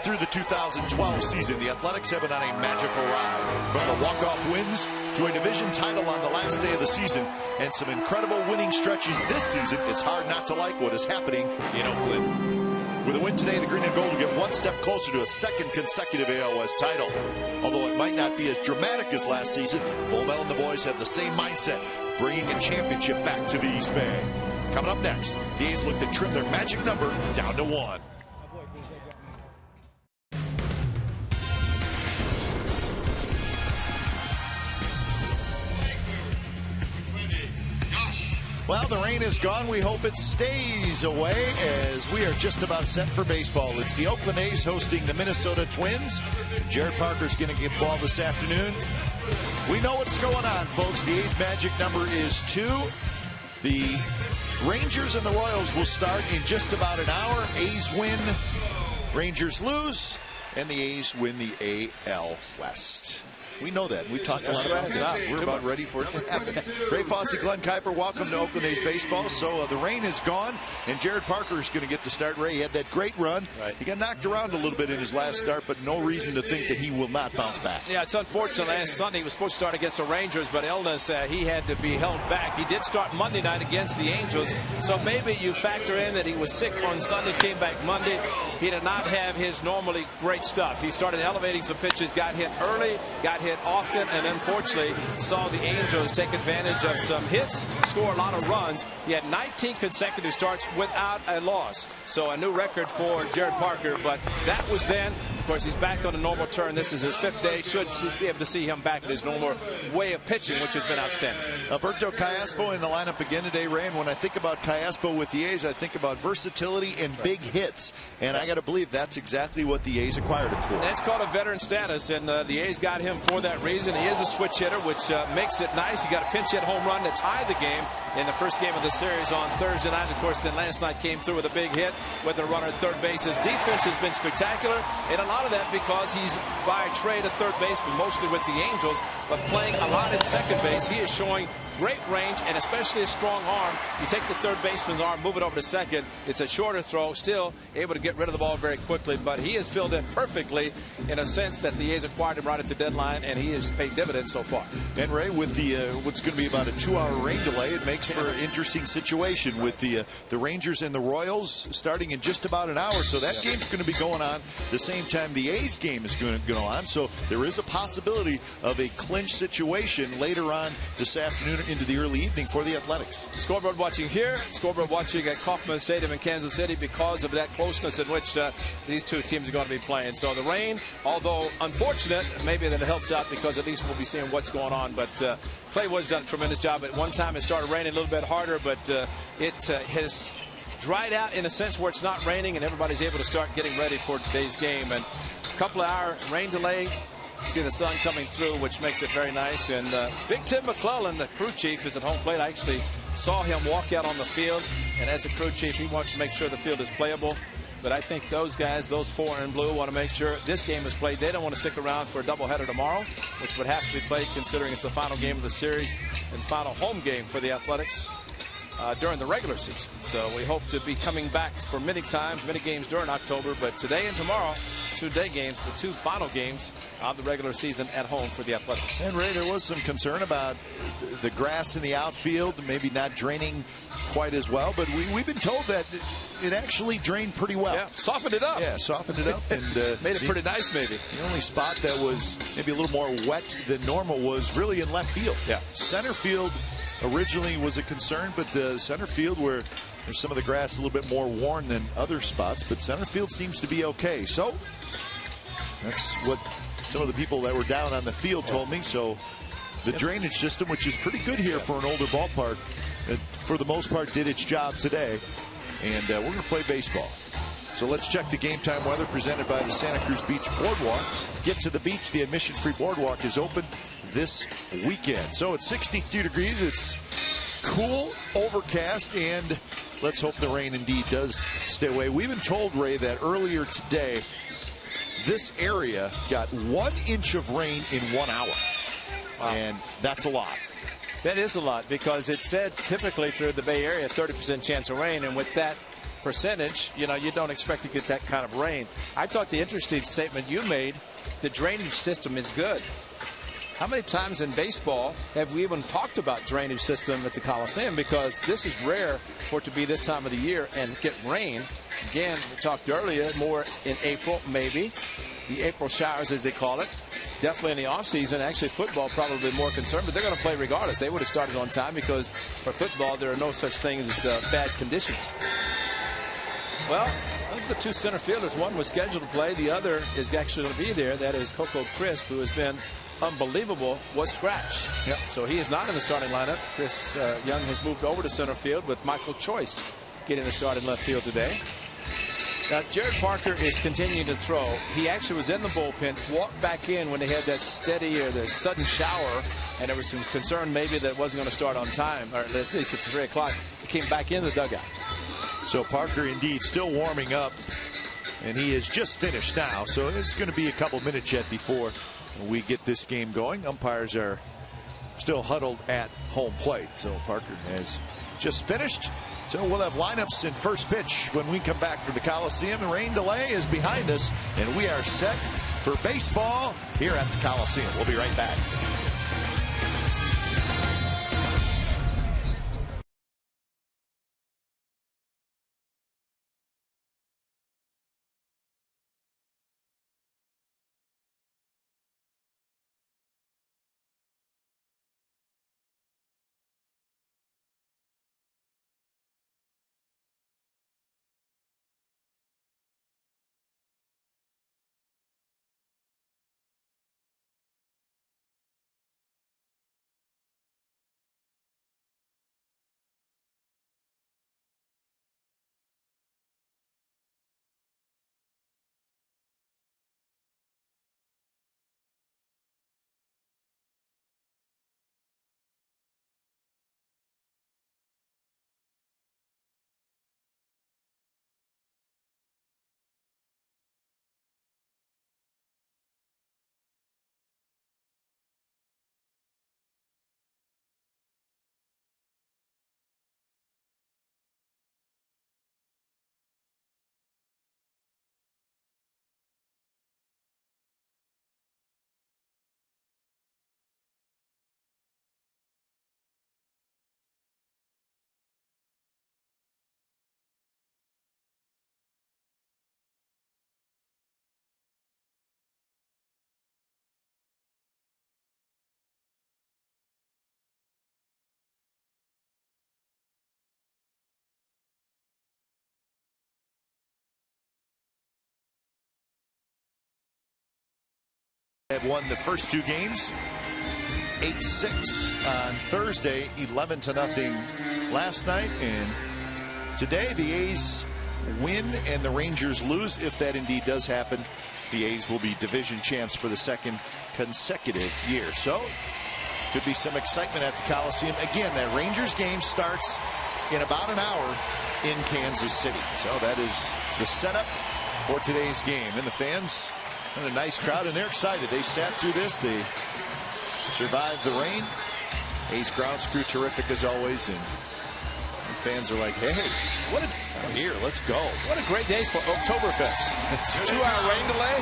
through the 2012 season, the Athletics have been on a magical ride. From the walk-off wins to a division title on the last day of the season and some incredible winning stretches this season, it's hard not to like what is happening in Oakland. With a win today, the Green and Gold will get one step closer to a second consecutive AL West title. Although it might not be as dramatic as last season, Volmel and the boys have the same mindset, bringing a championship back to the East Bay. Coming up next, the A's look to trim their magic number down to 1. Well, the rain is gone. We hope it stays away as we are just about set for baseball. It's the Oakland A's hosting the Minnesota Twins. Jared Parker's going to get the ball this afternoon. We know what's going on, folks. The A's magic number is 2. The Rangers and the Royals will start in just about an hour. A's win, Rangers lose, and the A's win the AL West. We know that. We've talked a lot about that. We're about ready for it to happen. Ray Fosse, Glenn Kuiper, welcome to Oakland A's baseball. So the rain is gone, and Jared Parker is going to get the start. Ray, he had that great run. Right. He got knocked around a little bit in his last start, but no reason to think that he will not bounce back. Yeah, it's unfortunate. Last Sunday he was supposed to start against the Rangers, but illness, he had to be held back. He did start Monday night against the Angels, so maybe you factor in that he was sick on Sunday, came back Monday. He did not have his normally great stuff. He started elevating some pitches, got hit early, got hit often, and unfortunately saw the Angels take advantage of some hits, score a lot of runs. He had 19 consecutive starts without a loss. So a new record for Jared Parker, but that was then. Of course, he's back on a normal turn. This is his 5th day. Should be able to see him back in his normal way of pitching, which has been outstanding. Alberto Callaspo in the lineup again today, Ray. And when I think about Callaspo with the A's, I think about versatility and big hits. And I got to believe that's exactly what the A's acquired him for. That's called a veteran status, and the A's got him for that reason. He is a switch hitter, which makes it nice. He got a pinch hit home run to tie the game in the first game of the series on Thursday night. Of course, then last night came through with a big hit with a runner at third base. His defense has been spectacular, and a lot of that because he's by trade a third baseman, mostly with the Angels, but playing a lot at second base. He is showing great range and especially a strong arm. You take the third baseman's arm, move it over to second. It's a shorter throw, still able to get rid of the ball very quickly, but he has filled in perfectly in a sense that the A's acquired him right at the deadline, and he has paid dividends so far. And Ray, with the what's going to be about a 2-hour rain delay, it makes for an interesting situation with the Rangers and the Royals starting in just about an hour. So that game's going to be going on the same time the A's game is going to go on. So there is a possibility of a clinch situation later on this afternoon into the early evening for the Athletics. Scoreboard watching here, scoreboard watching at Kauffman Stadium in Kansas City because of that closeness in which these two teams are going to be playing. So the rain, although unfortunate, maybe that helps out because at least we'll be seeing what's going on. But Clay Wood's done a tremendous job. At one time it started raining a little bit harder, but it has dried out in a sense where it's not raining and everybody's able to start getting ready for today's game. And a couple of hour rain delay. See the sun coming through, which makes it very nice. And Big Tim McClellan, the crew chief, is at home plate. I actually saw him walk out on the field, and as a crew chief, he wants to make sure the field is playable. But I think those guys, those 4 in blue, want to make sure this game is played. They don't want to stick around for a doubleheader tomorrow, which would have to be played considering it's the final game of the series and final home game for the Athletics during the regular season. So we hope to be coming back for many games during October, but today and tomorrow, 2-day games, the 2 final games of the regular season at home for the Athletics. And Ray, there was some concern about the grass in the outfield, maybe not draining quite as well, but we've been told that it actually drained pretty well. Yeah, softened it up. Yeah, softened it up and made it pretty nice. Maybe the only spot that was maybe a little more wet than normal was really in left field. Yeah, center field originally was a concern, but the center field where there's some of the grass a little bit more worn than other spots, but center field seems to be okay. So that's what some of the people that were down on the field told me. So the drainage system, which is pretty good here for an older ballpark, for the most part did its job today. And we're going to play baseball. So let's check the game time weather presented by the Santa Cruz Beach Boardwalk. Get to the beach. The admission-free boardwalk is open this weekend. So it's 62 degrees. It's cool, overcast, and let's hope the rain indeed does stay away. We've been told, Ray, that earlier today this area got 1 inch of rain in 1 hour. Wow. And that's a lot. That is a lot because it said typically through the Bay Area 30% chance of rain, and with that percentage, you don't expect to get that kind of rain. I thought the interesting statement you made, the drainage system is good. How many times in baseball have we even talked about drainage system at the Coliseum? Because this is rare for it to be this time of the year and get rain. Again, we talked earlier, more in April, maybe. The April showers, as they call it. Definitely in the offseason. Actually, football probably more concerned, but they're going to play regardless. They would have started on time because for football, there are no such things as bad conditions. Well, those are the two center fielders. One was scheduled to play. The other is actually going to be there. That is Coco Crisp, who has been unbelievable, was scratched. Yep. So he is not in the starting lineup. Chris Young has moved over to center field with Michael Choice getting the start in left field today. Now, Jared Parker is continuing to throw. He actually was in the bullpen, walked back in when they had that steady or the sudden shower, and there was some concern maybe that it wasn't going to start on time, or at least at 3 o'clock. He came back in the dugout. So Parker indeed still warming up, and he is just finished now. So it's going to be a couple minutes yet before we get this game going. Umpires are still huddled at home plate. So Parker has just finished. So we'll have lineups in first pitch when we come back from the Coliseum. The rain delay is behind us, and we are set for baseball here at the Coliseum. We'll be right back. Have won the first two games, 8-6 on Thursday, 11-0 last night, and today the A's win and the Rangers lose. If that indeed does happen, the A's will be division champs for the second consecutive year. So could be some excitement at the Coliseum. Again, that Rangers game starts in about an hour in Kansas City. So that is the setup for today's game. And the fans, and a nice crowd, and they're excited. They sat through this. They survived the rain. A's grounds crew terrific as always, and the fans are like, hey, what a here, let's go. What a great day for Oktoberfest. It's a 2-hour rain delay.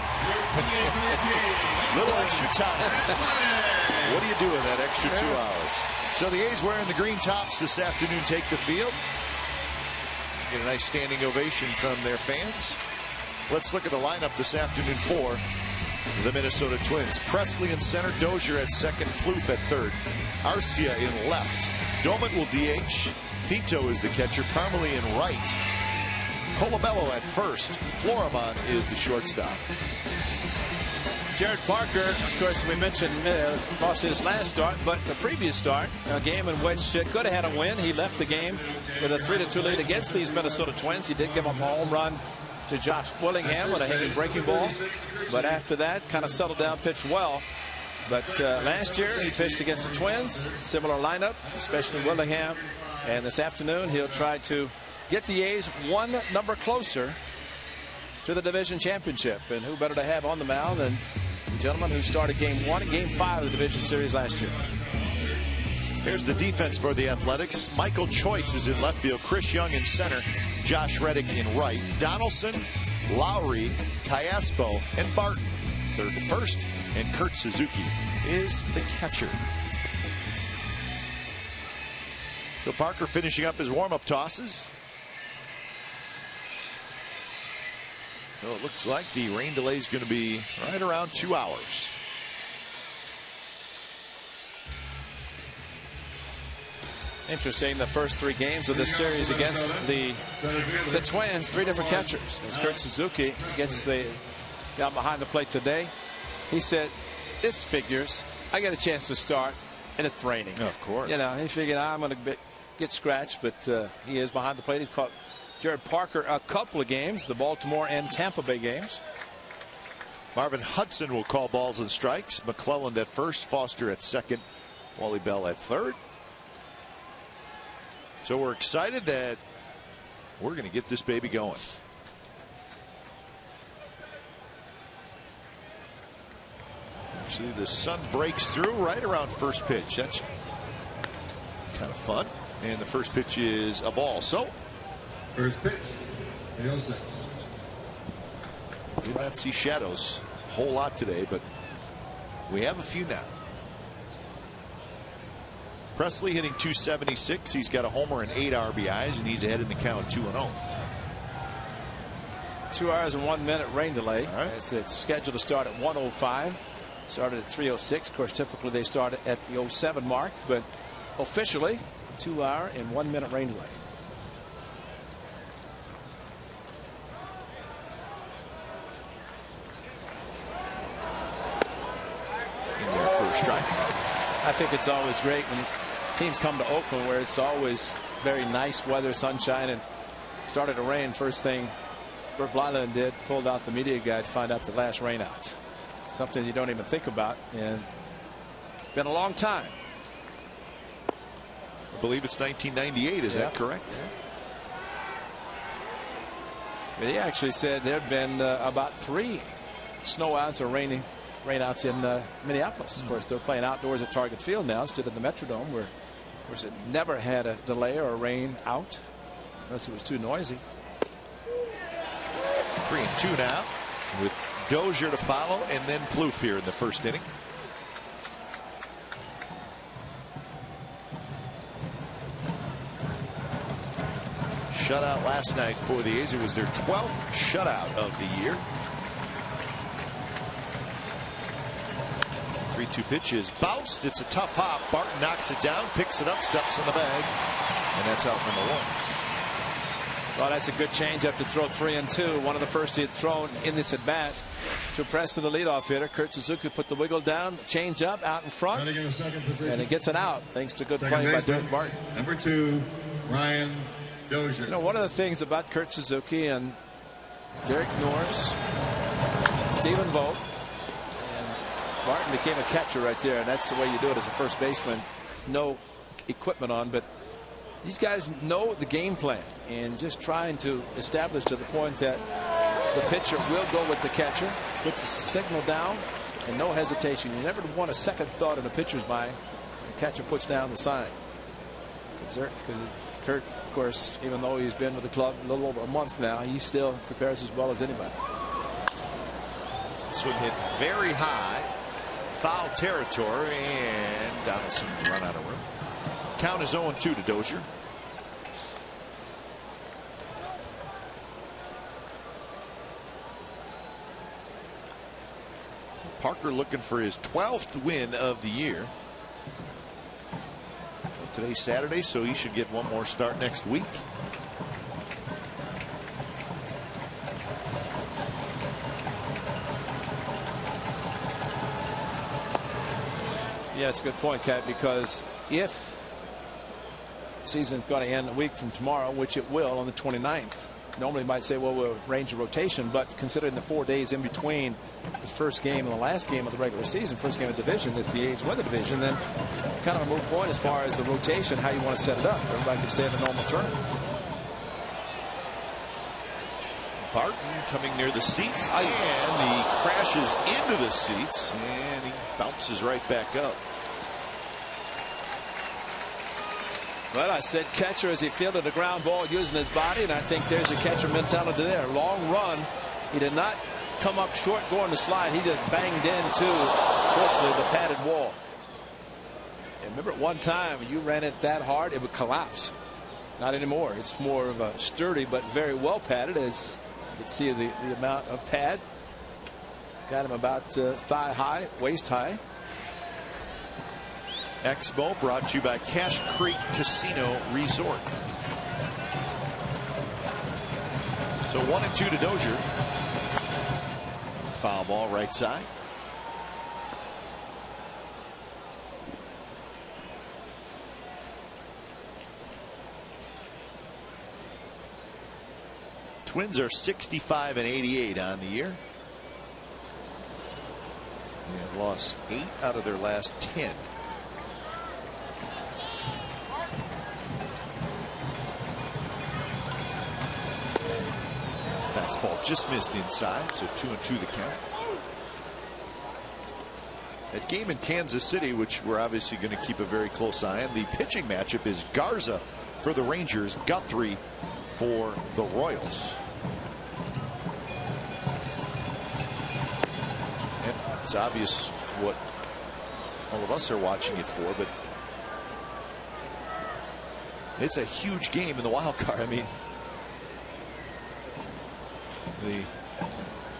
Little extra time. What do you do with that extra 2 hours? So the A's wearing the green tops this afternoon take the field. Get a nice standing ovation from their fans. Let's look at the lineup this afternoon for the Minnesota Twins. Presley in center, Dozier at second, Plouffe at third, Arcia in left, Doman will DH, Pinto is the catcher, Parmelee in right, Colabello at first, Florimon is the shortstop. Jared Parker, of course, we mentioned lost his last start, but the previous start, a game in which could have had a win. He left the game with a 3-2 lead against these Minnesota Twins. He did give up a home run to Josh Willingham with a hanging breaking ball, but after that kind of settled down, pitched well. But last year he pitched against the Twins, similar lineup, especially Willingham, and this afternoon he'll try to get the A's one number closer to the division championship. And who better to have on the mound than the gentleman who started game 1 and game 5 of the division series last year. Here's the defense for the Athletics. Michael Choice is in left field. Chris Young in center. Josh Reddick in right. Donaldson, Lowry, Cayaspo, and Barton third to first. And Kurt Suzuki is the catcher. So Parker finishing up his warm-up tosses. So it looks like the rain delay is going to be right around 2 hours. Interesting, the first 3 games of this series against the Twins, 3 different catchers. As Kurt Suzuki gets the guy behind the plate today, he said, "This figures. I get a chance to start, and it's raining." Of course. You know, he figured I'm going to get scratched, but he is behind the plate. He's caught Jared Parker a couple of games, the Baltimore and Tampa Bay games. Marvin Hudson will call balls and strikes. McClelland at first, Foster at second, Wally Bell at third. So we're excited that we're going to get this baby going. Actually, the sun breaks through right around first pitch. That's kind of fun. And the first pitch is a ball. So first pitch, 306. We might see shadows a whole lot today, but we have a few now. Presley hitting .276. He's got a homer and 8 RBIs, and he's ahead in the count 2-0. 2 hours and 1 minute rain delay. All right. It's scheduled to start at 1:05. Started at 3:06. Of course, typically they start at the 07 mark, but officially 2 hour and 1 minute rain delay. In there for a strike. I think it's always great when teams come to Oakland, where it's always very nice weather, sunshine, and started to rain. First thing Bert Blyland did, pulled out the media guide to find out the last rain out. Something you don't even think about, and it's been a long time. I believe it's 1998. Is that correct? Yeah. But he actually said there had been about 3 snowouts or rainouts in Minneapolis. Of course, they're playing outdoors at Target Field now instead of the Metrodome, where of course it never had a delay or a rain out unless it was too noisy. 3-2 now, with Dozier to follow, and then Plouffe here in the first inning. Shutout last night for the A's. It was their 12th shutout of the year. 3-2 pitch is bounced. It's a tough hop. Barton knocks it down, picks it up, steps in the bag, and that's out number 1. Well, that's a good changeup to throw 3-2. One of the first he had thrown in this at bat to Preston, the leadoff hitter. Kurt Suzuki put the wiggle down, change up out in front, and it gets it out thanks to good play by Derek Barton. Number 2, Ryan Dozier. You know, one of the things about Kurt Suzuki and Derek Norris, Stephen Vogt, and Barton became a catcher right there, and that's the way you do it as a first baseman. No equipment on, but these guys know the game plan and just trying to establish to the point that the pitcher will go with the catcher, put the signal down, and no hesitation. You never want a second thought in a pitcher's mind. The catcher puts down the sign. Because Kurt, of course, even though he's been with the club a little over a month now, he still prepares as well as anybody. Swing hit very high, foul territory, and Donaldson's run out of room. Count is 0-2 to Dozier. Parker looking for his 12th win of the year. Well, today's Saturday, so he should get one more start next week. Yeah, it's a good point, Kat, because if the season's going to end a week from tomorrow, which it will on the 29th, normally you might say, well, we'll arrange a rotation, but considering the 4 days in between the first game and the last game of the regular season, first game of division, if the A's win the division, then kind of a moot point as far as the rotation, how you want to set it up. Everybody can stay in the normal turn. Barton coming near the seats, and he crashes into the seats, and he bounces right back up. Well, I said catcher as he fielded a ground ball using his body, and I think there's a catcher mentality there. Long run. He did not come up short going to slide. He just banged into, fortunately, the padded wall. And remember, at one time when you ran it that hard, it would collapse. Not anymore. It's more of a sturdy but very well padded, as you can see the amount of pad. Got him about thigh high, waist high. Expo brought to you by Cache Creek Casino Resort. So 1-2 to Dozier. Foul ball right side. Twins are 65 and 88 on the year. They have lost 8 out of their last 10. Fastball just missed inside, so 2-2 the count. That game in Kansas City, which we're obviously going to keep a very close eye on, the pitching matchup is Garza for the Rangers, Guthrie for the Royals. And it's obvious what all of us are watching it for, but it's a huge game in the wild card. I mean, the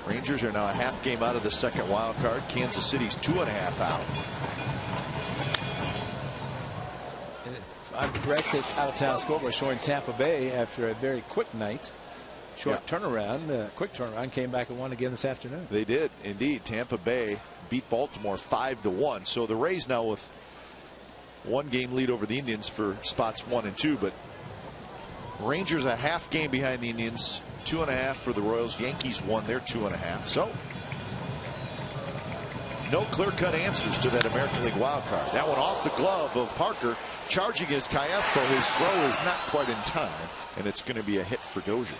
Rangers are now a half game out of the second wild card. Kansas City's 2.5 out. And if I'm correct, that out-of-town score was showing Tampa Bay after a very quick night. Short turnaround, quick turnaround, came back and won again this afternoon. They did indeed. Tampa Bay beat Baltimore 5-1. So the Rays now with 1-game lead over the Indians for spots 1 and 2, but Rangers a half game behind the Indians, 2.5 for the Royals. Yankees won their 2.5. So no clear-cut answers to that American League wild card. That one off the glove of Parker, charging his Callaspo. His throw is not quite in time, and it's going to be a hit for Dozier.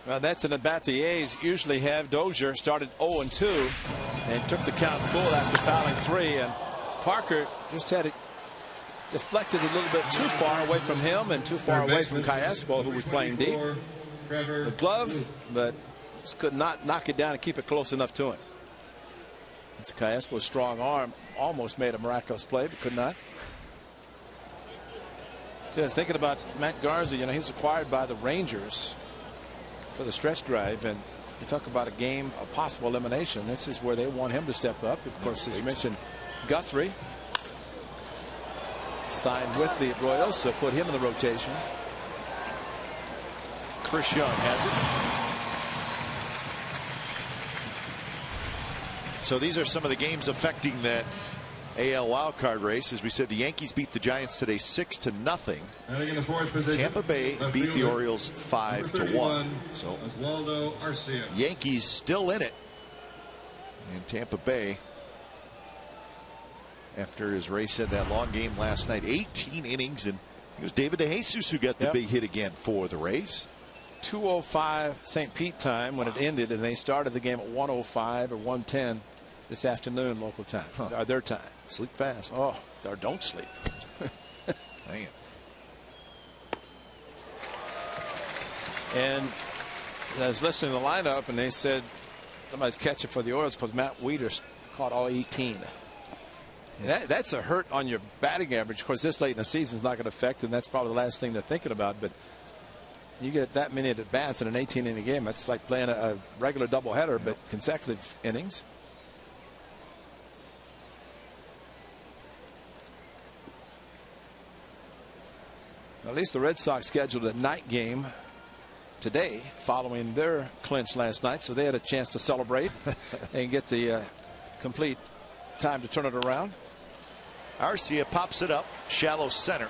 Well, that's an at-bat the A's usually have. Dozier started 0-2 and took the count full after fouling 3, and Parker just had it deflected a little bit too far away from him and too far away from Callaspo, who was playing deep. The glove, but just could not knock it down and keep it close enough to him. It's Callaspo's strong arm almost made a miraculous play, but could not. Just thinking about Matt Garza, you know, he was acquired by the Rangers for the stretch drive, and you talk about a game of possible elimination. This is where they want him to step up. Of course, as you mentioned, Guthrie signed with the Royals, so put him in the rotation. Chris Young has it. So these are some of the games affecting that AL wildcard race. As we said, the Yankees beat the Giants today 6-0. In the fourth position, Tampa Bay beat the Orioles 5-1. So Oswaldo Arcia. Yankees still in it. And Tampa Bay, after, as Ray said, that long game last night, 18 innings, and it was David DeJesus who got the big hit again for the Rays. 2:05 St. Pete time when it ended, and they started the game at 1:05 or 1:10 this afternoon local time, their time. Sleep fast. Oh, or don't sleep. Man. And I was listening to the lineup, and they said somebody's catching for the Orioles because Matt Wieters caught all 18. That's a hurt on your batting average. Of course, this late in the season is not going to affect, and that's probably the last thing they're thinking about. But you get that many at bats in an 18-inning game. That's like playing a regular doubleheader, but consecutive innings. At least the Red Sox scheduled a night game today following their clinch last night, so they had a chance to celebrate and get the complete time to turn it around. Arcia pops it up, shallow center.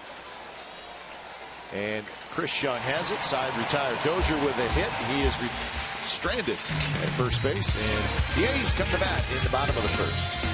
And Chris Young has it. Side retired. Dozier with a hit. He is stranded at first base, and the A's come to bat in the bottom of the first.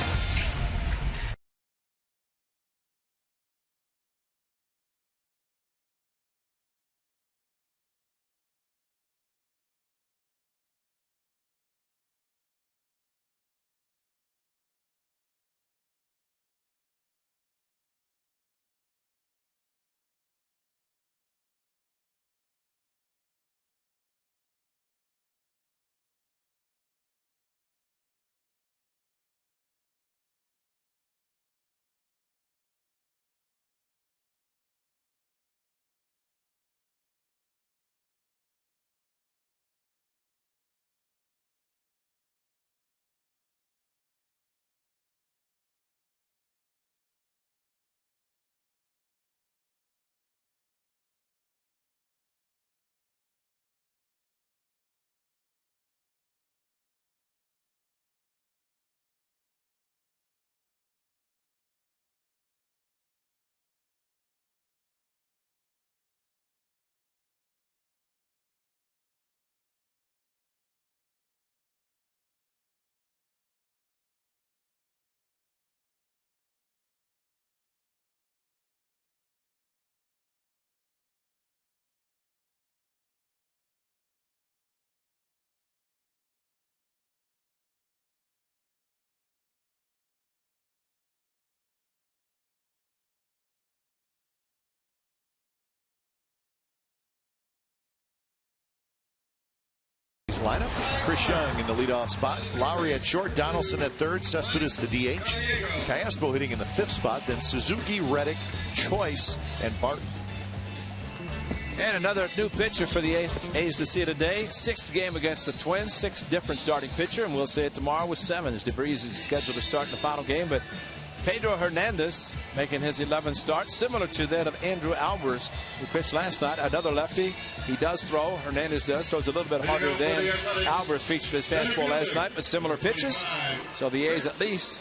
A's lineup. Chris Young in the leadoff spot. Lowry at short. Donaldson at third. Cespedes the DH. Callaspo hitting in the 5th spot. Then Suzuki, Reddick, Choice, and Barton. And another new pitcher for the A's to see today. 6th game against the Twins. 6 different starting pitcher, and we'll see it tomorrow with 7. DeVries is scheduled to start in the final game, but Pedro Hernandez making his 11th start, similar to that of Andrew Albers, who pitched last night. Another lefty. He does throw. Hernandez does. Throws a little bit harder than Albers. Featured his fastball last night, but similar pitches. So the A's at least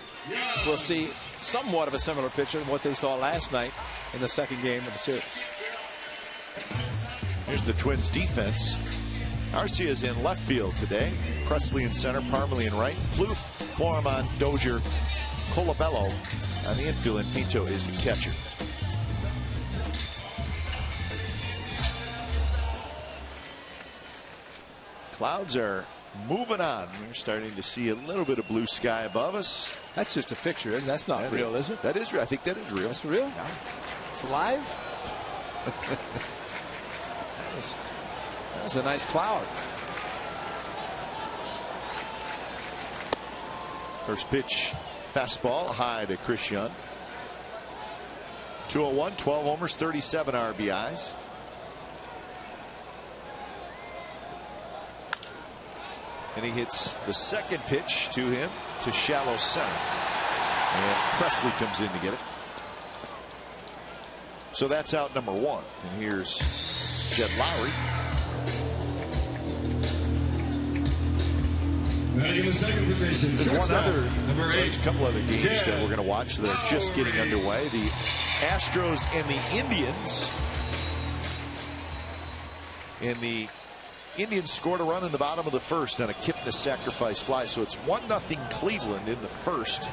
will see somewhat of a similar pitcher than what they saw last night in the 2nd game of the series. Here's the Twins defense. Arcia is in left field today. Presley in center, Parmalee in right. Plouffe, Foreman, Dozier, Colabello on the infield, and Pinto is the catcher. Clouds are moving on. We're starting to see a little bit of blue sky above us. That's just a picture, isn't it? That's not real, is it? That is real. I think that is real. That's real? Yeah. It's live? That was a nice cloud. First pitch, fastball high to Chris Young. 201, 12 homers, 37 RBIs. And he hits the 2nd pitch to him to shallow center. And Presley comes in to get it. So that's out number 1. And here's Jed Lowry. There's a couple other games that we're going to watch that are just getting underway. The Astros and the Indians. And the Indians scored a run in the bottom of the 1st on a Kipnis sacrifice fly. So it's 1-0 Cleveland in the 1st.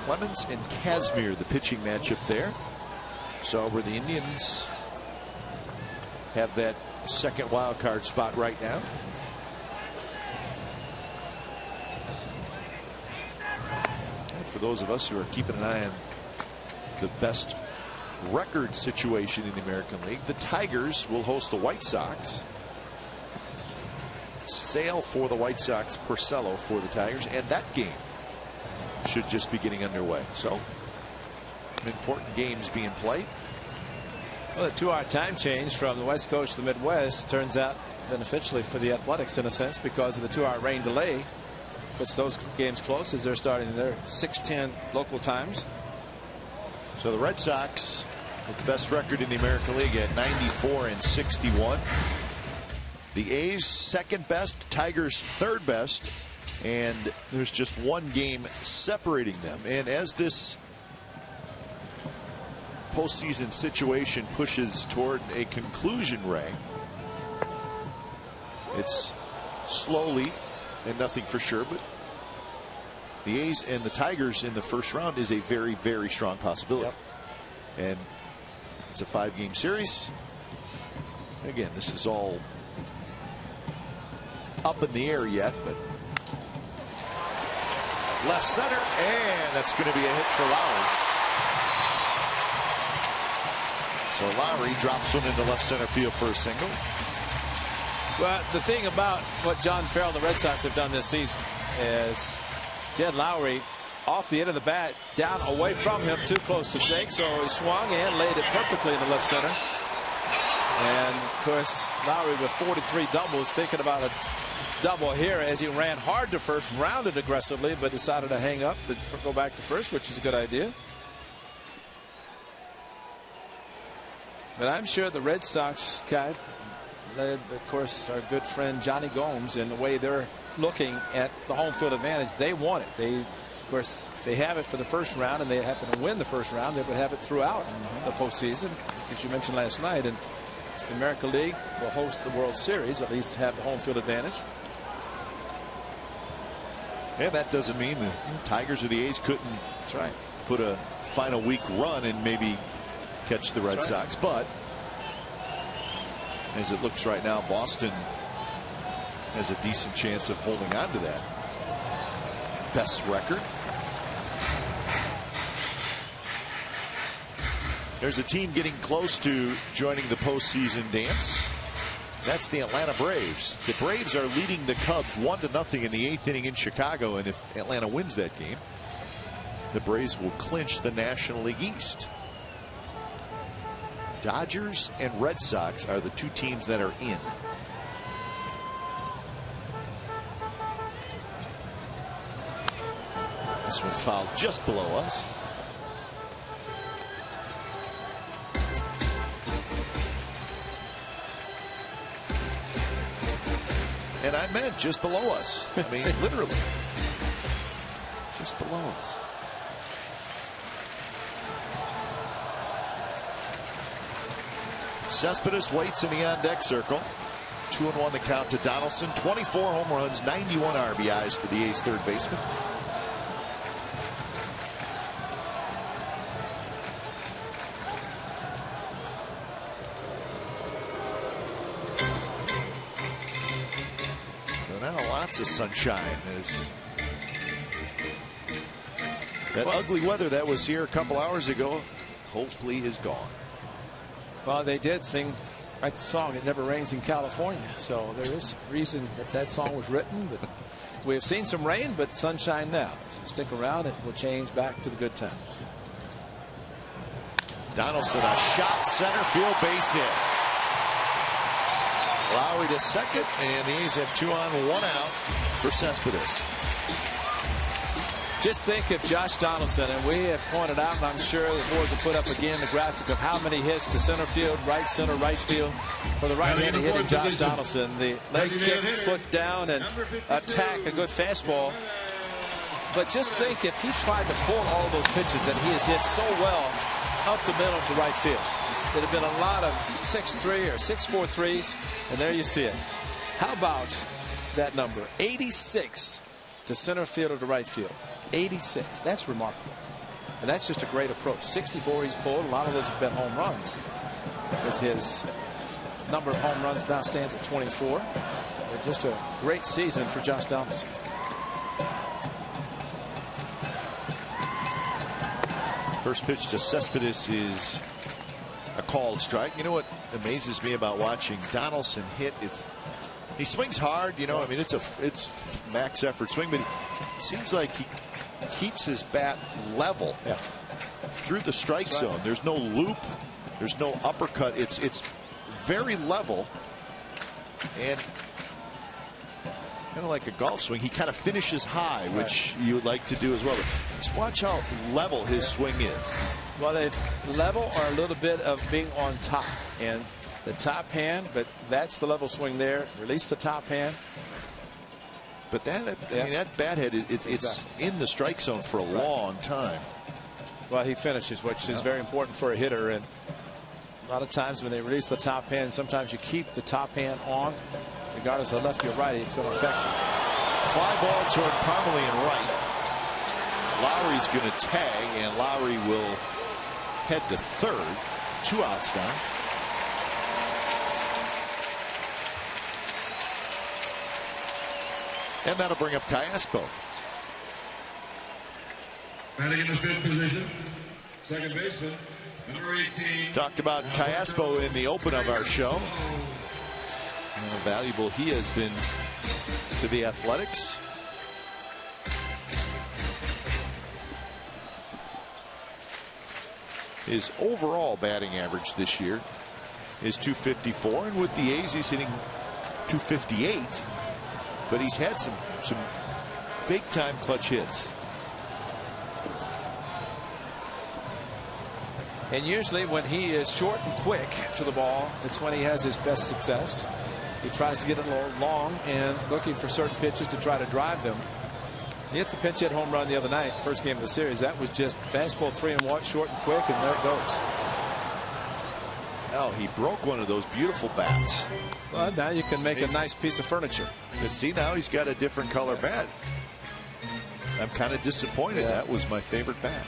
Clemens and Casimir, the pitching matchup there. So where the Indians have that 2nd wild card spot right now. And for those of us who are keeping an eye on the best record situation in the American League, the Tigers will host the White Sox. Sale for the White Sox, Porcello for the Tigers, and that game should just be getting underway. So important games being played. Well, the 2-hour time change from the West Coast to the Midwest turns out beneficially for the Athletics in a sense, because of the 2-hour rain delay. Puts those games close as they're starting their 6:10 local times. So the Red Sox with the best record in the American League at 94-61. The A's 2nd best, Tigers 3rd best, and there's just 1 game separating them. And as this postseason situation pushes toward a conclusion, Ray, it's slowly and nothing for sure, but the A's and the Tigers in the 1st round is a very, very strong possibility. Yep. And it's a 5-game series. Again, this is all up in the air yet, but left center, and that's going to be a hit for Lowry. So Lowry drops one into left center field for a single. Well, the thing about what John Farrell and the Red Sox have done this season is Jed Lowry off the end of the bat, down away from him, too close to take, so he swung and laid it perfectly in the left center. And of course, Lowry with 43 doubles, thinking about a double here as he ran hard to first, rounded aggressively, but decided to hang up and go back to first, which is a good idea. But I'm sure the Red Sox guy, led, of course, our good friend Johnny Gomes, in the way they're looking at the home field advantage, they want it. They, of course, if they have it for the 1st round and they happen to win the 1st round, they would have it throughout the postseason, as you mentioned last night. And the American League will host the World Series, at least have the home field advantage. And that doesn't mean the Tigers or the A's couldn't put a final week run and maybe catch the Red Sox. But as it looks right now, Boston has a decent chance of holding on to that best record. There's a team getting close to joining the postseason dance. That's the Atlanta Braves. The Braves are leading the Cubs 1-0 in the 8th inning in Chicago, and if Atlanta wins that game, the Braves will clinch the National League East. Dodgers and Red Sox are the two teams that are in. This one fouled just below us. And I meant just below us. I mean, literally. Just below us. Cespedes waits in the on-deck circle. 2-1 the count to Donaldson. 24 home runs, 91 RBIs for the A's third baseman. Lots of sunshine. That ugly weather that was here a couple hours ago hopefully is gone. Well, they did sing the song "It Never Rains in California," so there is reason that song was written. But we have seen some rain, but sunshine now. So stick around, and we'll change back to the good times. Donaldson, a shot center field base hit. Lowry to second, and the A's have 2 on, 1 out for Cespedes. Just think if Josh Donaldson, and we have pointed out, and I'm sure the boys have put up again the graphic of how many hits to center field, right center, right field. For the right-handed hitting Josh Donaldson, the leg kick, foot down, and attack a good fastball. But just think if he tried to pull all those pitches that he has hit so well up the middle to right field. There'd have been a lot of 6-3 or 6-4 threes, and there you see it. How about that number? 86 to center field or to right field. 86. That's remarkable. And that's just a great approach. 64 he's pulled. A lot of those have been home runs. With his number of home runs now stands at 24. But just a great season for Josh Donaldson. First pitch to Cespedes is a called strike. You know what amazes me about watching Donaldson hit? He swings hard, you know. I mean, it's max effort swing, but it seems like he keeps his bat level through the strike zone. There's no loop, there's no uppercut. It's very level, and kind of like a golf swing, he kind of finishes high, which you would like to do as well. But just watch how level his swing is. Well, they level or a little bit of being on top, and the top hand, but that's the level swing there. Release the top hand. But that, I mean, that bat head, it's in the strike zone for a long time. Well, he finishes, which is very important for a hitter. And a lot of times when they release the top hand, sometimes you keep the top hand on, regardless of lefty or righty, it's going to affect you. Fly ball toward Parmelee and right. Lowry's going to tag, and Lowry will head to third. 2 outs now. And that'll bring up Callaspo. Batting in the 5th position, second baseman, number 18. Talked about Callaspo in the open of our show. And how valuable he has been to the Athletics. His overall batting average this year is .254, and with the A's he's hitting .258. But he's had some big time clutch hits. And usually when he is short and quick to the ball, it's when he has his best success. He tries to get it a little long and looking for certain pitches to try to drive them. He hit the pinch hit home run the other night, first game of the series. That was just fastball 3-1, short and quick, and there it goes. Oh, he broke one of those beautiful bats. Well, now you can make a nice piece of furniture. But see, now he's got a different color bat. I'm kind of disappointed. Yeah. That was my favorite bat.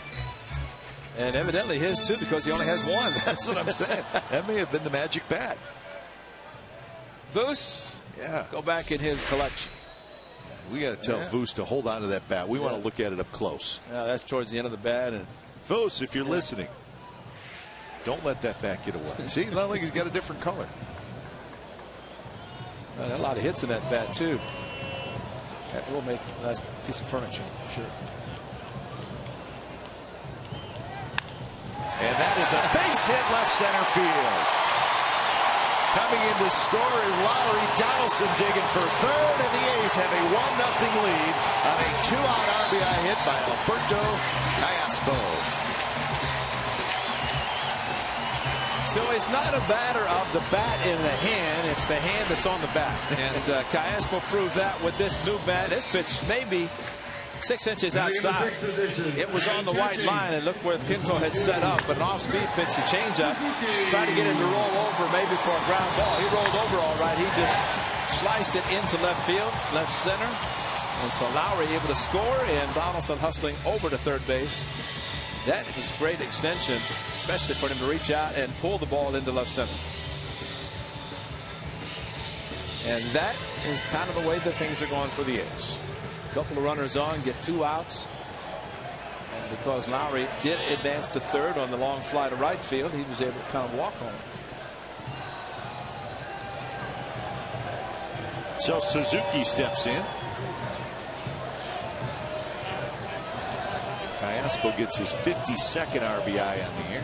And evidently his too, because he only has one. That's what I'm saying. That may have been the magic bat. Voos, go back in his collection. We got to tell Voos to hold on to that bat. We want to look at it up close. That's towards the end of the bat. And Voos, if you're listening, don't let that bat get away. See, it's not like he's got a different color. A lot of hits in that bat, too. That will make a nice piece of furniture, sure. And that is a base hit left center field. Coming in to score is Lowry. Donaldson digging for third, and the A's have a 1-0 lead on a 2-out RBI hit by Alberto Callaspo. So it's not a matter of the bat in the hand, it's the hand that's on the bat. And Callaspo proved that with this new bat. This pitch maybe 6 inches outside. It was on the white line, and look where Pinto had set up. But an off-speed pitch, the changeup, tried to get him to roll over maybe for a ground ball. He rolled over all right. He just sliced it into left field, left center. And so Lowry able to score, and Donaldson hustling over to third base. That was a great extension, especially for him to reach out and pull the ball into left center. And that is kind of the way that things are going for the A's. A couple of runners on, get 2 outs. And because Lowry did advance to third on the long fly to right field, he was able to kind of walk home. So Suzuki steps in. Callaspo gets his 52nd RBI on the year.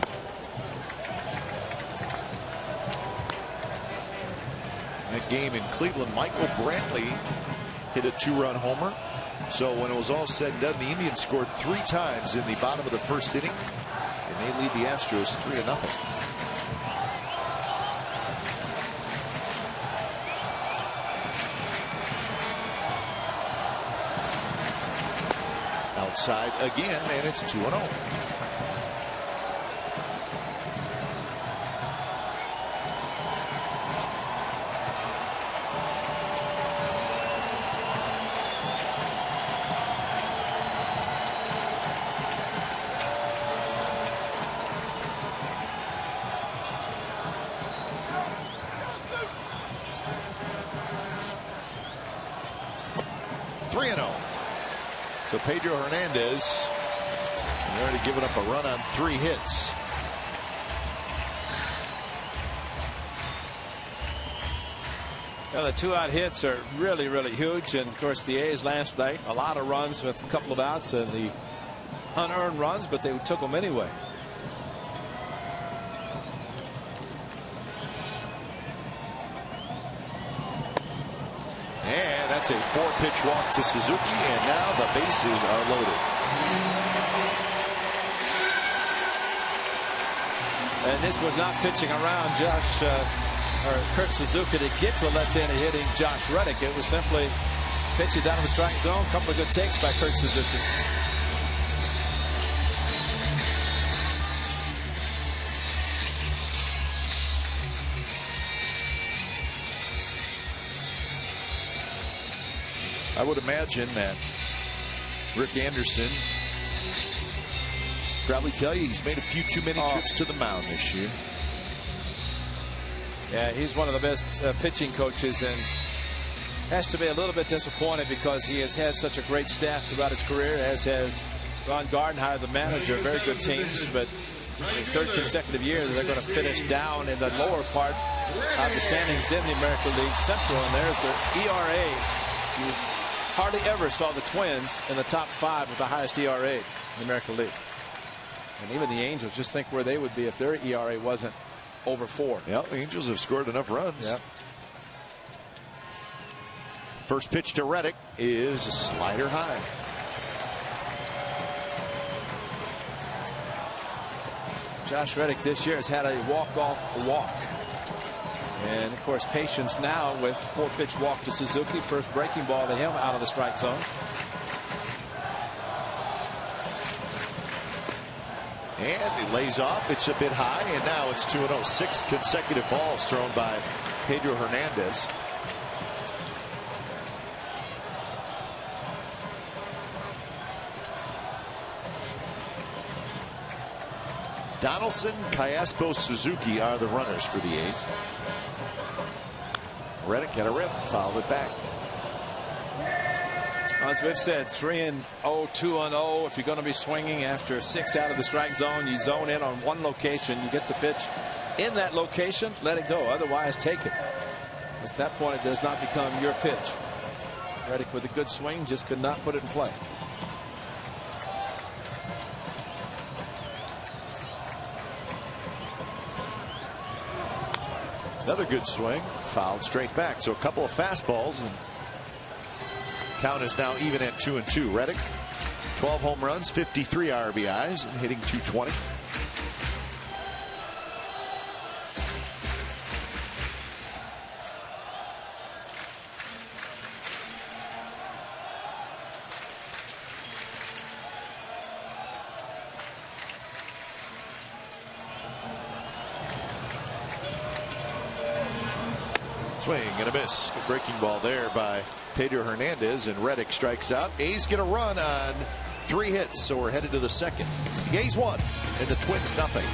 That game in Cleveland, Michael Brantley hit a 2-run homer. So when it was all said and done, the Indians scored 3 times in the bottom of the first inning, and they lead the Astros 3-0. Outside again, and it's 2-0. So Pedro Hernandez already given up a run on 3 hits. Well, the 2-out hits are really, really huge. And of course, the A's last night, a lot of runs with a couple of outs and the unearned runs, but they took them anyway. And that's a 4-pitch walk to Suzuki, and now the bases are loaded. And this was not pitching around Kurt Suzuki to get to left-handed hitting Josh Reddick. It was simply pitches out of the strike zone. A couple of good takes by Kurt Suzuki. I would imagine that Rick Anderson probably tell you he's made a few too many trips to the mound this year. Yeah, he's one of the best pitching coaches, and has to be a little bit disappointed because he has had such a great staff throughout his career, as has Ron Gardenhire, the manager. Very good teams, but the 3rd consecutive year they're going to finish down in the lower part of the standings in the American League Central, and there's their ERA. You hardly ever saw the Twins in the top 5 with the highest ERA in the American League. And even the Angels, just think where they would be if their ERA wasn't over 4. Yeah, the Angels have scored enough runs. Yep. First pitch to Reddick is a slider high. Josh Reddick this year has had a walk-off walk. And of course, patience now with 4-pitch walk to Suzuki. First breaking ball to him out of the strike zone. And he lays off. It's a bit high, and now it's 2-0. 6 consecutive balls thrown by Pedro Hernandez. Donaldson, Callaspo, Suzuki are the runners for the A's. Reddick had a rip, fouled it back. As we've said, 3-0, 2-0. If you're going to be swinging after 6 out of the strike zone, you zone in on one location. You get the pitch in that location, let it go. Otherwise, take it. At that point, it does not become your pitch. Reddick with a good swing, just could not put it in play. Another good swing, fouled straight back. So a couple of fastballs, and count is now even at 2-2. Reddick, 12 home runs, 53 RBIs, and hitting .220. Swing and a miss. Good breaking ball there by Pedro Hernandez, and Reddick strikes out. A's get a run on 3 hits, so we're headed to the second. It's the A's 1 and the Twins nothing.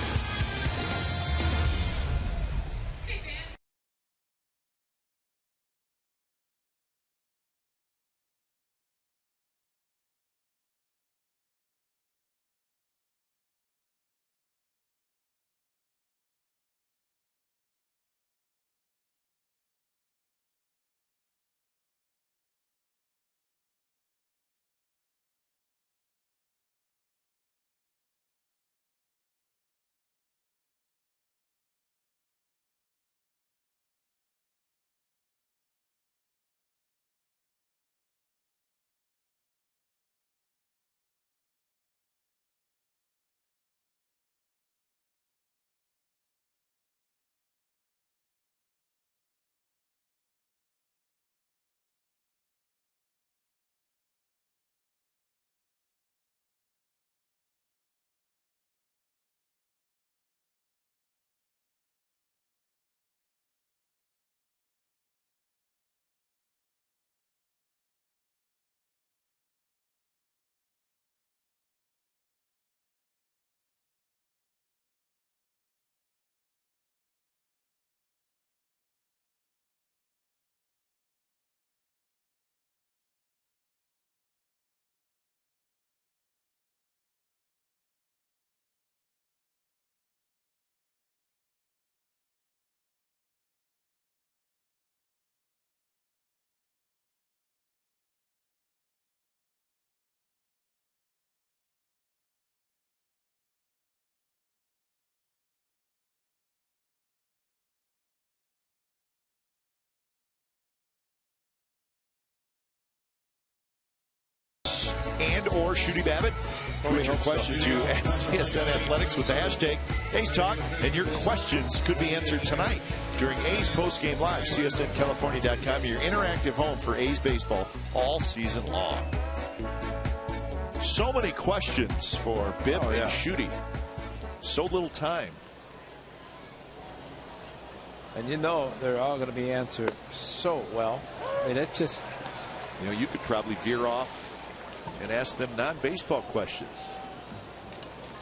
And or Shooty Babbitt. Put your question to at CSN Athletics with the hashtag A's Talk, and your questions could be answered tonight during A's Postgame Live. CSNCalifornia.com, your interactive home for A's baseball all season long. So many questions for Bibb and Shooty. So little time. And you know they're all going to be answered so well. I mean, it's just, you know, you could probably veer off and ask them non-baseball questions.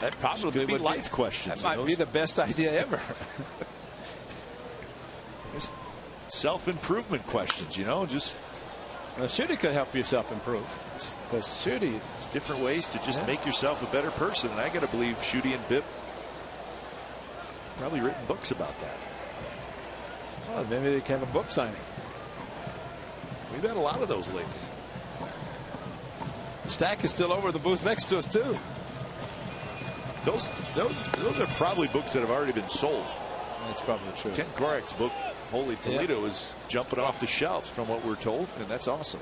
That probably could be life questions. That might be the best idea ever. Self-improvement questions, you know, just. Well, Shooty could help you self-improve. Because Shooty, there's different ways to just make yourself a better person, and I got to believe Shooty and Bibb probably written books about that. Well, maybe they can have a book signing. We've had a lot of those lately. Stack is still over the booth next to us too. Those are probably books that have already been sold. That's probably true. Ken Korek's book, Holy Toledo, is jumping off the shelves from what we're told, and that's awesome.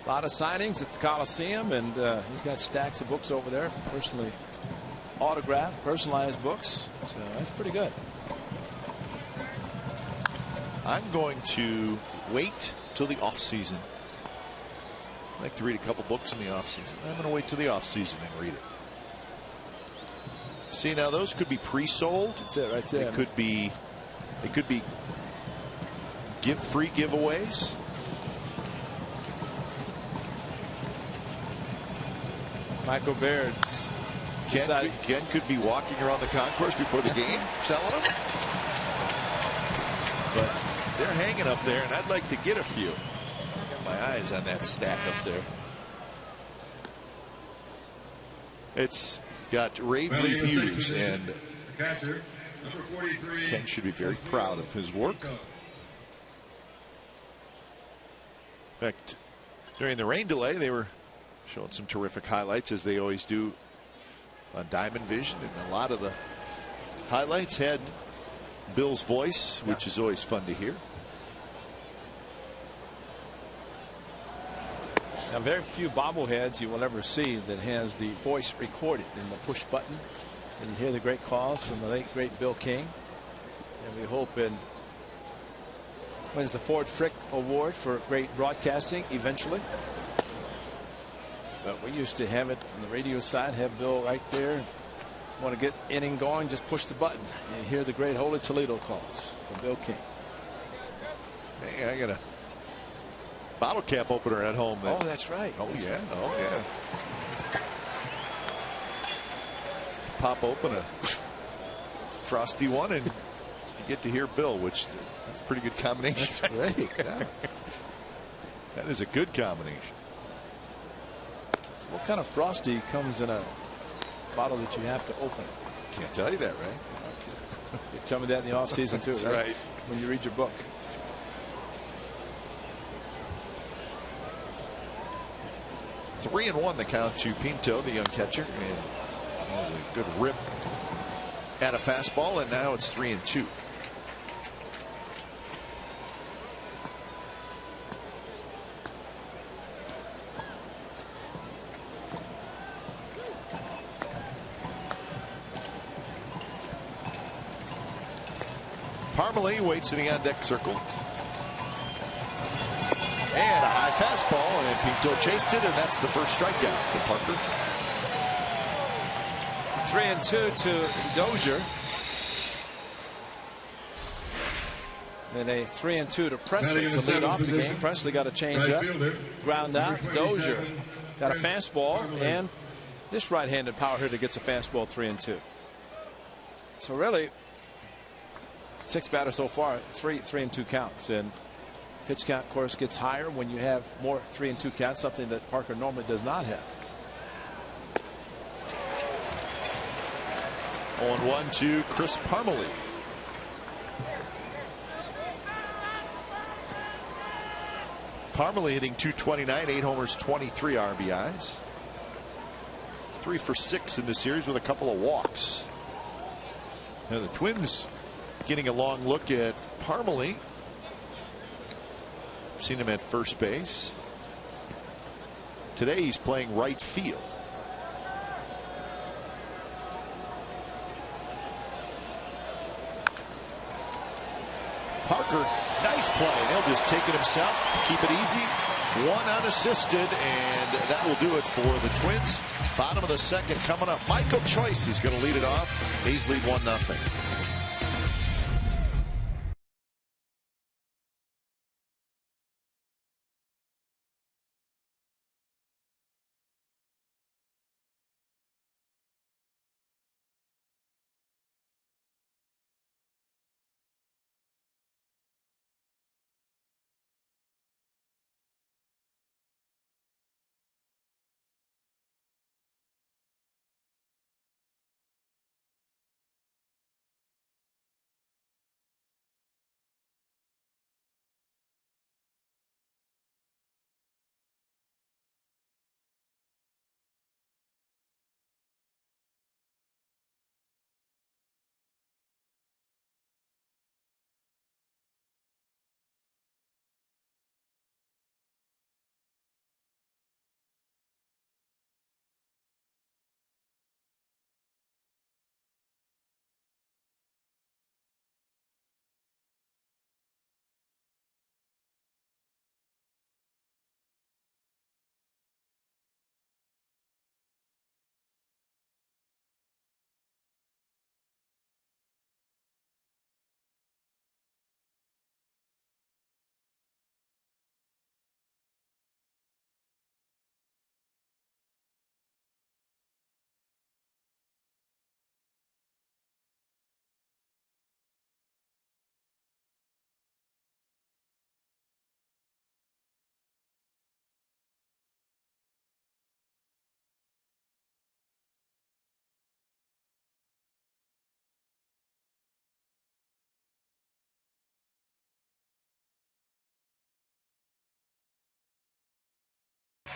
A lot of signings at the Coliseum, and he's got stacks of books over there, personally autographed, personalized books. So that's pretty good. I'm going to wait till the off season. I like to read a couple books in the offseason. I'm going to wait till the offseason and read it. See, now those could be pre-sold. That's it right there. It could be free giveaways. Michael Baird's. Ken could be walking around the concourse before the game selling them. But they're hanging up there, and I'd like to get a few. My eyes on that stack up there. It's got rave reviews, and catcher, number 43, Ken should be very proud of his work. In fact, during the rain delay, they were showing some terrific highlights, as they always do on Diamond Vision, and a lot of the highlights had Bill's voice, which is always fun to hear. Now, very few bobbleheads you will ever see that has the voice recorded in the push button. And you hear the great calls from the late great Bill King. And we hope it wins the Ford Frick Award for great broadcasting eventually. But we used to have it on the radio side, have Bill right there. Want to get inning going, just push the button and hear the great Holy Toledo calls from Bill King. Hey, I got a bottle cap opener at home. Oh, that's right. Oh, yeah. Oh, yeah. Pop open a frosty one and you get to hear Bill, which that's a pretty good combination. That's great. Yeah. That is a good combination. So what kind of frosty comes in a bottle that you have to open? Can't tell you that, right? Okay. You tell me that in the off season too. That's right. When you read your book. 3-1 the count to Pinto, the young catcher, and has a good rip at a fastball, and now it's 3-2. Parmalee waits in the on-deck circle. And a high fastball, and Pinto chased it, and that's the first strikeout for Parker. 3-2 to Dozier. And a 3-2 to Presley to lead off the game. Presley got a change up, ground out. Dozier got a fastball, and this right-handed power hitter gets a fastball. 3-2. So really, 6 batters so far, 3-2 counts, and pitch count, of course, gets higher when you have more 3-2 counts, something that Parker normally does not have. 0-1 to Chris Parmalee. Parmalee hitting .229, 8 homers, 23 RBIs. 3 for 6 in the series with a couple of walks. Now the Twins getting a long look at Parmalee. Seen him at first base. Today he's playing right field. Parker, nice play, and he'll just take it himself, keep it easy. 1 unassisted, and that will do it for the Twins. Bottom of the second coming up. Michael Choice is going to lead it off. A's lead 1-0.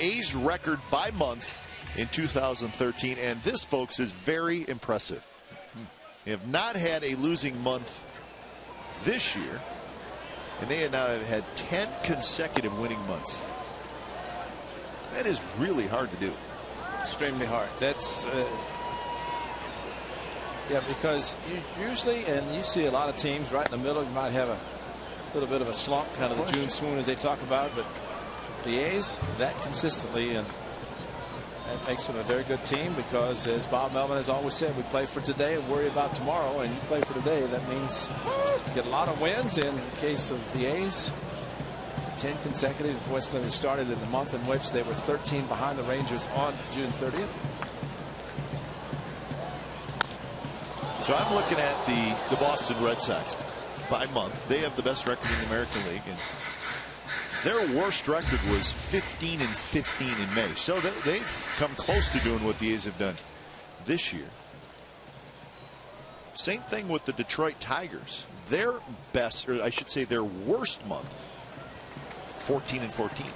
A's record by month in 2013. And this, folks, is very impressive. They have not had a losing month this year. And they have now had 10 consecutive winning months. That is really hard to do. Extremely hard. That's yeah, because you usually, and you see a lot of teams right in the middle, you might have a little bit of a slump, kind of the June swoon as they talk about, but the A's that consistently, and that makes them a very good team because, as Bob Melvin has always said, we play for today and worry about tomorrow, and you play for today. That means you get a lot of wins. In the case of the A's, 10 consecutive. Of course, they started in the month in which they were 13 behind the Rangers on June 30th. So I'm looking at the Boston Red Sox by month. They have the best record in the American League, and their worst record was 15-15 in May. So they've come close to doing what the A's have done this year. Same thing with the Detroit Tigers. Their best, or I should say their worst month, 14-14.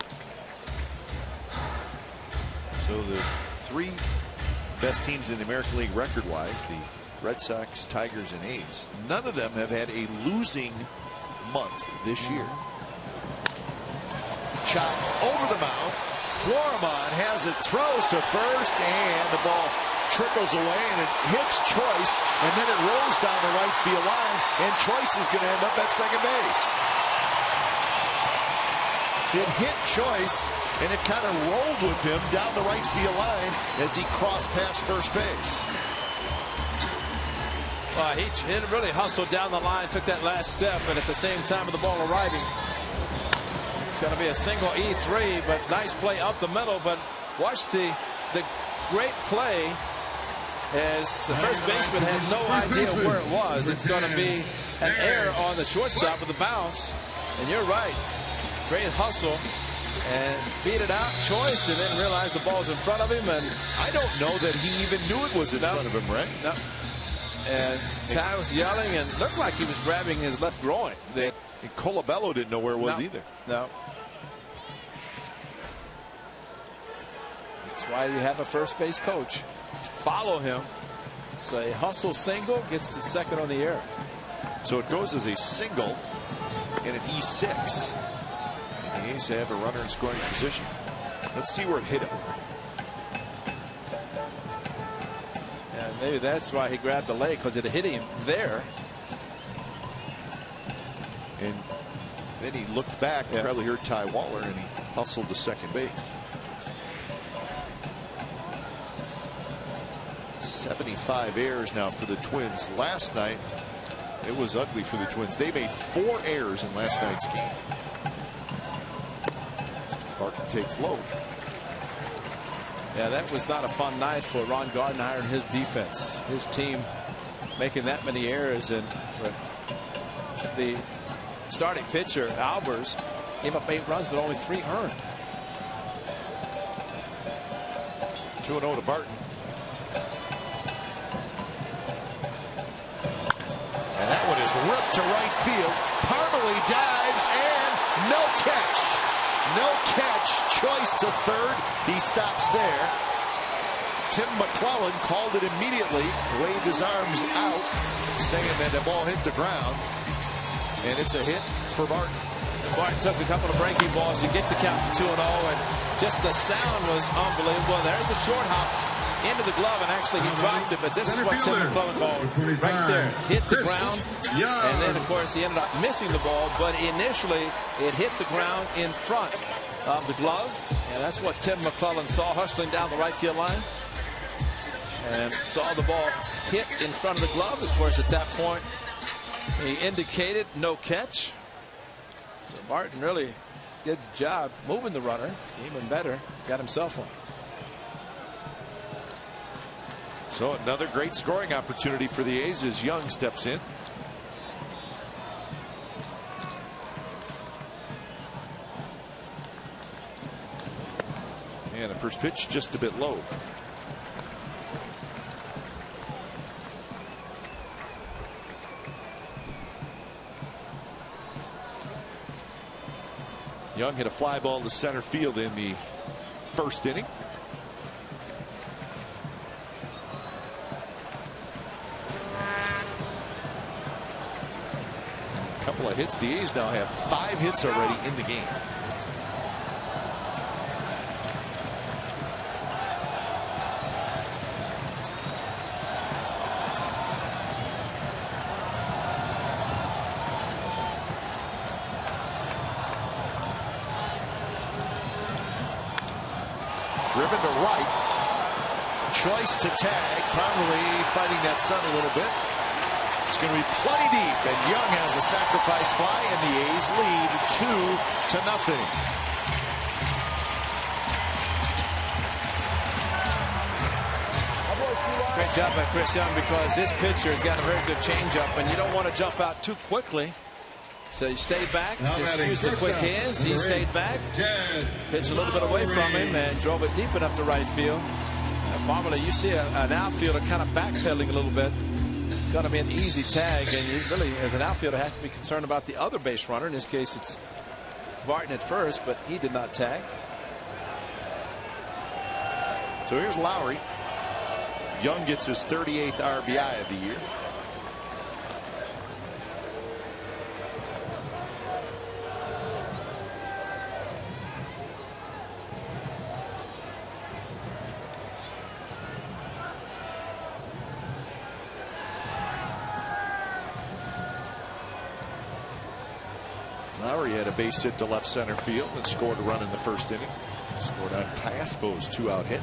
So the three best teams in the American League record-wise, the Red Sox, Tigers, and A's, none of them have had a losing month this year. Chop over the mound. Florimon has it, throws to first, and the ball trickles away, and it hits Choice, and then it rolls down the right field line, and Choice is going to end up at second base. It hit Choice, and it kind of rolled with him down the right field line as he crossed past first base. He really hustled down the line, took that last step, and at the same time with the ball arriving, it's going to be a single E3, but nice play up the middle. But watch the great play as the first baseman had no idea where it was. It's going to be an error on the shortstop with the bounce. And you're right. Great hustle and beat it out. Choice, and then realized the ball's in front of him. And I don't know that he even knew it was in front of him, right? No. And Ty was yelling and looked like he was grabbing his left groin. And Colabello didn't know where it was either. No. That's why you have a first base coach. Follow him. So a hustle single gets to second on the error. So it goes as a single and an E6. And the A's have a runner in scoring position. Let's see where it hit him. And maybe that's why he grabbed the leg, because it hit him there. And then he looked back, probably heard Ty Waller, and he hustled to second base. 75 errors now for the Twins. Last night, it was ugly for the Twins. They made 4 errors in last night's game. Barton takes low. Yeah, that was not a fun night for Ron Gardenhire and his defense. His team making that many errors, and for the starting pitcher, Albers, gave up 8 runs, but only 3 earned. 2-0 to Barton. And that one is ripped to right field. Parmalee dives, and no catch. No catch. Choice to third. He stops there. Tim McClellan called it immediately, waved his arms out, saying that the ball hit the ground. And it's a hit for Barton. Barton took a couple of breaking balls to get the count to 2-0, and just the sound was unbelievable. There's a short hop into the glove, and actually he dropped it, but this is what Tim McClellan called right there. Hit the ground, and then, of course, he ended up missing the ball, but initially it hit the ground in front of the glove, and that's what Tim McClellan saw hustling down the right field line, and saw the ball hit in front of the glove. Of course, at that point, he indicated no catch. So Barton really did the job moving the runner. Even better, got himself one. So another great scoring opportunity for the A's as Young steps in. And the first pitch just a bit low. Young hit a fly ball to center field in the first inning. A couple of hits. The A's now have 5 hits already in the game. Driven to right. Choice to tag. Parmalee fighting that sun a little bit. It's going to be plenty deep, and Young has a sacrifice fly, and the A's lead 2-0. Great job by Chris Young, because this pitcher has got a very good changeup, and you don't want to jump out too quickly. So he stayed back, just used the quick hands. He stayed back, pitched a little bit away from him, and drove it deep enough to right field. Parmalee, you see an outfielder kind of backpedaling a little bit. It's going to be an easy tag, and you really, as an outfielder, have to be concerned about the other base runner. In this case, it's Barton at first, but he did not tag. So here's Lowry. Young gets his 38th RBI of the year. Lowry had a base hit to left center field and scored a run in the first inning. Scored on Caspo's 2-out hit.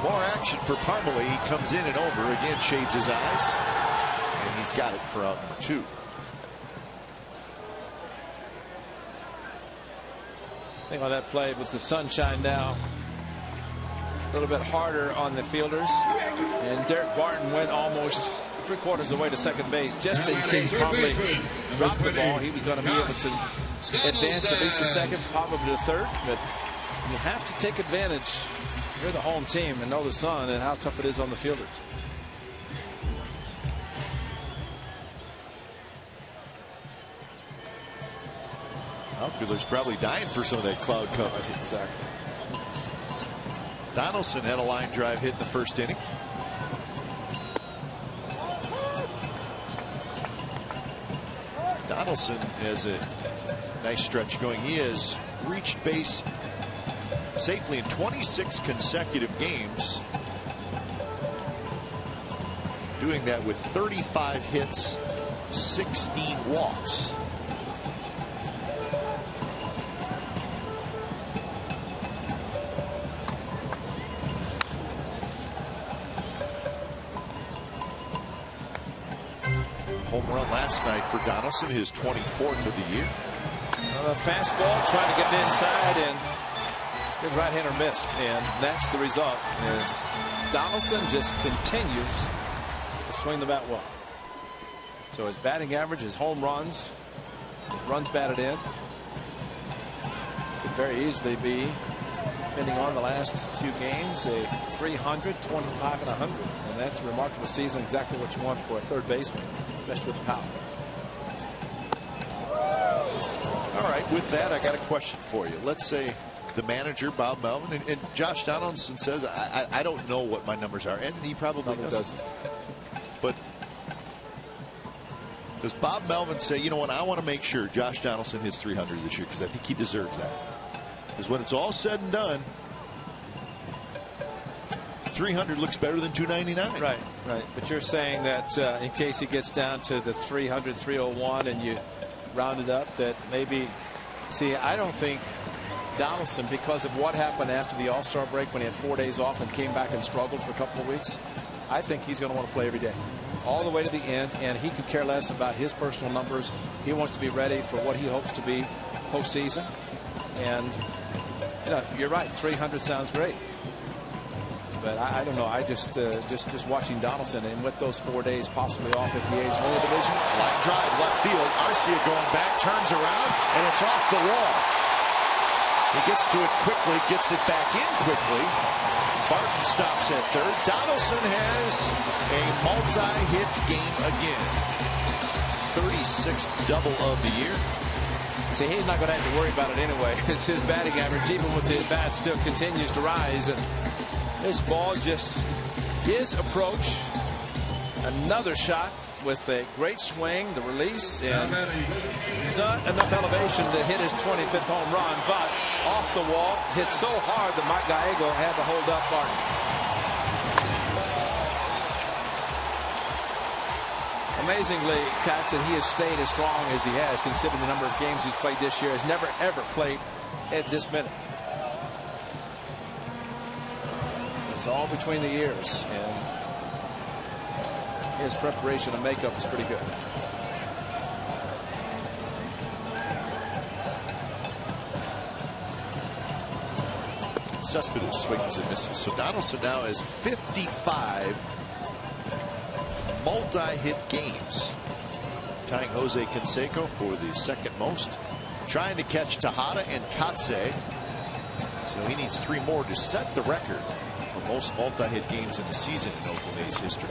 More action for Parmalee. He comes in and over. Again, shades his eyes. And he's got it for out number 2. I think on that play with the sunshine now, a little bit harder on the fielders. And Derek Barton went almost 3/4 of the way to second base, just in case Parmalee dropped the ball. He was going to be able to advance at least to second, probably to third. But you have to take advantage. You're the home team and know the sun and how tough it is on the fielders. Outfielders probably dying for some of that cloud cover. Exactly. Donaldson had a line drive hit in the first inning. Donaldson has a nice stretch going. He has reached base safely in 26 consecutive games, doing that with 35 hits, 16 walks. Home run last night for Donaldson, his 24th of the year. The fastball trying to get it inside, and good right-hander missed, and that's the result. As Donaldson just continues to swing the bat well. So his batting average, his home runs, his runs batted in, could very easily be, depending on the last few games, a 300, 25, and 100. And that's a remarkable season, exactly what you want for a third baseman, especially with the power. All right, with that, I got a question for you. Let's say the manager, Bob Melvin, and Josh Donaldson says, I don't know what my numbers are, and he probably doesn't. But does Bob Melvin say, you know what, I want to make sure Josh Donaldson hits 300 this year because I think he deserves that? Because when it's all said and done, 300 looks better than 299. Right. But you're saying that in case he gets down to the 300, 301, and you round it up, that maybe, see, I don't think Donaldson, because of what happened after the All-Star break when he had 4 days off and came back and struggled for a couple of weeks, I think he's going to want to play every day, all the way to the end, and he could care less about his personal numbers. He wants to be ready for what he hopes to be postseason. And you know, you're right, 300 sounds great, but I don't know. I just watching Donaldson, and with those 4 days possibly off if the A's win the division. Line drive left field. Arcia going back, turns around, and it's off the wall. He gets to it quickly, gets it back in quickly. Barton stops at third. Donaldson has a multi-hit game again. 36th double of the year. See, he's not going to have to worry about it anyway. His batting average, even with the at-bat, still continues to rise. And this ball just, his approach, another shot with a great swing, the release, and not enough elevation to hit his 25th home run, but off the wall, hit so hard that Mike Gallego had to hold up Barton. Amazingly, Captain, he has stayed as strong as he has, considering the number of games he's played this year. Has never, ever played at this minute. It's all between the ears, and his preparation and makeup is pretty good. Cespedes swings and misses. So Donaldson now has 55 multi-hit games, tying Jose Canseco for the second most, trying to catch Tejada and Kotsay. So he needs 3 more to set the record for most multi-hit games in the season in Oakland A's history.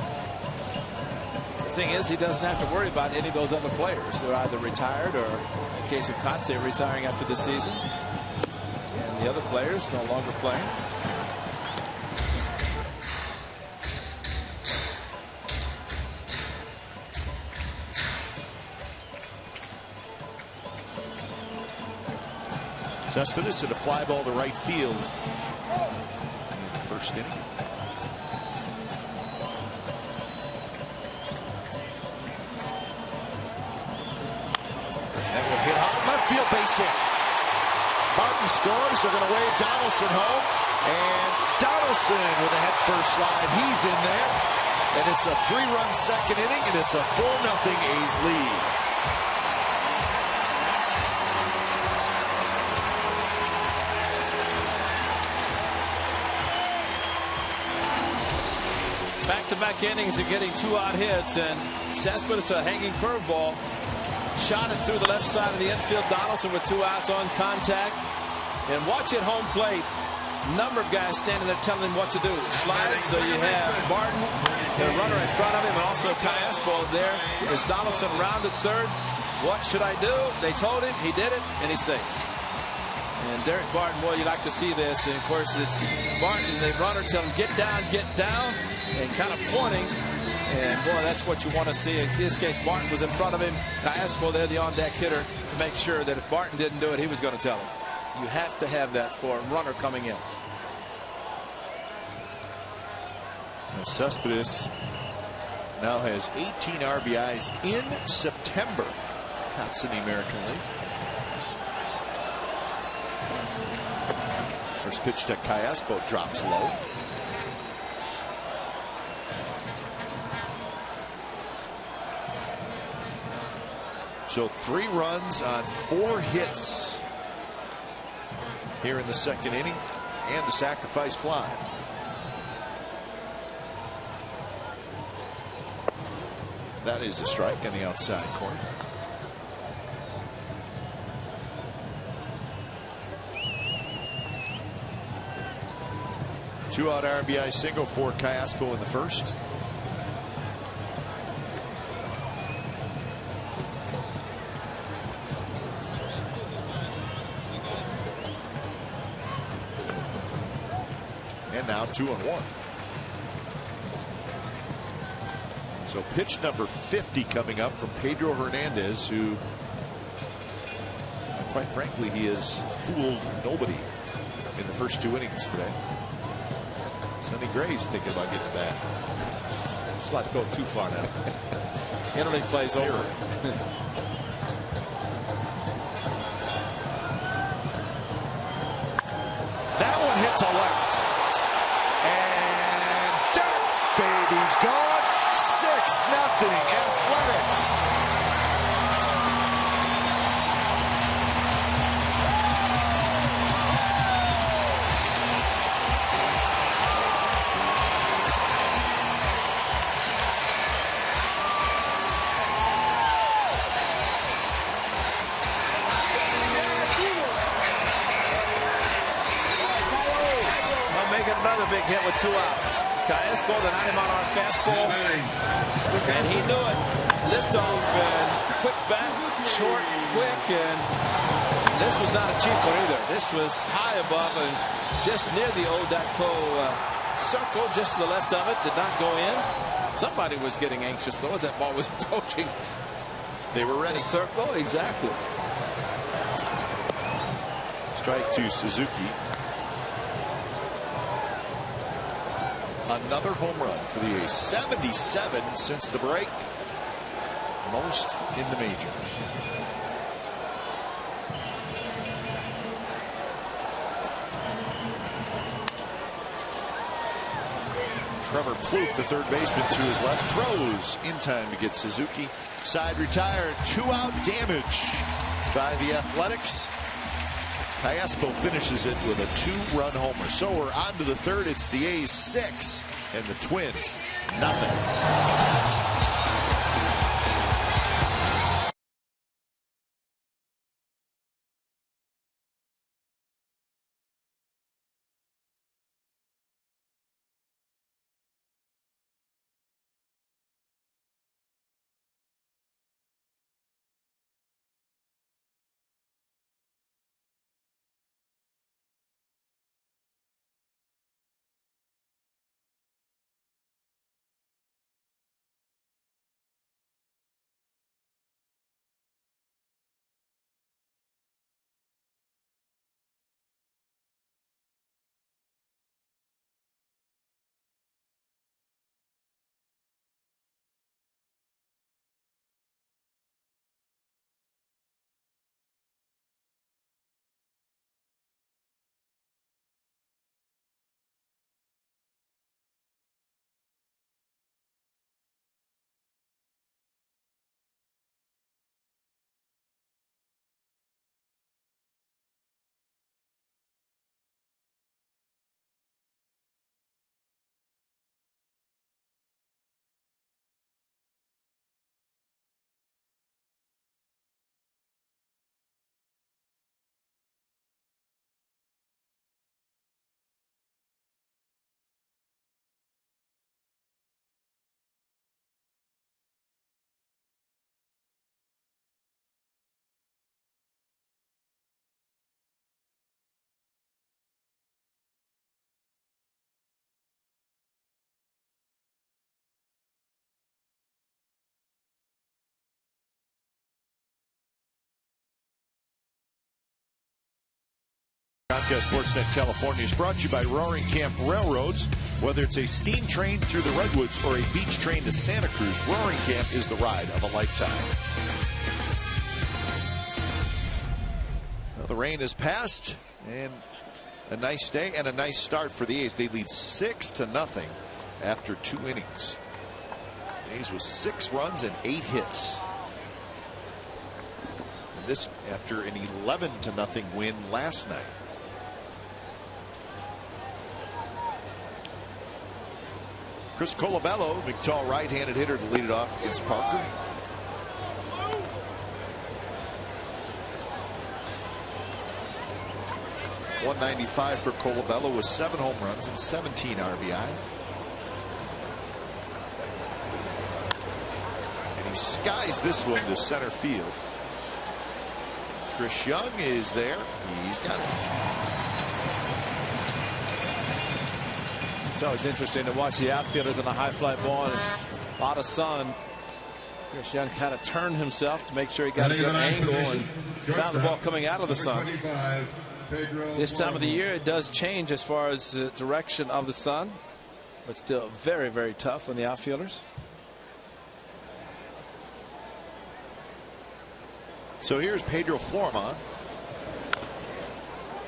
The thing is, he doesn't have to worry about any of those other players. They're either retired, or in the case of Kotsay, retiring after the season, and the other players no longer playing. Cespedes hit a fly ball to right field in the first inning. That will hit hard left field, base hit. Barton scores. They're going to wave Donaldson home, and Donaldson with a head first slide. He's in there, and it's a 3-run second inning, and it's a 4-0 A's lead. Back-to-back innings of getting 2 odd hits, and Cespedes, a hanging curveball, shot it through the left side of the infield. Donaldson with 2 outs on contact, and watch at home plate. Number of guys standing there telling him what to do. Slide. So you have Barton, the runner in front of him, and also Callaspo there. As Donaldson rounded third, what should I do? They told him. He did it, and he's safe. And Derek Barton, boy, you like to see this. And of course, it's Barton, the runner, telling him, get down, and kind of pointing. And boy, that's what you want to see. In this case, Barton was in front of him. Callaspo there, the on-deck hitter, to make sure that if Barton didn't do it, he was going to tell him. You have to have that for a runner coming in. Now Cespedes now has 18 RBIs in September. Tops in the American League. First pitch to Callaspo drops low. So 3 runs on 4 hits here in the second inning, and the sacrifice fly. That is a strike on the outside corner. Two-out RBI single for Callaspo in the first. And now 2-1. So pitch number 50 coming up from Pedro Hernandez, who, quite frankly, he has fooled nobody in the first 2 innings today. Sonny Gray's thinking about getting back. It's not to go too far now. Interleague plays over. That one hit to left. And that baby's gone. 6-0 Athletics. Another big hit with 2 outs. Callejo, the 90-mile-an-hour fastball, and he knew it. Liftoff and quick bat, short, quick, and this was not a cheap one either. This was high above and just near the Odaco circle, just to the left of it. Did not go in. Somebody was getting anxious though as that ball was approaching. They were ready. The circle, exactly. Strike to Suzuki. Another home run for the A's. 77 since the break. Most in the majors. Trevor Plouffe, the third baseman, to his left, throws in time to get Suzuki. Side retired. 2-out damage by the Athletics. Callejo finishes it with a 2-run homer. So we're on to the third. It's the A's 6 and the Twins nothing. Comcast Sportsnet California is brought to you by Roaring Camp Railroads. Whether it's a steam train through the Redwoods or a beach train to Santa Cruz, Roaring Camp is the ride of a lifetime. Well, the rain has passed, and a nice day and a nice start for the A's. They lead 6-0 after 2 innings. The A's with 6 runs and 8 hits. And this after an 11-0 win last night. Chris Colabello, big tall right-handed hitter, to lead it off against Parker. .195 for Colabello with 7 home runs and 17 RBIs. And he skies this one to center field. Chris Young is there. He's got it. It's always interesting to watch the outfielders on a high fly ball and a lot of sun. Chris Young kind of turned himself to make sure he got a good angle and found the ball coming out of the sun. This time of the year it does change as far as the direction of the sun, but still very, very tough on the outfielders. So here's Pedro Florman.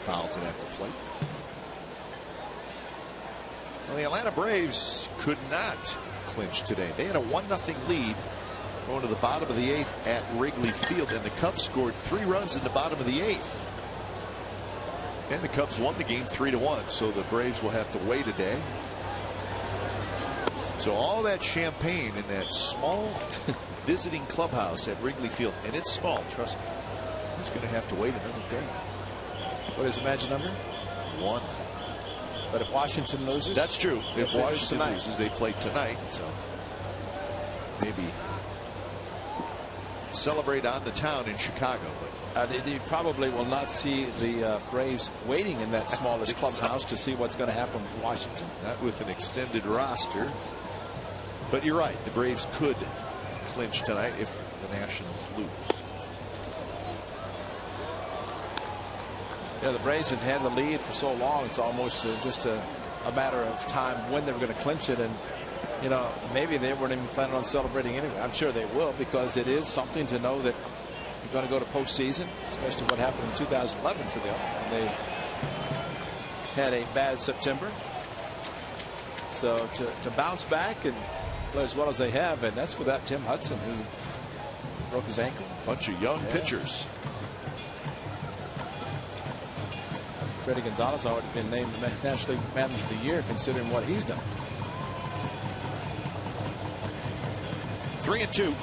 Fouls it at the plate. Well, the Atlanta Braves could not clinch today. They had a 1-0 lead going to the bottom of the 8th at Wrigley Field, and the Cubs scored 3 runs in the bottom of the 8th. And the Cubs won the game 3-1, so the Braves will have to wait a day. So all that champagne in that small visiting clubhouse at Wrigley Field, and it's small, trust me, he's going to have to wait another day. What is the magic number? 1. But if Washington loses, that's true. If Washington tonight. loses, they play tonight. So maybe celebrate on the town in Chicago. But you probably will not see the Braves waiting in that smallest clubhouse to see what's going to happen with Washington. Not with an extended roster. But you're right. The Braves could clinch tonight if the Nationals lose. Yeah, the Braves have had the lead for so long. It's almost just a matter of time when they were going to clinch it. And, you know, maybe they weren't even planning on celebrating anyway. I'm sure they will, because it is something to know that you're going to go to postseason, especially what happened in 2011 for them. They had a bad September. So to bounce back and play as well as they have, and that's without Tim Hudson, who broke his ankle. Bunch of young pitchers. Freddie Gonzalez already been named the National League Manager of the Year, considering what he's done. 3-2.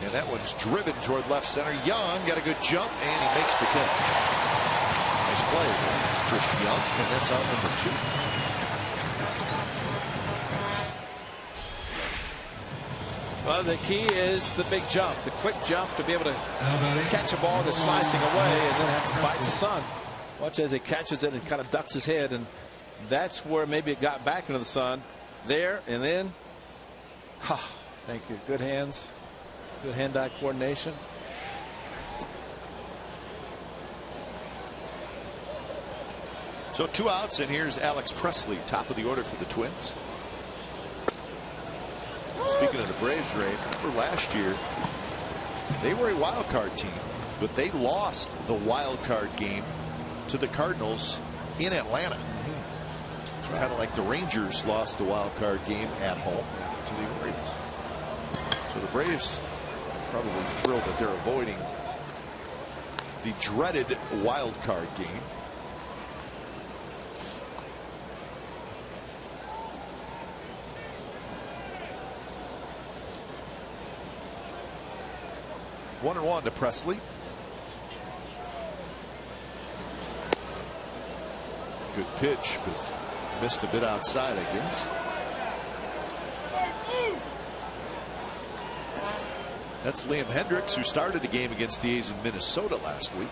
And that one's driven toward left center. Young got a good jump, and he makes the catch. Nice play, Chris Young, and that's out number 2. Well, the key is the big jump, the quick jump, to be able to catch a ball that's slicing away and then have to fight the sun. Watch as he catches it and kind of ducks his head, and that's where maybe it got back into the sun there, and then thank you. Good hands, good hand-eye coordination. So 2 outs, and here's Alex Presley, top of the order for the Twins. Speaking of the Braves, Ray, remember last year they were a wild card team, but they lost the wild card game to the Cardinals in Atlanta. Kind of like the Rangers lost the wild card game at home to the Orioles. So the Braves are probably thrilled that they're avoiding the dreaded wild card game. One and one to Presley. Good pitch, but missed a bit outside, I guess. That's Liam Hendriks, who started the game against the A's in Minnesota last week.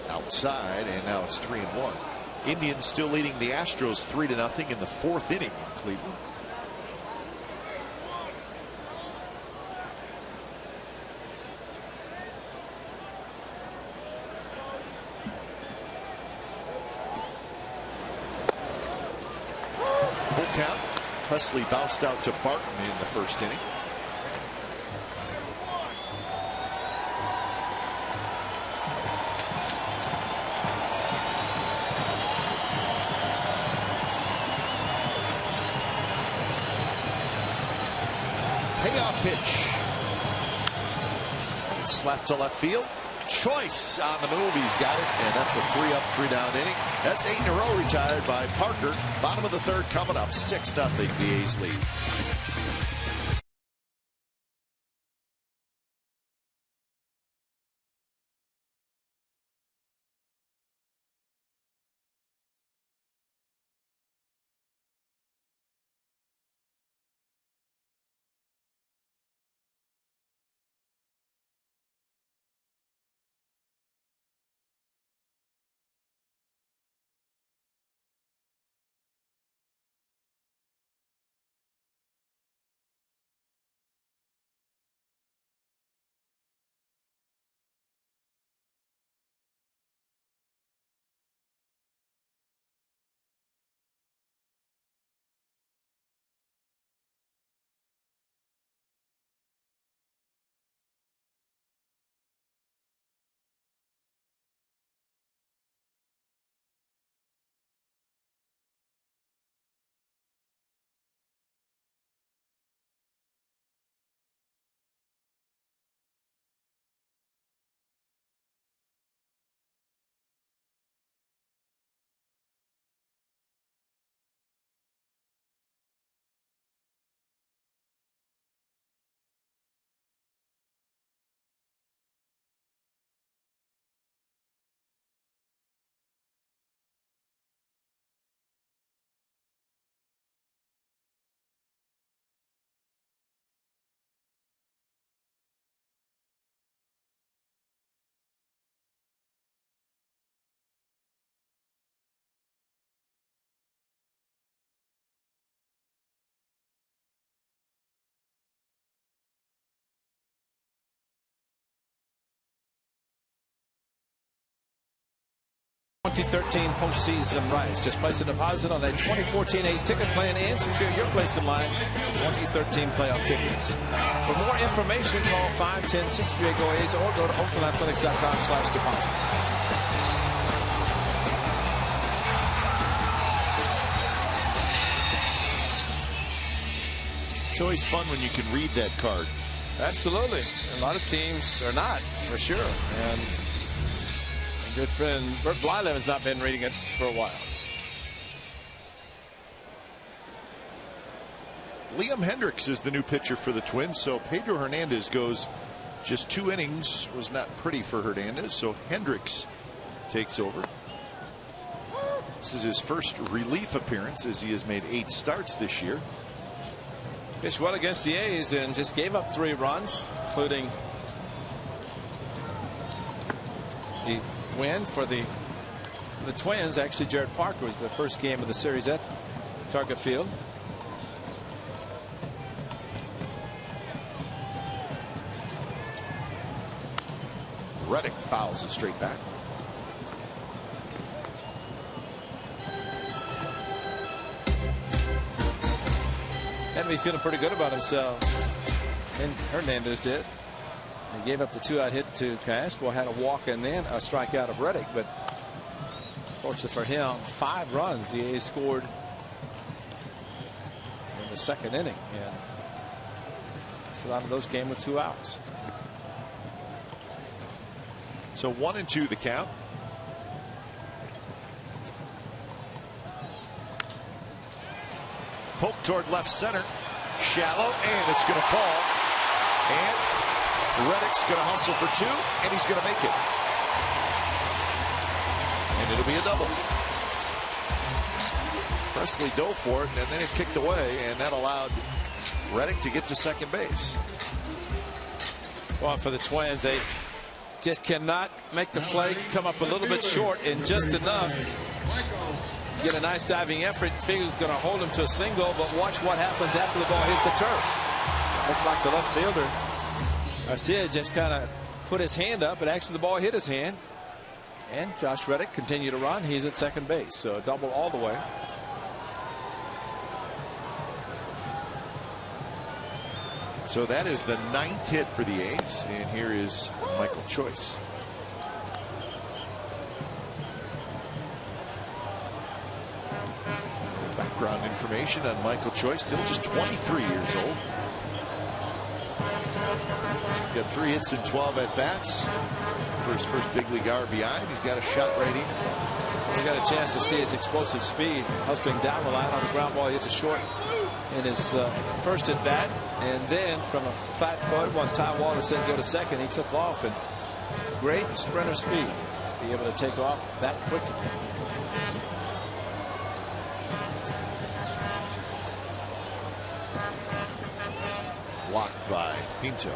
Outside, and now it's 3-1. Indians still leading the Astros 3-0 in the 4th inning in Cleveland. Full count. Presley bounced out to Barton in the 1st inning. Payoff pitch. It's slapped to left field. Choice on the move. He's got it, and that's a 3-up, 3-down inning. That's 8 in a row retired by Parker. Bottom of the 3rd coming up. 6-0 the A's lead. 2013 postseason rights. Just place a deposit on a 2014 A's ticket plan and secure your place in line for 2013 playoff tickets. For more information, call 510-638-GO-A's or go to OaklandAthletics.com/deposit. It's always fun when you can read that card. Absolutely. A lot of teams are not, for sure. And my good friend Bert Blyleven has not been reading it for a while. Liam Hendriks is the new pitcher for the Twins, so Pedro Hernandez goes just 2 innings. Was not pretty for Hernandez, so Hendriks takes over. This is his first relief appearance, as he has made 8 starts this year. Pitched well against the A's and just gave up 3 runs, including the win for the Twins. Actually, Jared Parker was the first game of the series at Target Field. Reddick fouls it straight back. Had to be feeling pretty good about himself. And Hernandez did. He gave up the 2-out hit to Casco, had a walk and then a strikeout of Reddick. But fortunately for him, 5 runs the A's scored in the 2nd inning. And so a lot of those came with 2 outs. So 1-2 the count. Poke toward left center. Shallow, and it's going to fall. And Reddick's going to hustle for 2, and he's going to make it. And it'll be a double. Presley dove for it, and then it kicked away, and that allowed Reddick to get to second base. Well, for the Twins, they just cannot make the play come up a little bit short, and just enough. Get a nice diving effort. Figue's going to hold him to a single, but watch what happens after the ball hits the turf. Looked like the left fielder, Garcia, just kind of put his hand up, but actually the ball hit his hand. And Josh Reddick continued to run. He's at second base, so a double all the way. So that is the 9th hit for the A's, and here is Michael Choice. Background information on Michael Choice, still just 23 years old. Got 3 hits and 12 at bats for his first big league RBI. He's got a shot right in. We got a chance to see his explosive speed hustling down the line on the ground ball. He hit the short in his first at bat, and then from a flat foot, once Ty Walter said go to second, he took off, and great sprinter speed to be able to take off that quickly. Blocked by Pinto.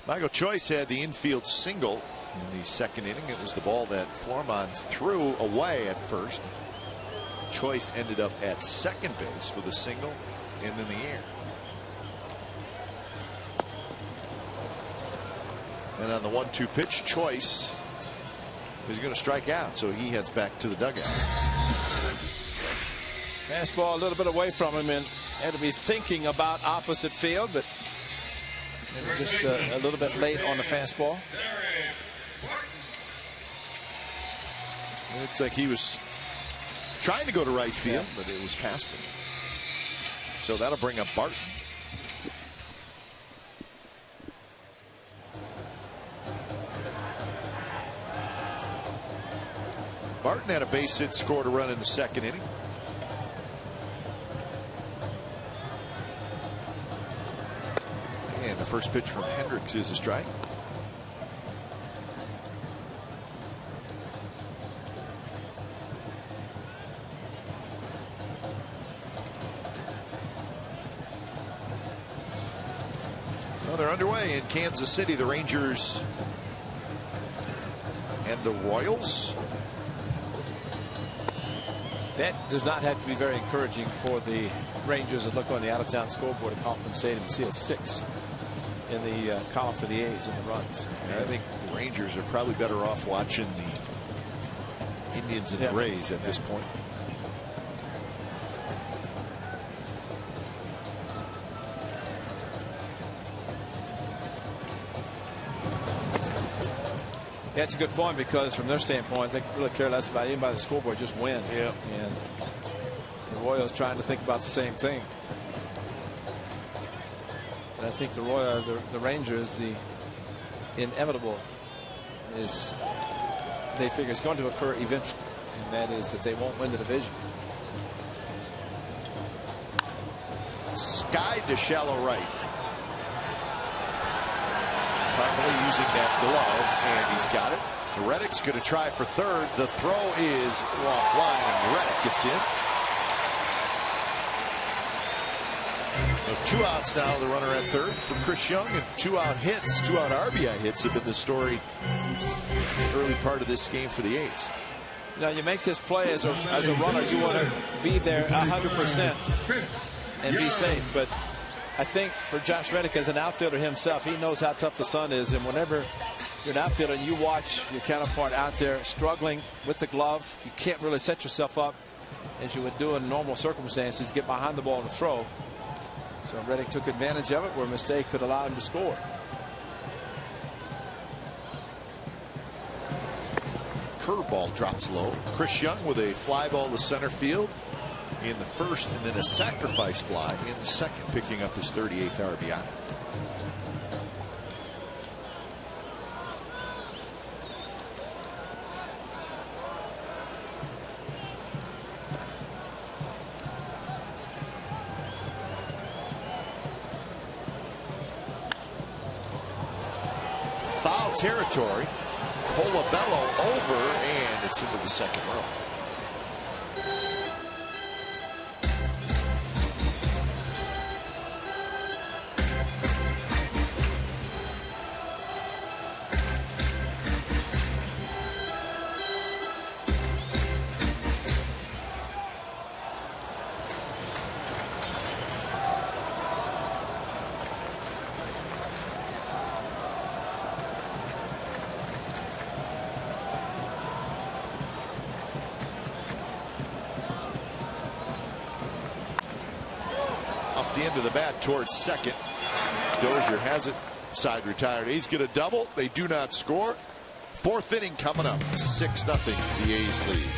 Michael Choice had the infield single in the 2nd inning. It was the ball that Florman threw away at first. Choice ended up at second base with a single and in the air. And on the 1-2 pitch, Choice is going to strike out, so he heads back to the dugout. Fastball a little bit away from him, and had to be thinking about opposite field, but maybe just a little bit late on the fastball. It looks like he was trying to go to right field, but it was past him. So that'll bring up Barton. Barton had a base hit, scored a run in the 2nd inning. And the first pitch from Hendriks is a strike. Well, they're underway in Kansas City. The Rangers and the Royals. That does not have to be very encouraging for the Rangers to look on the out-of-town scoreboard at Kauffman Stadium and see a 6 in the column for the A's in the runs. And I think the Rangers are probably better off watching the Indians and the Rays at this point. Yeah, it's a good point, because from their standpoint, they really care less about anybody on the scoreboard, just win. Yeah. And the Royals trying to think about the same thing. And I think the Rangers, the inevitable is they figure it's going to occur eventually, and that is that they won't win the division. Skied to shallow right. Finally using that glove, and he's got it. Reddick's going to try for third. The throw is offline, and Reddick gets in. So 2 outs now, the runner at third for Chris Young, and 2 out hits, 2 out RBI hits have been the story early part of this game for the A's. Now, you make this play as a runner, you want to be there 100% and be safe, but I think for Josh Reddick as an outfielder himself, he knows how tough the sun is, and whenever you're an outfielder and you watch your counterpart out there struggling with the glove, you can't really set yourself up as you would do in normal circumstances, get behind the ball and throw. So Reddick took advantage of it where a mistake could allow him to score. Curveball drops low. Chris Young with a fly ball to center field in the first, and then a sacrifice fly in the second, picking up his 38th RBI. Foul territory. Colabello over, and it's into the second row. The end of the bat towards second. Dozier has it. Side retired. A's get a double. They do not score. 4th inning coming up. 6-0 the A's lead.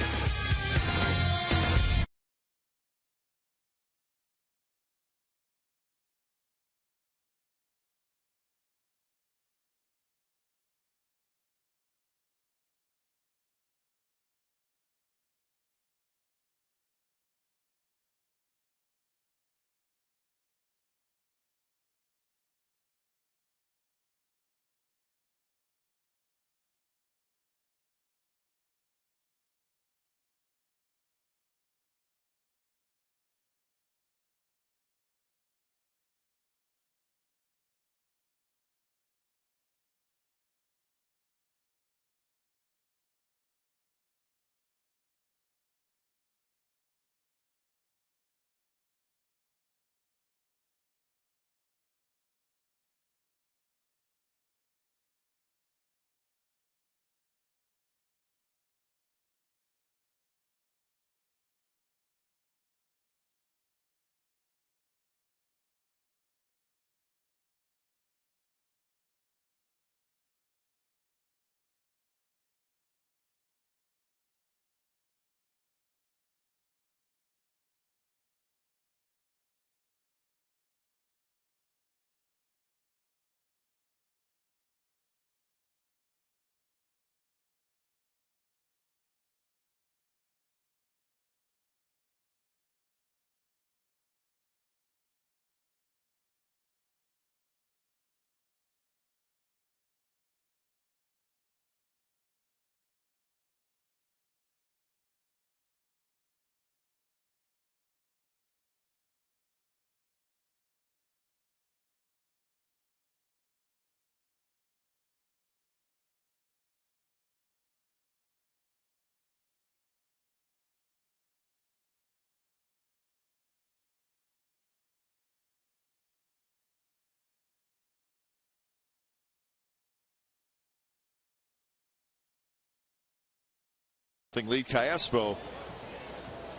lead. Callaspo,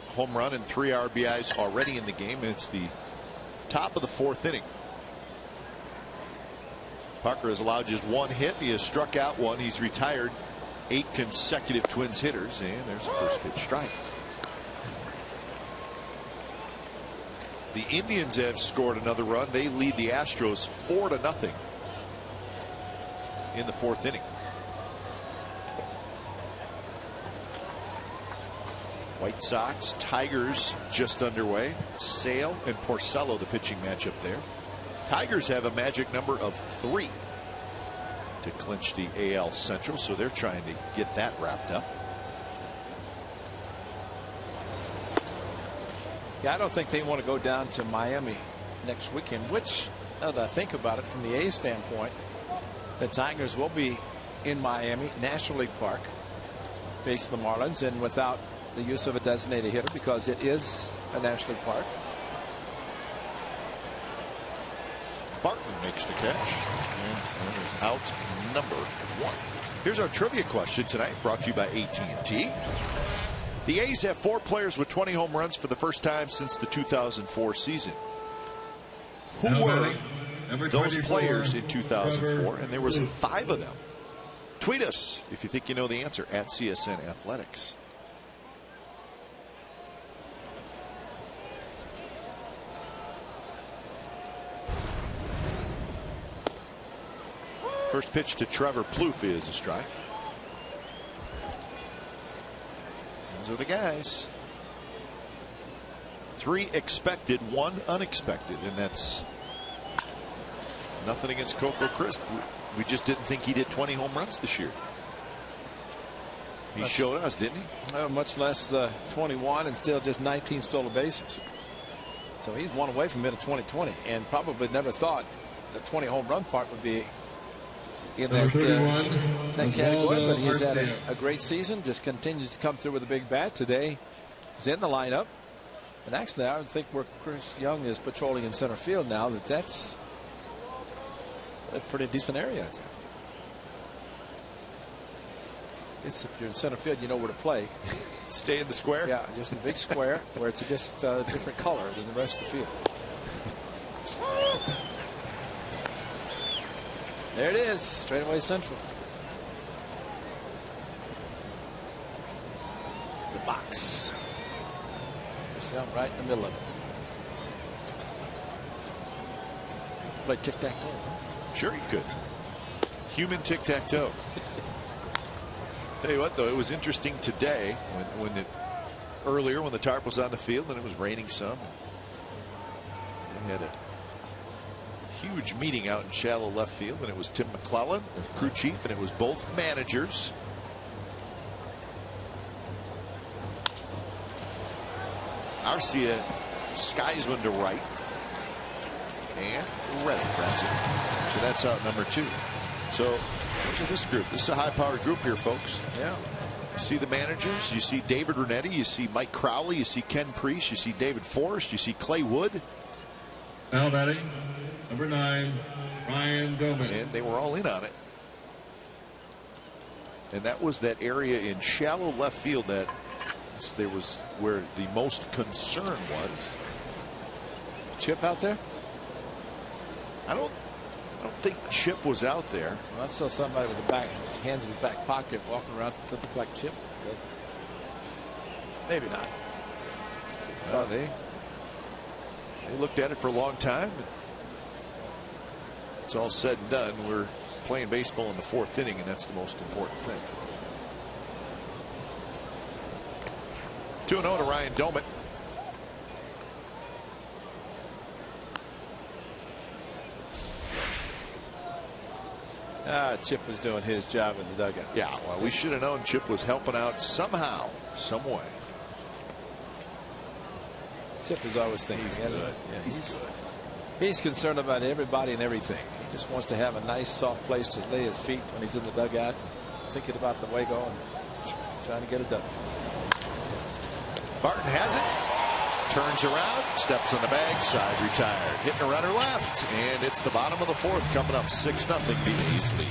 home run and 3 RBIs already in the game. And it's the top of the 4th inning. Parker has allowed just 1 hit. He has struck out 1. He's retired 8 consecutive Twins hitters. And there's a first pitch strike. The Indians have scored another run. They lead the Astros 4-0 in the 4th inning. White Sox, Tigers just underway. Sale and Porcello, the pitching matchup there. Tigers have a magic number of 3 to clinch the AL Central, so they're trying to get that wrapped up. Yeah, I don't think they want to go down to Miami next weekend, which, now that I think about it from the A's standpoint, the Tigers will be in Miami, National League Park, face the Marlins, and without the use of a designated hitter because it is a National League Park. Barton makes the catch and is out number 1. Here's our trivia question tonight, brought to you by AT&T. The A's have 4 players with 20 home runs for the first time since the 2004 season. Who were those players in 2004? And there was 5 of them. Tweet us if you think you know the answer at CSN Athletics. First pitch to Trevor Plouffe is a strike. Those are the guys. 3 expected, 1 unexpected, and that's nothing against Coco Crisp. We just didn't think he did 20 home runs this year. He showed us, didn't he? Much less 21 and still just 19 stolen bases. So he's 1 away from mid of 2020 and probably never thought the 20 home run part would be in that category, but he's had a great season, just continues to come through with a big bat. Today he's in the lineup, and actually I would think where Chris Young is patrolling in center field now, that's a pretty decent area out there. It's, if you're in center field, you know where to play. Stay in the square. Yeah, just the big square where it's just a different color than the rest of the field. There it is, straightaway central. The box. Just out right in the middle of it. Play tic-tac-toe. Huh? Sure you could. Human tic-tac-toe. Tell you what, though, it was interesting today earlier when the tarp was on the field and it was raining some. They had a huge meeting out in shallow left field, and it was Tim McClellan, the crew chief, and it was both managers. Arcia skies one to right, and Reddick grabs it. So that's out number 2. So look at this group. This is a high-powered group here, folks. Yeah. You see the managers. You see David Renetti. You see Mike Crowley. You see Ken Priest. You see David Forrest. You see Clay Wood. Now batting, number 9, Ryan Doman. And they were all in on it. And that was that area in shallow left field that there was where the most concern was. Chip out there? I don't think Chip was out there. Well, I saw somebody with the hands in his back pocket walking around that looked like Chip. Maybe not. They looked at it for a long time. It's all said and done. We're playing baseball in the 4th inning, and that's the most important thing. 2-0 to Ryan Doman. Chip was doing his job in the dugout. Yeah, well, we should have known Chip was helping out somehow, some way. Chip is always thinking. He's good. Yeah, he's good. He's concerned about everybody and everything. He just wants to have a nice, soft place to lay his feet when he's in the dugout, thinking about the way going, trying to get it done. Barton has it. Turns around, steps on the bag, side retired. Hitting a runner left, and it's the bottom of the 4th, coming up 6-0. The A's lead.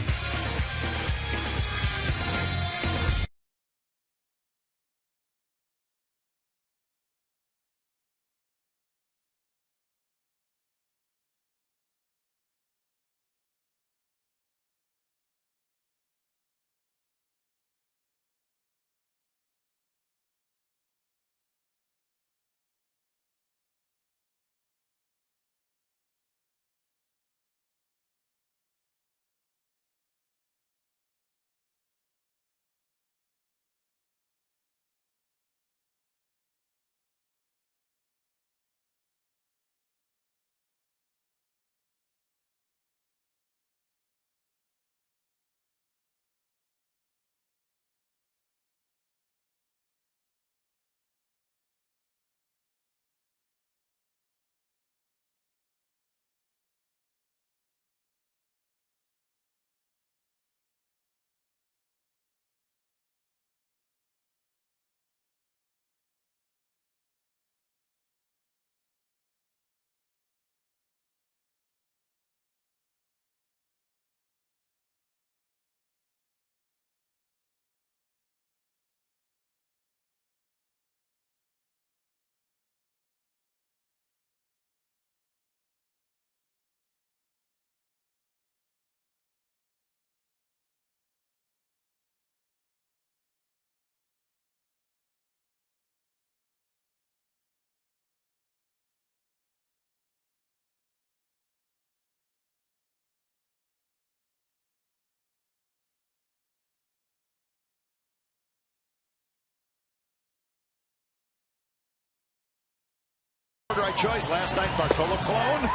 forward right choice last night, Bartolo Colon.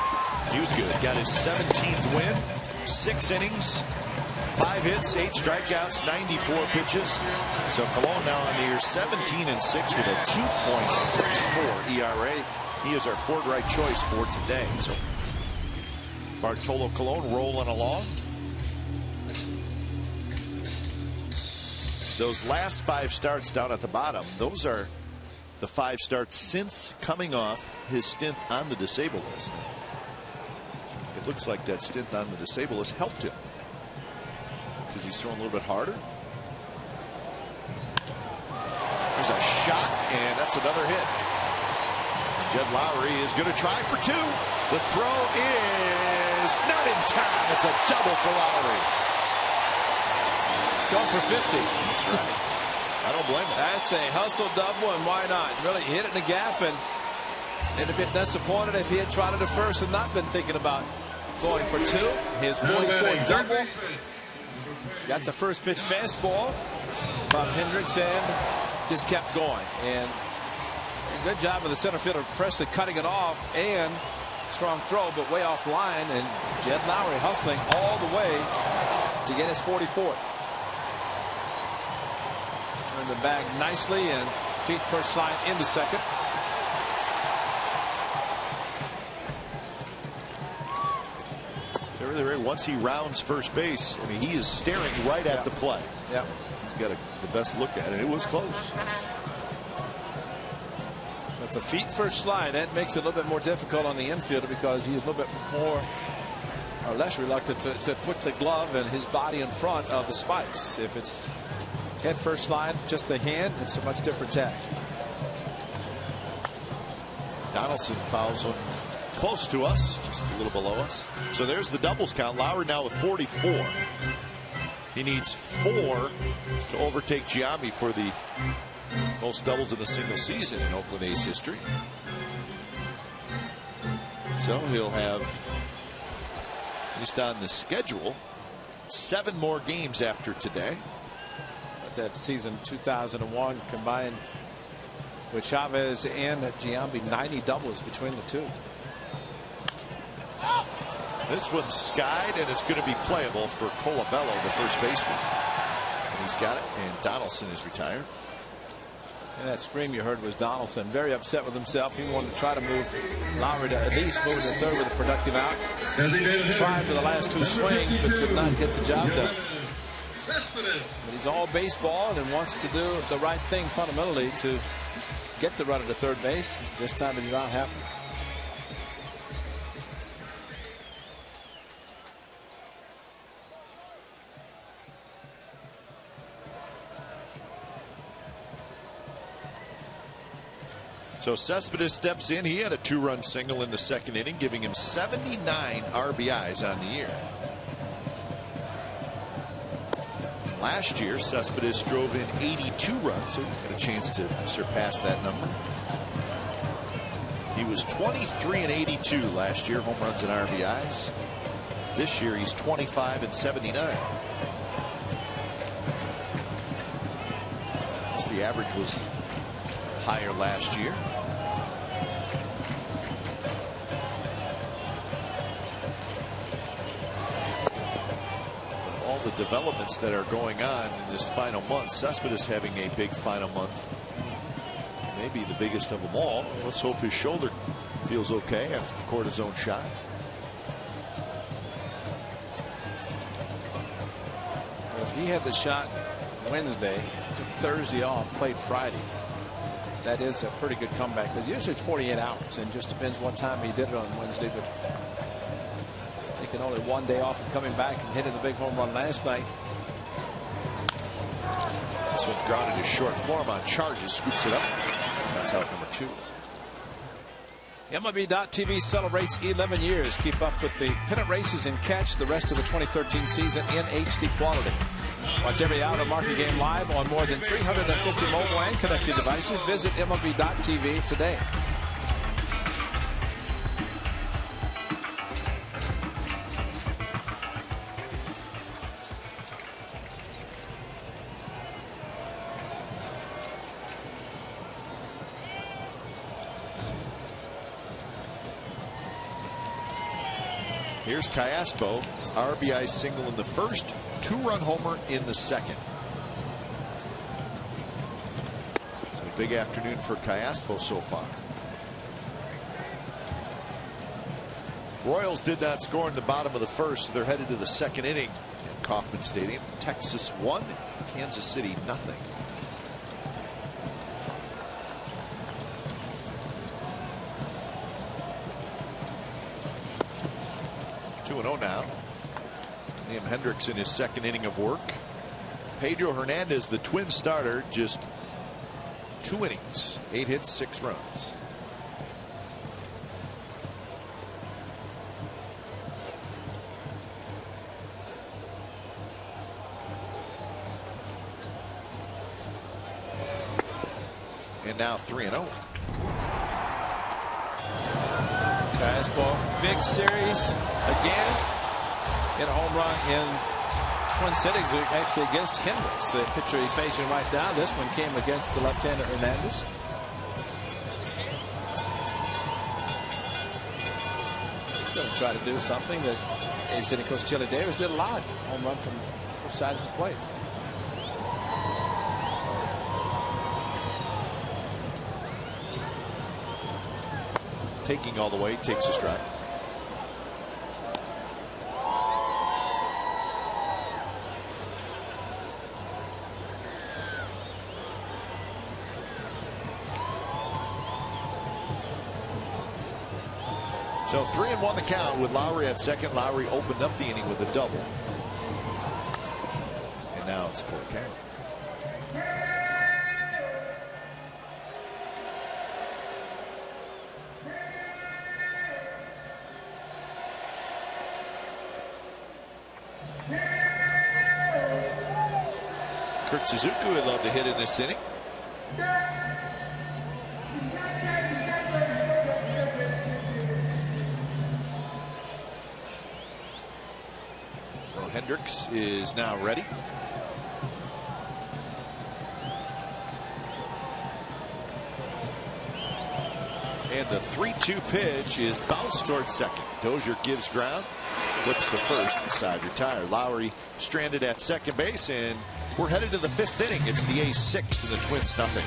He was good. Got his 17th win, 6 innings, 5 hits, 8 strikeouts, 94 pitches. So Colon now on the year 17-6 with a 2.64 ERA. He is our forward right choice for today. So Bartolo Colon rolling along. Those last 5 starts down at the bottom, those are the 5 starts since coming off his stint on the disabled list. It looks like that stint on the disabled list helped him because he's throwing a little bit harder. There's a shot, and that's another hit. Jed Lowrie is going to try for 2. The throw is not in time. It's a double for Lowrie. It's going for 50. That's right. I don't blame him. That's a hustle double, and why not? Really hit it in the gap, and a bit disappointed if he had tried it at first and not been thinking about going for 2. His 44th double. Got the first pitch fastball. Bob Hendricks and just kept going. And good job of the center fielder Preston cutting it off, and strong throw, but way off line. And Jed Lowrie hustling all the way to get his 44th. Turned the bag nicely and feet first slide into second. Once he rounds first base, I mean, he is staring right at the play. Yeah, he's got the best look at it. It was close. But the feet first slide, that makes it a little bit more difficult on the infielder because he's a little bit more or less reluctant to put the glove and his body in front of the spikes. If it's head first slide, just the hand, it's a much different tack. Donaldson fouls one close to us, just a little below us. So there's the doubles count. Lowrie now with 44. He needs 4 to overtake Giambi for the most doubles in a single season in Oakland A's history. So he'll have, at least on the schedule, 7 more games after today. But that season 2001 combined with Chavez and Giambi, 90 doubles between the two. This one's skied, and it's going to be playable for Colabello, the first baseman. And he's got it, and Donaldson is retired. And that scream you heard was Donaldson, very upset with himself. He wanted to try to move Lowrie to at least move to third with a productive out. Tried for the last 2 swings, but could not get the job done. But he's all baseball and wants to do the right thing fundamentally to get the runner to third base. This time it did not happen. So Cespedes steps in. He had a 2-run single in the second inning, giving him 79 RBIs on the year. Last year, Cespedes drove in 82 runs, so he's got a chance to surpass that number. He was 23 and 82 last year, home runs and RBIs. This year, he's 25 and 79. So the average was higher last year. But all the developments that are going on in this final month, Cespedes having a big final month, maybe the biggest of them all. Let's hope his shoulder feels okay after the cortisone shot. If he had the shot Wednesday, took Thursday off, played Friday, that is a pretty good comeback, because usually it's 48 hours and just depends what time he did it on Wednesday. But taking only 1 day off and coming back and hitting the big home run last night. This one grounded his short form on charges, scoops it up. That's out number 2. MLB.TV celebrates 11 years. Keep up with the pennant races and catch the rest of the 2013 season in HD quality. Watch every out of market game live on more than 350 mobile and connected devices. Visit MLB.TV today. Here's Callaspo, RBI single in the first, 2-run homer in the second. So a big afternoon for Callaspo so far. Royals did not score in the bottom of the first, so they're headed to the second inning at Kauffman Stadium. Texas 1, Kansas City nothing. Now Liam Hendricks in his second inning of work. Pedro Hernandez, the Twin starter, just 2 innings, 8 hits, 6 runs. And now 3-0. Fastball, big series again. Hit a home run in Twin Cities, actually against Hendricks, the pitcher he's facing right now. This one came against the left-hander Hernandez. He's going to try to do something that he's hitting. Coach Chili Davis did a lot. Home run from both sides of the plate. Taking all the way, takes a strike. So 3-1 the count with Lowry at second. Lowry opened up the inning with a double. And now it's full count. Kurt Suzuki would love to hit in this inning. Hendricks is now ready. And the 3-2 pitch is bounced towards second. Dozier gives ground, flips to first, side retire. Lowry stranded at second base, and we're headed to the 5th inning. It's the A's 6 and the Twins nothing.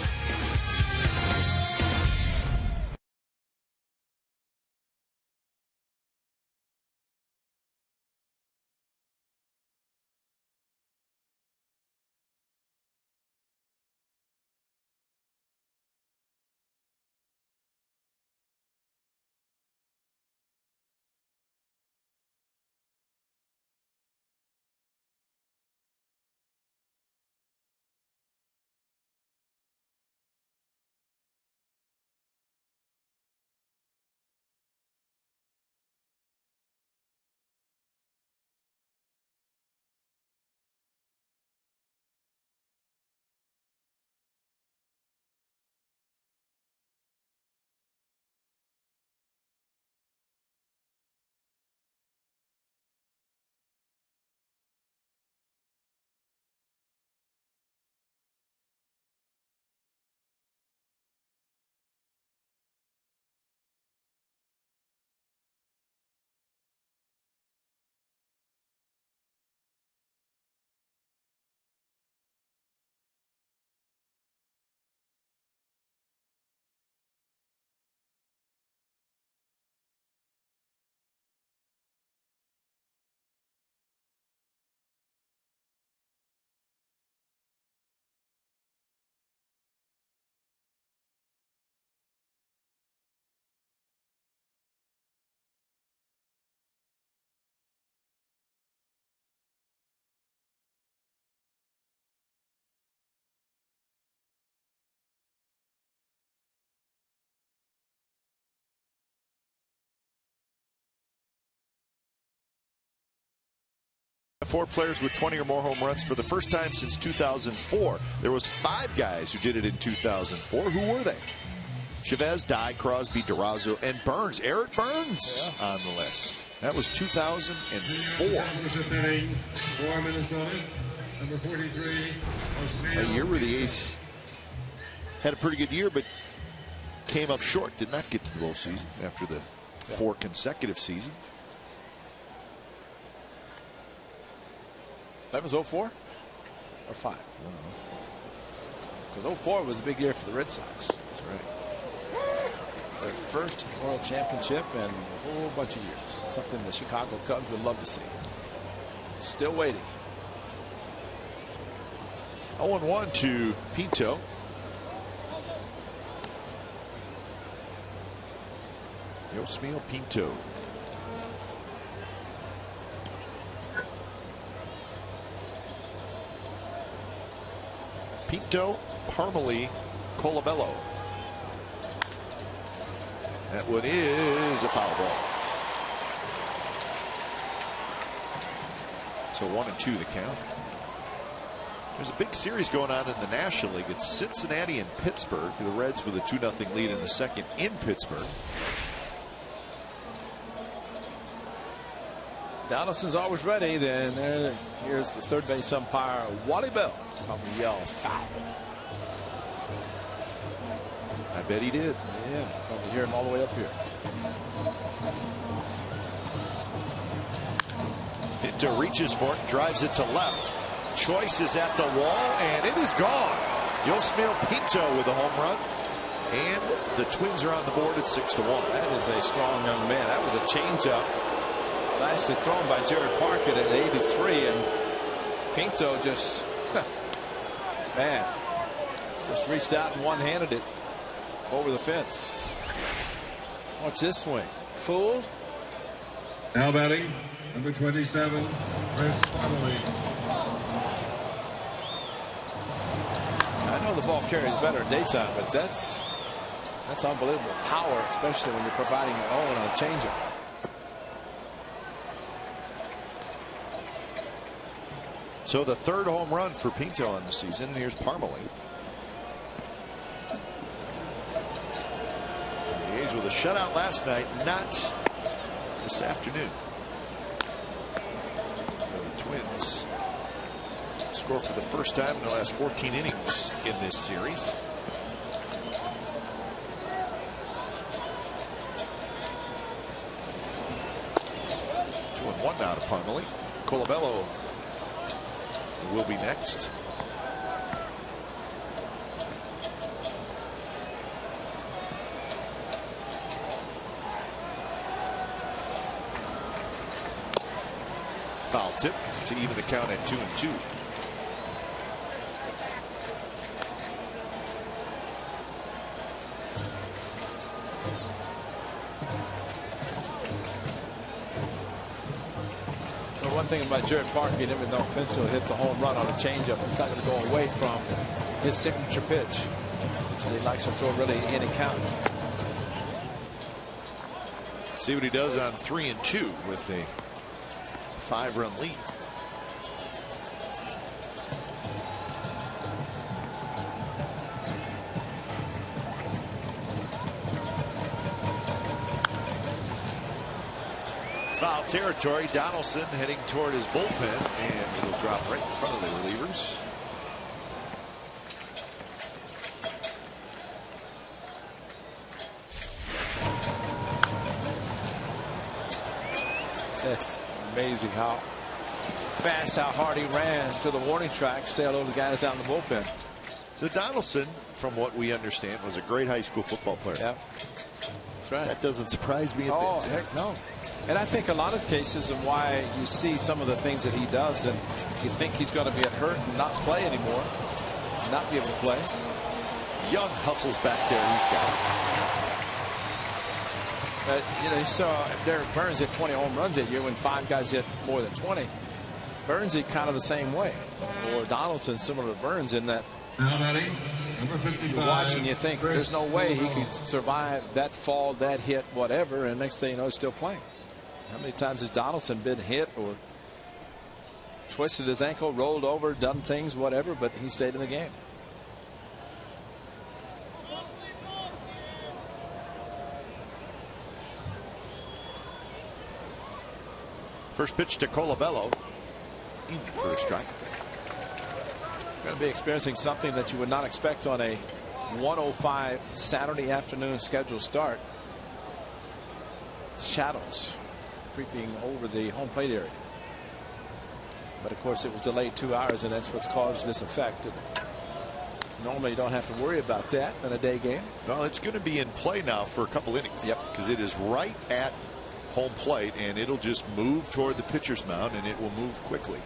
Four players with 20 or more home runs for the first time since 2004. There was 5 guys who did it in 2004. Who were they? Chavez, Dye, Crosby, Durazo, and Burns. Eric Burns on the list. That was 2004. A year where the A's had a pretty good year, but came up short. Did not get to the postseason after the 4 consecutive seasons. That was 04 or 5? Because 04 was a big year for the Red Sox. That's right. Their first World Championship in a whole bunch of years. Something the Chicago Cubs would love to see. Still waiting. 0-1 to Pinto. Yosmiel Pinto. Pinto, Parmelee, Colabello. That one is a foul ball. So 1-2 the count. There's a big series going on in the National League. It's Cincinnati and Pittsburgh. The Reds with a 2-0 lead in the second in Pittsburgh. Donaldson's always ready. Then here's the third base umpire, Wally Bell. Probably yell foul. I bet he did. Yeah, probably hear him all the way up here. Pinto reaches for it, drives it to left. Choice is at the wall, and it is gone. Yosmiel Pinto with a home run. And the Twins are on the board at 6-1. That is a strong young man. That was a changeup. Nicely thrown by Jared Parkett at 83, and Pinto just, man, just reached out and one-handed it over the fence. Watch this swing. Fooled. Now batting, number 27, Chris Parmelee. I know the ball carries better in daytime, but that's unbelievable power, especially when you're providing your own on a changeup. So the third home run for Pinto on the season, and here's Parmelee. The A's with a shutout last night, not this afternoon. The Twins score for the first time in the last 14 innings in this series. Two and one now to Parmelee. Colabello will be next. Foul tip to even the count at 2-2. One thing about Jared Parkett, even though Pinto hit the home run on a changeup, he's not going to go away from his signature pitch, which he likes to throw really any count. See what he does on 3-2 with a 5-run lead. Foul territory. Donaldson heading toward his bullpen, and it'll drop right in front of the relievers. It's amazing how fast, how hard he ran to the warning track, say hello to the guys down the bullpen. So Donaldson, from what we understand, was a great high school football player. Yeah, that's right. That doesn't surprise me a bit. Oh, heck no. And I think a lot of cases and why you see some of the things that he does and you think he's going to be hurt and not play anymore, not be able to play. Young hustles back there. He's got it. You know, you saw Derek Burns hit 20 home runs that year when 5 guys hit more than 20. Burns hit kind of the same way. Or Donaldson similar to Burns in that Now batting, number 55. you watch and you think Chris there's no way he Parmelee. could survive that fall, that hit, whatever, and next thing you know he's still playing. How many times has Donaldson been hit or twisted his ankle, rolled over, done things, whatever, but he stayed in the game. First pitch to Colabello. In for a strike. Going to be experiencing something that you would not expect on a 1:05 Saturday afternoon scheduled start. Shadows creeping over the home plate area. But of course, it was delayed 2 hours, and that's what's caused this effect. And normally, you don't have to worry about that in a day game. Well, it's going to be in play now for a couple innings. Yep. Because it is right at home plate, and it'll just move toward the pitcher's mound, and it will move quickly.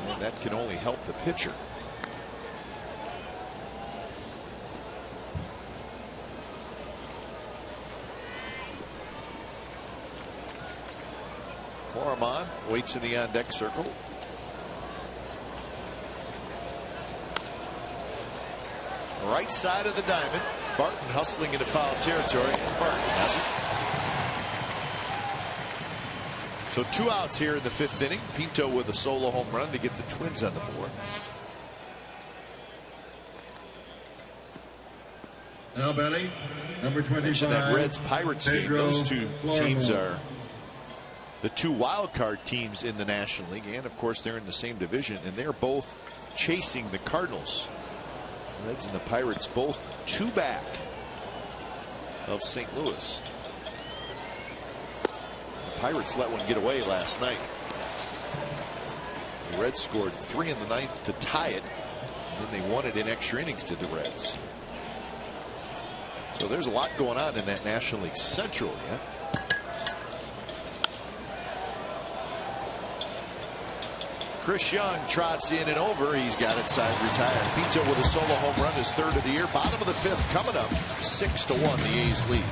And that can only help the pitcher. Foreman waits in the on-deck circle. Right side of the diamond. Barton hustling into foul territory. And Barton has it. So 2 outs here in the 5th inning. Pinto with a solo home run to get the Twins on the board. Now batting, number 25. Mentioned that Reds-Pirates game. Those two teams are the 2 wild card teams in the National League, and of course they're in the same division, and they're both chasing the Cardinals. The Reds and the Pirates both 2 back of St. Louis. The Pirates let one get away last night. The Reds scored 3 in the 9th to tie it, and then they won it in extra innings to the Reds. So there's a lot going on in that National League Central yet. Chris Young trots in and over. He's got it side retired. Pinto with a solo home run, his 3rd of the year. Bottom of the 5th coming up. 6-1 the A's lead.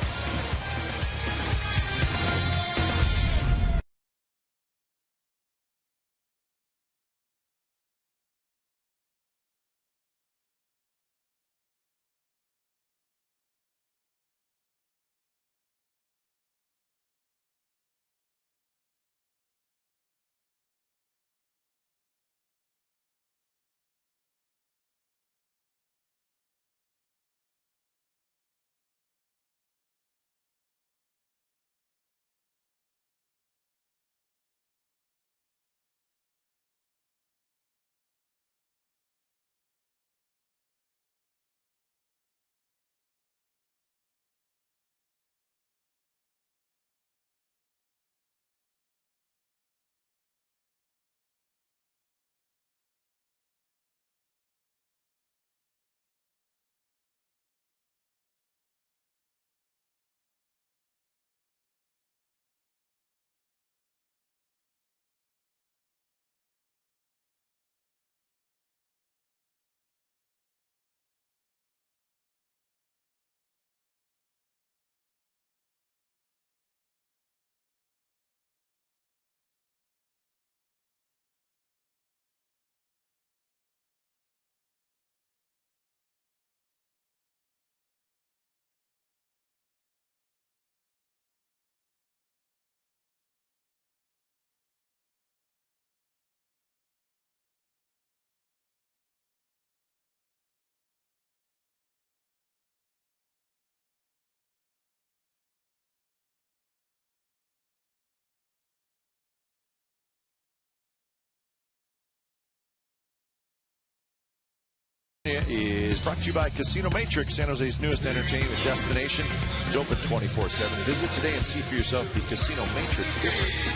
Is brought to you by Casino Matrix, San Jose's newest entertainment destination. It's open 24/7. Visit today and see for yourself the Casino Matrix difference.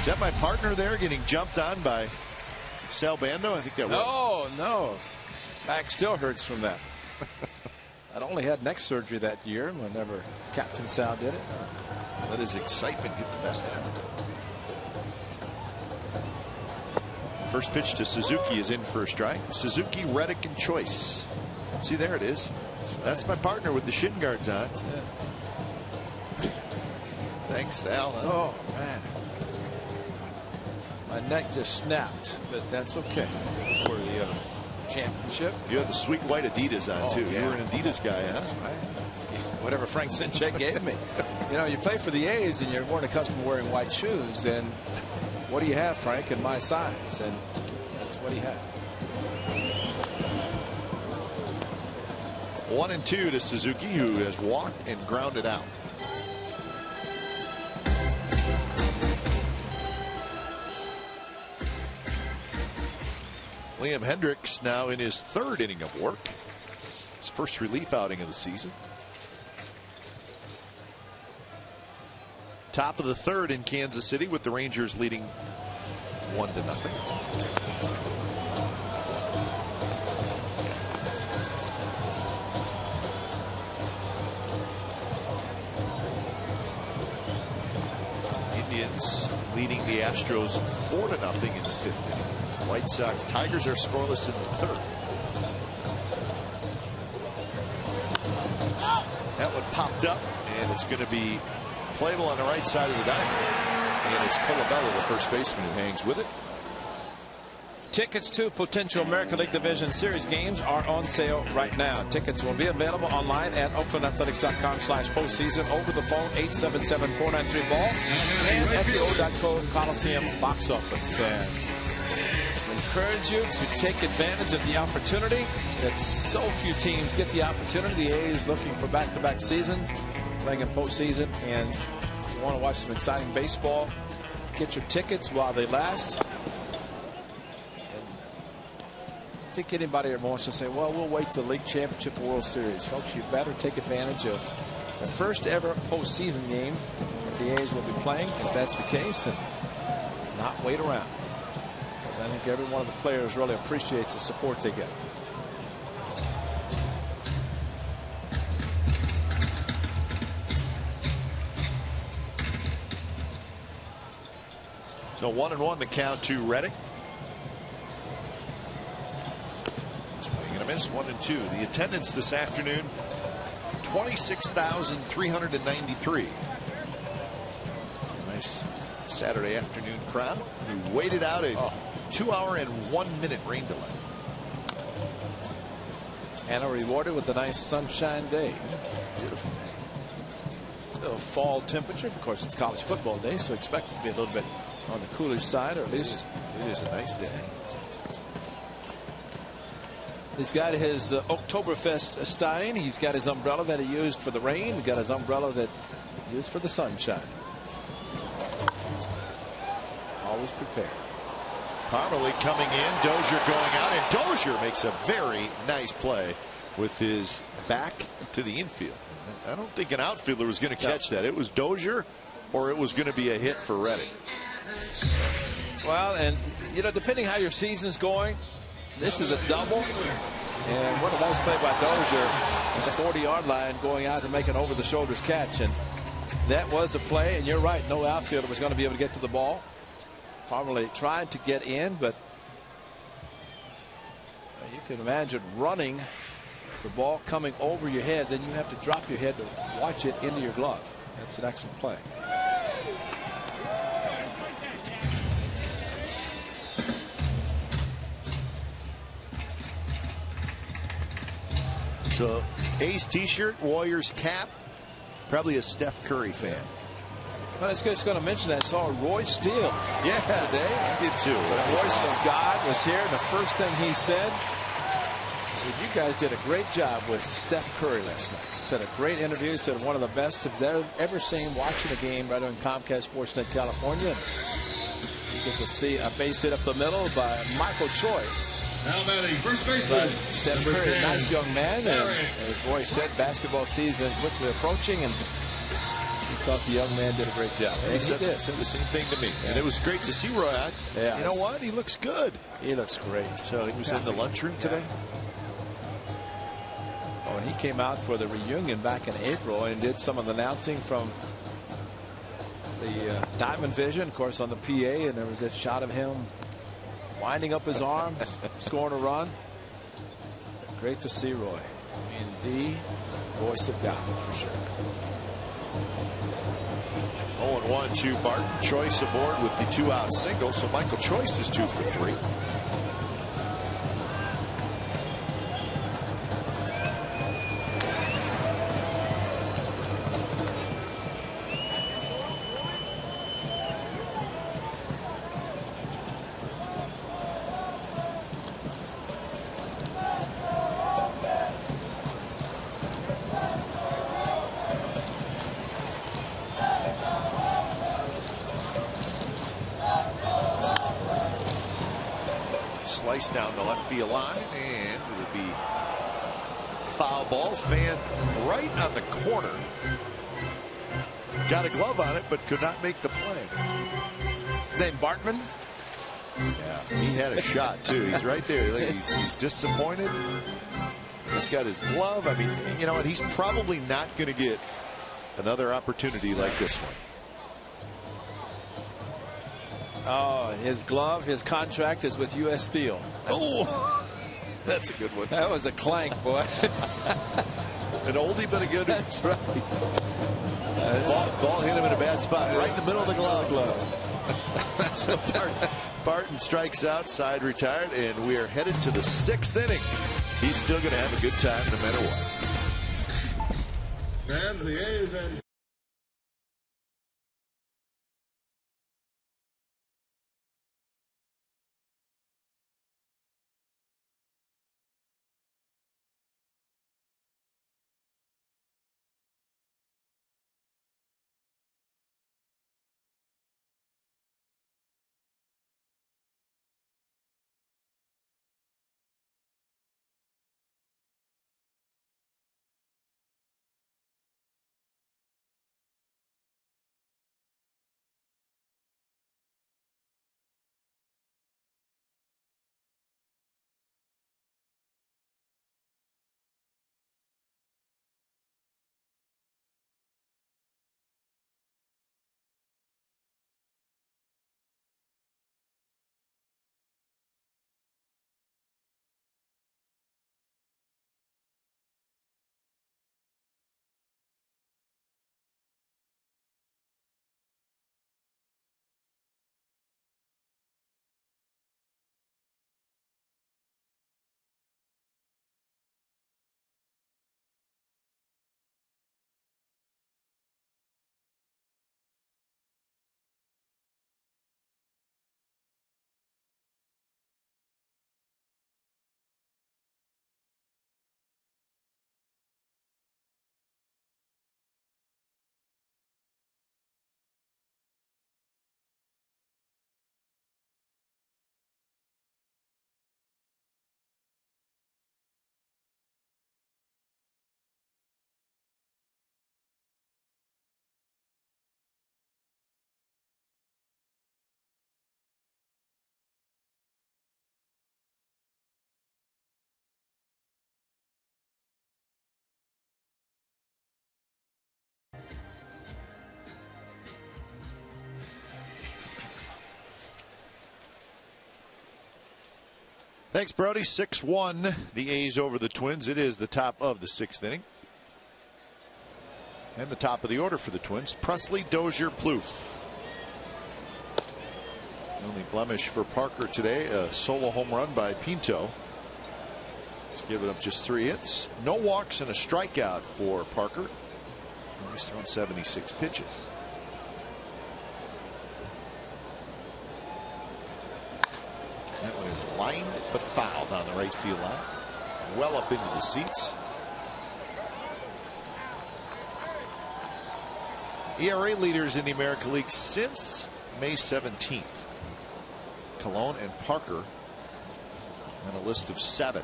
Is that my partner there getting jumped on by Sal Bando? I think that was. No. Back still hurts from that. I'd only had neck surgery that year whenever Captain Sal did it. Let his excitement get the best of him. First pitch to Suzuki is in for a strike. Suzuki, Reddick, and Choice. See, there it is. That's my partner with the shin guards on. Thanks, Sal. Oh, man. My neck just snapped, but that's okay. For the championship. You had the sweet white Adidas on, too. Yeah. You were an Adidas guy, huh? Whatever Frank Sinchek gave me. You know, you play for the A's and you weren't accustomed to wearing white shoes, then what do you have, Frank, in my size? And that's what he had. 1-2 to Suzuki, who has walked and grounded out. Liam Hendriks now in his 3rd inning of work. His first relief outing of the season. Top of the third in Kansas City with the Rangers leading 1-0. Indians leading the Astros 4-0 in the 5th inning. White Sox, Tigers are scoreless in the 3rd. That one popped up, and it's going to be playable on the right side of the diamond. And it's Colabello, the first baseman, who hangs with it. Tickets to potential American League Division Series games are on sale right now. Tickets will be available online at oaklandathletics.com/postseason, over the phone 877-493-BALL, and at the O.co Coliseum box office. And we encourage you to take advantage of the opportunity that so few teams get the opportunity. The A's looking for back-to-back seasons, playing in postseason, and if you want to watch some exciting baseball, get your tickets while they last. I think anybody wants to say, well, we'll wait till League Championship or World Series. Folks, you better take advantage of the first ever postseason game that the A's will be playing, if that's the case, and not wait around. Because I think every one of the players really appreciates the support they get. So 1-1 the count to Reddick. Miss 1-2. The attendance this afternoon, 26,393. Nice Saturday afternoon crowd who waited out a 2-hour and 1-minute rain delay. And are rewarded with a nice sunshine day. Beautiful day. A little fall temperature. Of course, it's college football day, so expect it to be a little bit on the coolish side, or at least it is a nice day. He's got his Oktoberfest stein. He's got his umbrella that he used for the rain. He's got his umbrella that he used for the sunshine. Always prepared. Parmalee coming in, Dozier going out, and Dozier makes a very nice play with his back to the infield. I don't think an outfielder was going to catch that. It was Dozier, or it was going to be a hit for Reddick. Well, and you know, depending how your season's going, this is a double, and what a nice play by Dozier at the 40-yard line, going out to make an over-the-shoulders catch. And that was a play, and you're right, no outfielder was going to be able to get to the ball. Probably tried to get in, but you can imagine running the ball coming over your head, then you have to drop your head to watch it into your glove. That's an excellent play. So A's t-shirt, Warriors cap, probably a Steph Curry fan. Well, it's just going to mention that I saw Roy Steele today. I did too. The voice of God was here. The first thing he said, you guys did a great job with Steph Curry last night. Said a great interview. Said one of the best he's ever seen watching a game right on Comcast Sportsnet California. You get to see a base hit up the middle by Michael Choice. Now batting first baseman. Steph Curry, a nice young man, and as Roy said, basketball season quickly approaching, and he thought the young man did a great job. And he said the same thing to me. Yeah. And it was great to see Roy. Yeah, you know what? He looks good. He looks great. So he was in the lunchroom today? Oh, and he came out for the reunion back in April and did some of the announcing from the Diamond Vision, of course, on the PA, and there was that shot of him winding up his arms, scoring a run. Great to see Roy. I mean, the voice of God, for sure. 0-1 to Barton. Choice aboard with the 2-out single, so Michael Choice is 2 for 3. Slice down the left field line, and it would be foul ball. Fan right on the corner. got a glove on it, but could not make the play. His name Bartman? Yeah, he had a shot, too. He's right there. Like, he's disappointed. He's got his glove. I mean, you know what? He's probably not going to get another opportunity like this one. Oh, his glove, his contract is with U.S. Steel. Oh, that's a good one. That was a clank, boy. An oldie but a goodie. That's right. Ball hit him in a bad spot, right in the middle of the glove. So Barton strikes out, side retired, and we are headed to the 6th inning. He's still going to have a good time no matter what. Fans, the A's and Thanks, Brody. 6-1, the A's over the Twins. It is the top of the 6th inning. And the top of the order for the Twins, Presley, Dozier, Plouffe. Only blemish for Parker today, a solo home run by Pinto. He's given up just 3 hits. No walks and a strikeout for Parker. He's thrown 76 pitches. That one is lined but fouled on the right field line. Well up into the seats. ERA leaders in the American League since May 17th. Colon and Parker on a list of 7.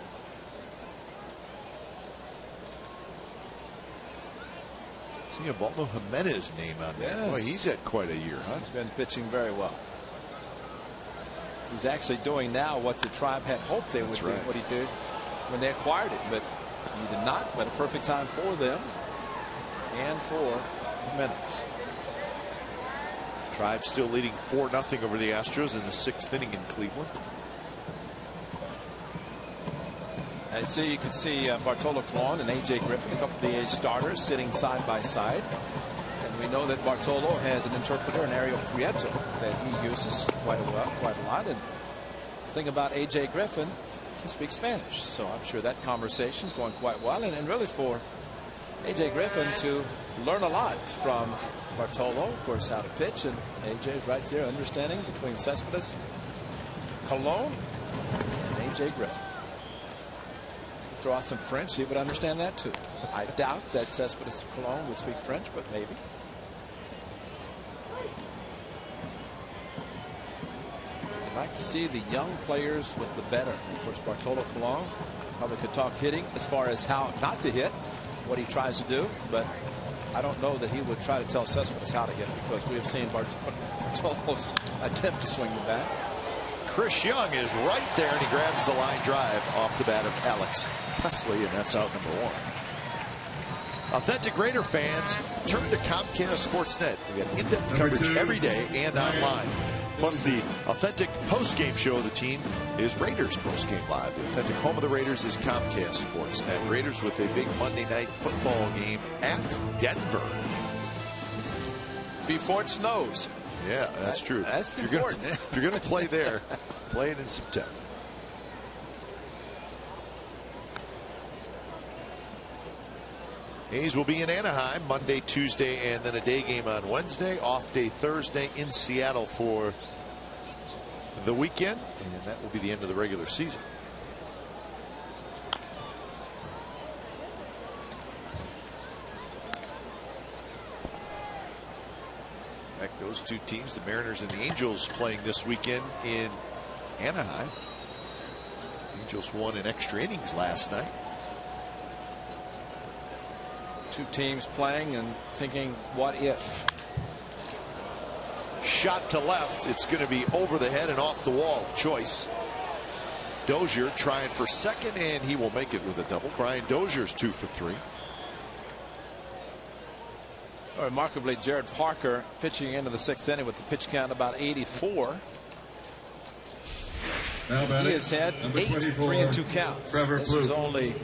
See Ubaldo Jimenez name on there. Yes. Boy, he's had quite a year, huh? He's been pitching very well. He's actually doing now what the Tribe had hoped they would do, what he did when they acquired it, but he did not. But a perfect time for them and for Jimenez. Tribe still leading 4-0 over the Astros in the 6th inning in Cleveland. And so you can see Bartolo Colon and A.J. Griffin, a couple of the A's starters, sitting side by side. And we know that Bartolo has an interpreter, an Ariel Prieto, that he uses quite a lot. And the thing about A.J. Griffin, he speaks Spanish. So I'm sure that conversation is going quite well. And really for A.J. Griffin to learn a lot from Bartolo, of course, how to pitch. And A.J. is right there understanding between Cespedes, Colon, and A.J. Griffin. Throw out some French, he would understand that too. I doubt that Cespedes Colon would speak French, but maybe. I'd like to see the young players with the veteran. Of course, Bartolo Colon probably could talk hitting as far as how not to hit, what he tries to do, but I don't know that he would try to tell Cespedes how to hit, because we have seen Bartolo's attempt to swing the bat. Chris Young is right there, and he grabs the line drive off the bat of Alex Presley, and that's out number 1. Authentic Raider fans, turn to Comcast Sportsnet. We got in-depth coverage every day and online. Plus, the authentic post-game show of the team is Raiders Post-Game Live. The authentic home of the Raiders is Comcast Sportsnet. Raiders with a big Monday night football game at Denver. Before it snows. Yeah, that's true. That's important. If you're going to play there, play it in September. A's will be in Anaheim Monday, Tuesday, and then a day game on Wednesday. Off day Thursday in Seattle for the weekend, and that will be the end of the regular season. Heck, those two teams, the Mariners and the Angels, playing this weekend in Anaheim. Angels won in extra innings last night. Two teams playing and thinking, what if? Shot to left. It's going to be over the head and off the wall. Choice. Dozier trying for second, and he will make it with a double. Brian Dozier's 2 for 3. Remarkably, Jared Parker pitching into the 6th inning with the pitch count about 84. He has had 8 3-2 counts. This is only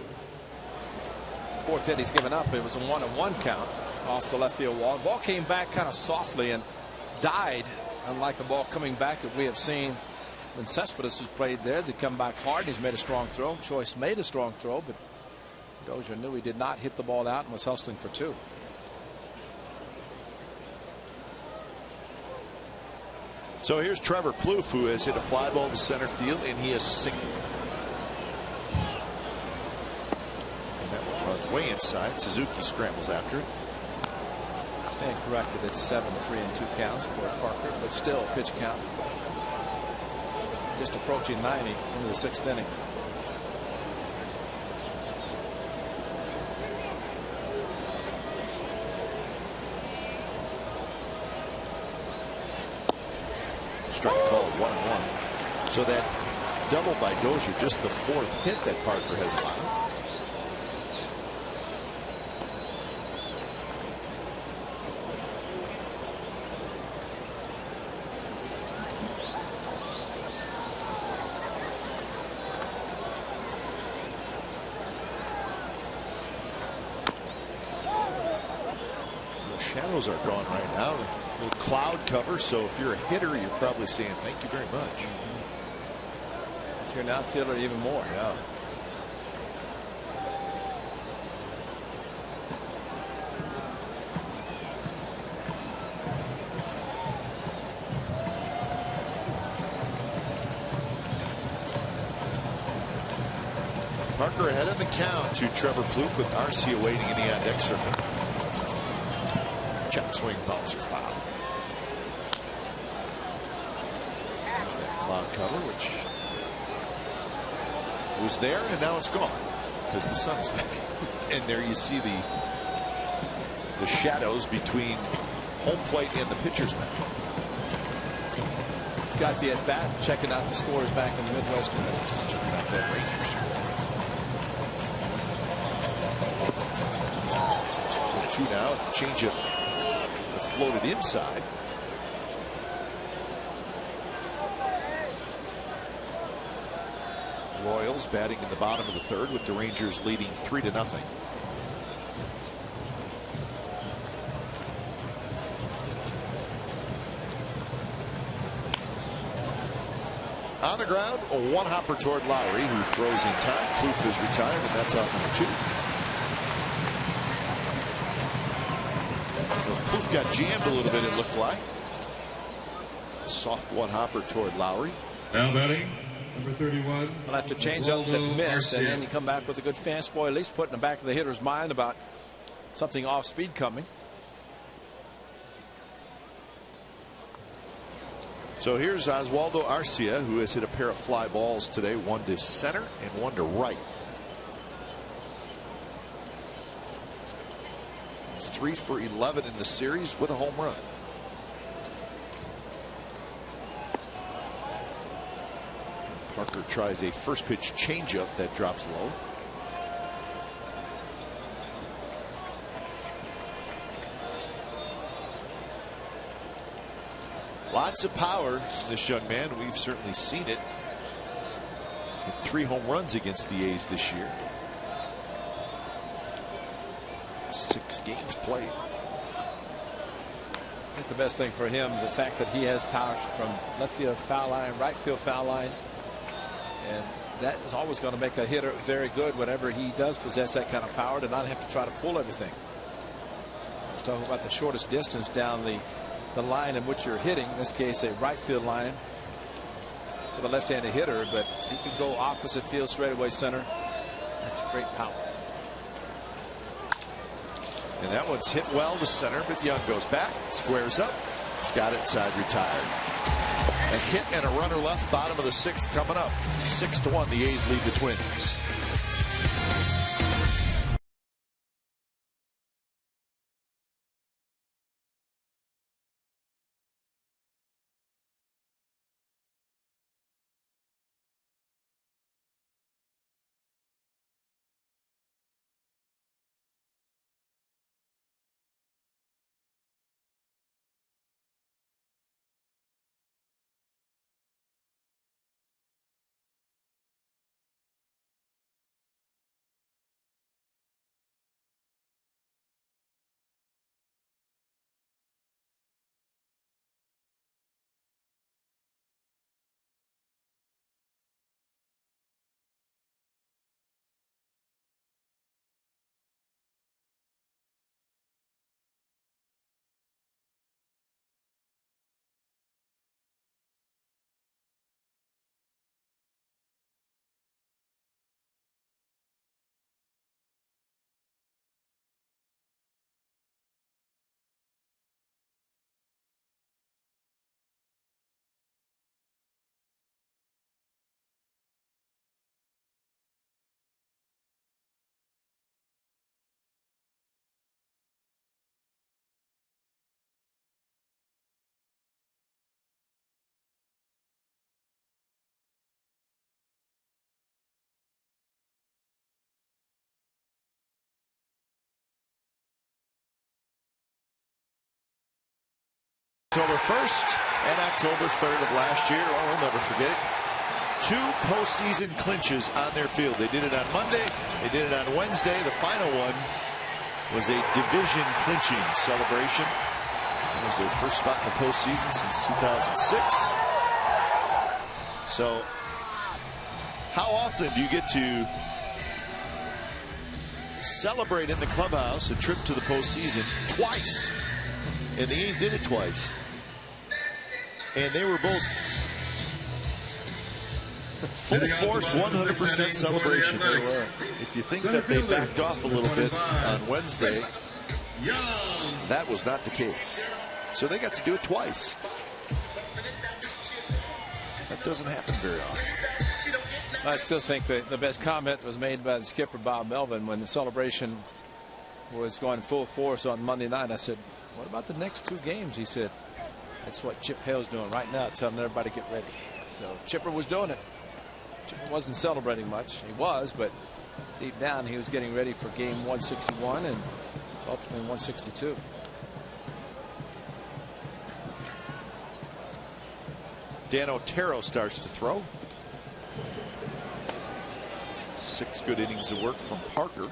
4th hit he's given up. It was a 1-1 count off the left field wall. The ball came back kind of softly and died, unlike a ball coming back that we have seen when Cespedes has played there. They come back hard, and he's made a strong throw. Choice made a strong throw, but Dozier knew he did not hit the ball out and was hustling for 2. So here's Trevor Plouffe, who has hit a fly ball to center field, and he has singled. And that one runs way inside. Suzuki scrambles after it. Stand corrected at 7 3-2 counts for Parker, but still pitch count just approaching 90 into the 6th inning. Strike called 1-1. So that double by Dozier, just the 4th hit that Parker has allowed. The shadows are gone right now. A little cloud cover, so if you're a hitter, you're probably saying thank you very much. If you're an outfielder, even more. Yeah. Parker ahead in the count to Trevor Plouffe, with Arcia waiting in the on-deck circle. Check swing, bouncer, foul. There's that cloud cover, which was there, and now it's gone because the sun's back. And there you see the shadows between home plate and the pitcher's mound. Got the at bat, checking out the scores back in the Midwestern Leagues. Checking out that Rangers score. 2 now. Changeup floated inside. Royals batting in the bottom of the 3rd, with the Rangers leading 3-0. On the ground, a one hopper toward Lowry, who throws in time. Plouffe is retired, and that's out number 2. Plouffe got jammed a little bit, it looked like. A soft one hopper toward Lowry. Now batting, number 31. We'll have to change up that missed, and then you come back with a good fastball, at least put in the back of the hitter's mind about something off speed coming. So here's Oswaldo Arcia, who has hit a pair of fly balls today, one to center and one to right. It's 3 for 11 in the series with a home run. Parker tries a first pitch changeup that drops low. Lots of power from this young man. We've certainly seen it. He's had 3 home runs against the A's this year. 6 games played. I think the best thing for him is the fact that he has power from left field foul line, right field foul line. And that is always going to make a hitter very good whenever he does possess that kind of power, to not have to try to pull everything. I was talking about the shortest distance down the line in which you're hitting, in this case a right field line for the left-handed hitter, but if you can go opposite field, straightaway center, that's great power. And that one's hit well to center, but Young goes back, squares up, he's got it inside, retired. A hit and a runner left, bottom of the 6th coming up. 6-1, the A's lead the Twins. October 1st and October 3rd of last year. Oh, we'll never forget it. 2 postseason clinches on their field. They did it on Monday. They did it on Wednesday. The final one was a division clinching celebration. It was their first spot in the postseason since 2006. So, how often do you get to celebrate in the clubhouse a trip to the postseason twice? And the A's did it twice. And they were both full force, 100% celebrations. If you think that they backed off a little bit on Wednesday, that was not the case. So they got to do it twice. That doesn't happen very often. I still think that the best comment was made by the skipper, Bob Melvin, when the celebration was going full force on Monday night. I said, what about the next 2 games? He said, that's what Chip Hale's doing right now, telling everybody to get ready. So Chipper was doing it. Chipper wasn't celebrating much. He was, but deep down he was getting ready for game 161 and ultimately 162. Dan Otero starts to throw. 6 good innings of work from Parker.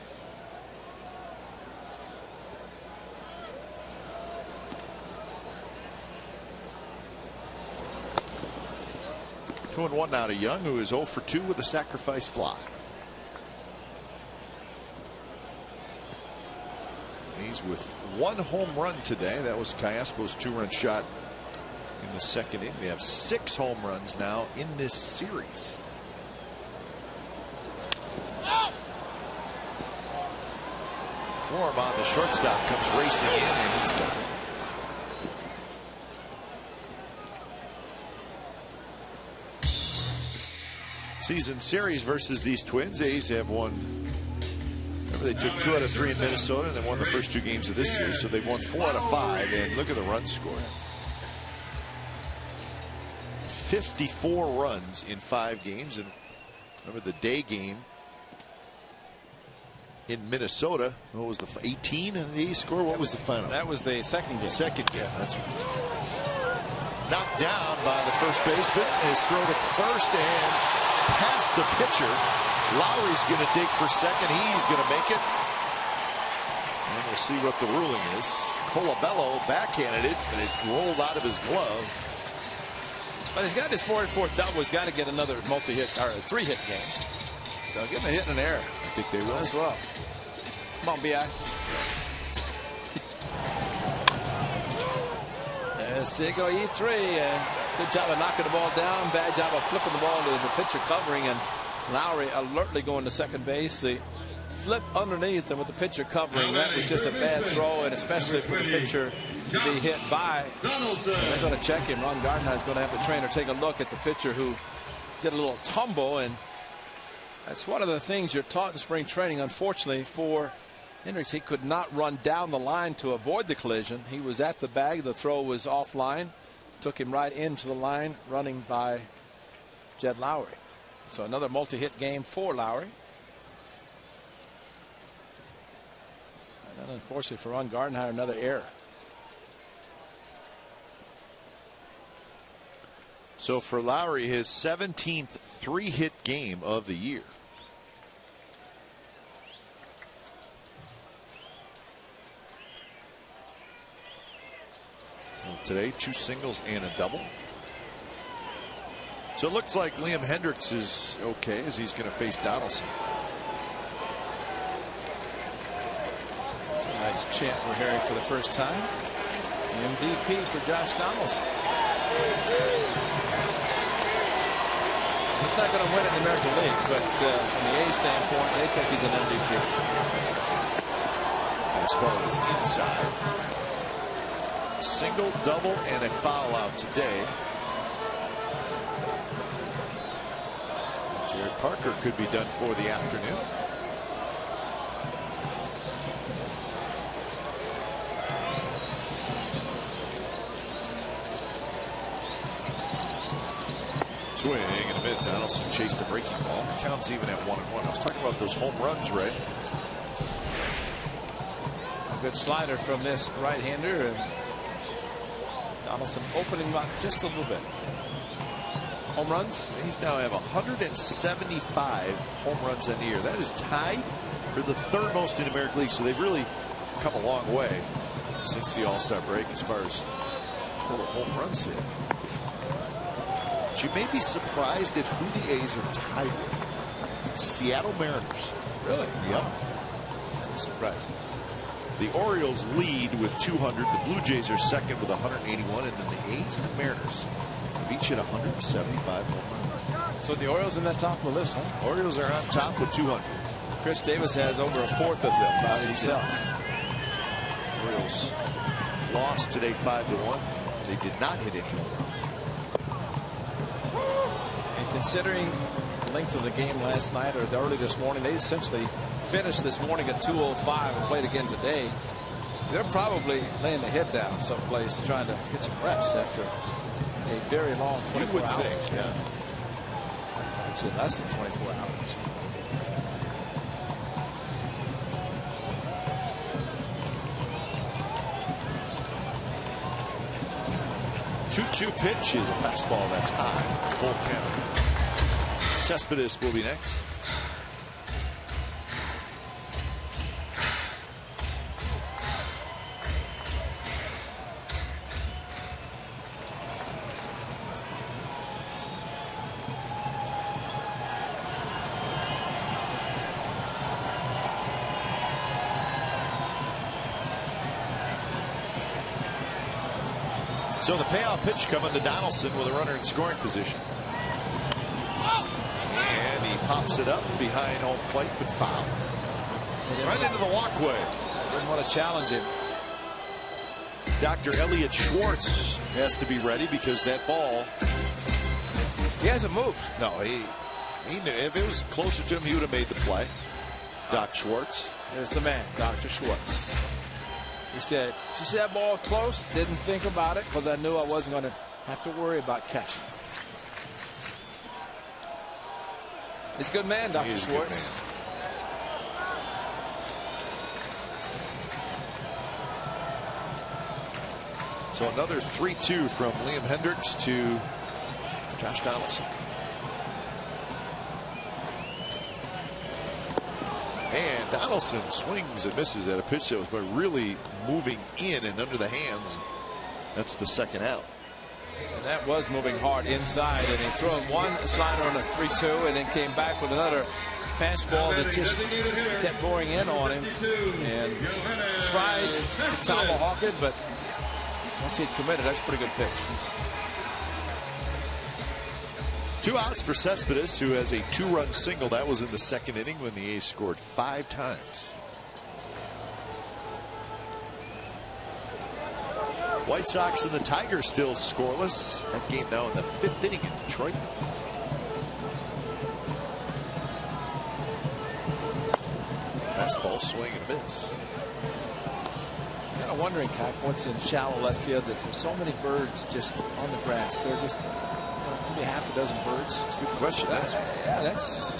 Two and one now to Young, who is 0 for 2 with a sacrifice fly. He's with 1 home run today. That was Callaspo's 2-run shot in the 2nd inning. We have 6 home runs now in this series. Form on the shortstop comes racing in, and he's gone. Season series versus these Twins. A's have won Remember, they took 2 out of 3 in Minnesota and then won the first 2 games of this series, so they've won 4 out of 5. And look at the run score. 54 runs in 5 games. And remember the day game in Minnesota, what was the 18 in the score? What was the final? That was the second game. Second game, that's right. Knocked down by the first baseman. His throw to first and past the pitcher. Lowry's going to dig for second. He's going to make it. And we'll see what the ruling is. Colabello backhanded it, and it rolled out of his glove. But he's got his 4-4 double. He's got to get another multi-hit or a 3-hit game. So give him a hit and an error. I think they will as well. Come on, B.I. There's Sigo E3, and good job of knocking the ball down. Bad job of flipping the ball to the pitcher covering, and Lowry alertly going to second base. The flip underneath and with the pitcher covering, that was just a bad throw, and especially for the pitcher to be hit by. They're going to check him. Ron Gardenhire is going to have the trainer take a look at the pitcher who did a little tumble, and that's one of the things you're taught in spring training. Unfortunately for Hendricks, he could not run down the line to avoid the collision. He was at the bag. The throw was offline. Took him right into the line, running by Jed Lowry. So another multi-hit game for Lowry. And then unfortunately for Ron Gardenhire, another error. So for Lowry, his 17th 3-hit game of the year. So today, 2 singles and a double. So it looks like Liam Hendricks is okay as he's going to face Donaldson. It's a nice chant we're hearing for the first time. MVP for Josh Donaldson. He's not going to win it in the American League, but from the A's standpoint, they think he's an MVP. Fastball is inside. Single, double, and a foul out today. Jared Parker could be done for the afternoon. Swing and a miss. Donaldson chased a breaking ball. The count's even at 1-1. I was talking about those home runs, Ray. A good slider from this right-hander, and Donaldson opening up just a little bit. Home runs? He's now have 175 home runs in the year. That is tied for the 3rd most in the American League. So they've really come a long way since the All-Star break as far as total home runs hit. But you may be surprised at who the A's are tied with. Seattle Mariners. Really? Yep. Surprising. The Orioles lead with 200. The Blue Jays are second with 181, and then the A's and the Mariners have each hit 175 home runs. So the Orioles in that top of the list, huh? Orioles are on top with 200. Chris Davis has over a 4th of them by himself. Orioles lost today 5-1. They did not hit any home runs. And considering the length of the game last night or early this morning, they essentially finished this morning at 2:05 and played again today. They're probably laying the head down someplace trying to get some rest after a very long 24 hours. Think, yeah. Actually less than 24 hours. Two pitch is a fastball that's high. Full count. Cespedes will be next. So the payoff pitch coming to Donaldson with a runner in scoring position. And he pops it up behind home plate, but foul. Right into the walkway. Didn't want to challenge him. Dr. Elliot Schwartz has to be ready because that ball. He hasn't moved. No, he knew if it was closer to him, he would have made the play. Doc Schwartz. There's the man, Dr. Schwartz. He said, "Did you see that ball close? Didn't think about it because I knew I wasn't going to have to worry about catching." He's a good man, Dr. Schwartz. So another 3-2 from Liam Hendriks to Josh Donaldson. And Donaldson swings and misses at a pitch that was really moving in and under the hands. That's the second out. And that was moving hard inside, and he threw him one slider on a 3-2 and then came back with another fastball that just kept boring in on him and tried to tomahawk it, but once he'd committed, that's a pretty good pitch. 2 outs for Cespedes, who has a 2-run single. That was in the second inning when the A's scored 5 times. White Sox and the Tigers still scoreless. That game now in the 5th inning in Detroit. Fastball swing and miss. Kind of wondering, Kike, once in shallow left field, that there's so many birds just on the grass. They're just maybe half a dozen birds. That's a good question. That's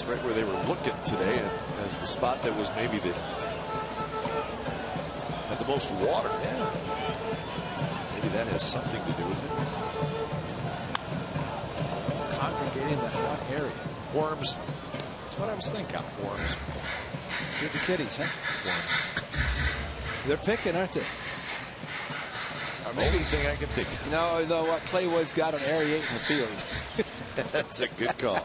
right where they were looking today, and as the spot that was maybe had the most water. Yeah. Maybe that has something to do with it. Congregating in that one area. Worms. That's what I was thinking. Worms. Get the kitties, huh? Worms. They're picking, aren't they? Or maybe thing I can think. You know what Clay Wood's got on aerating the field. That's a good call.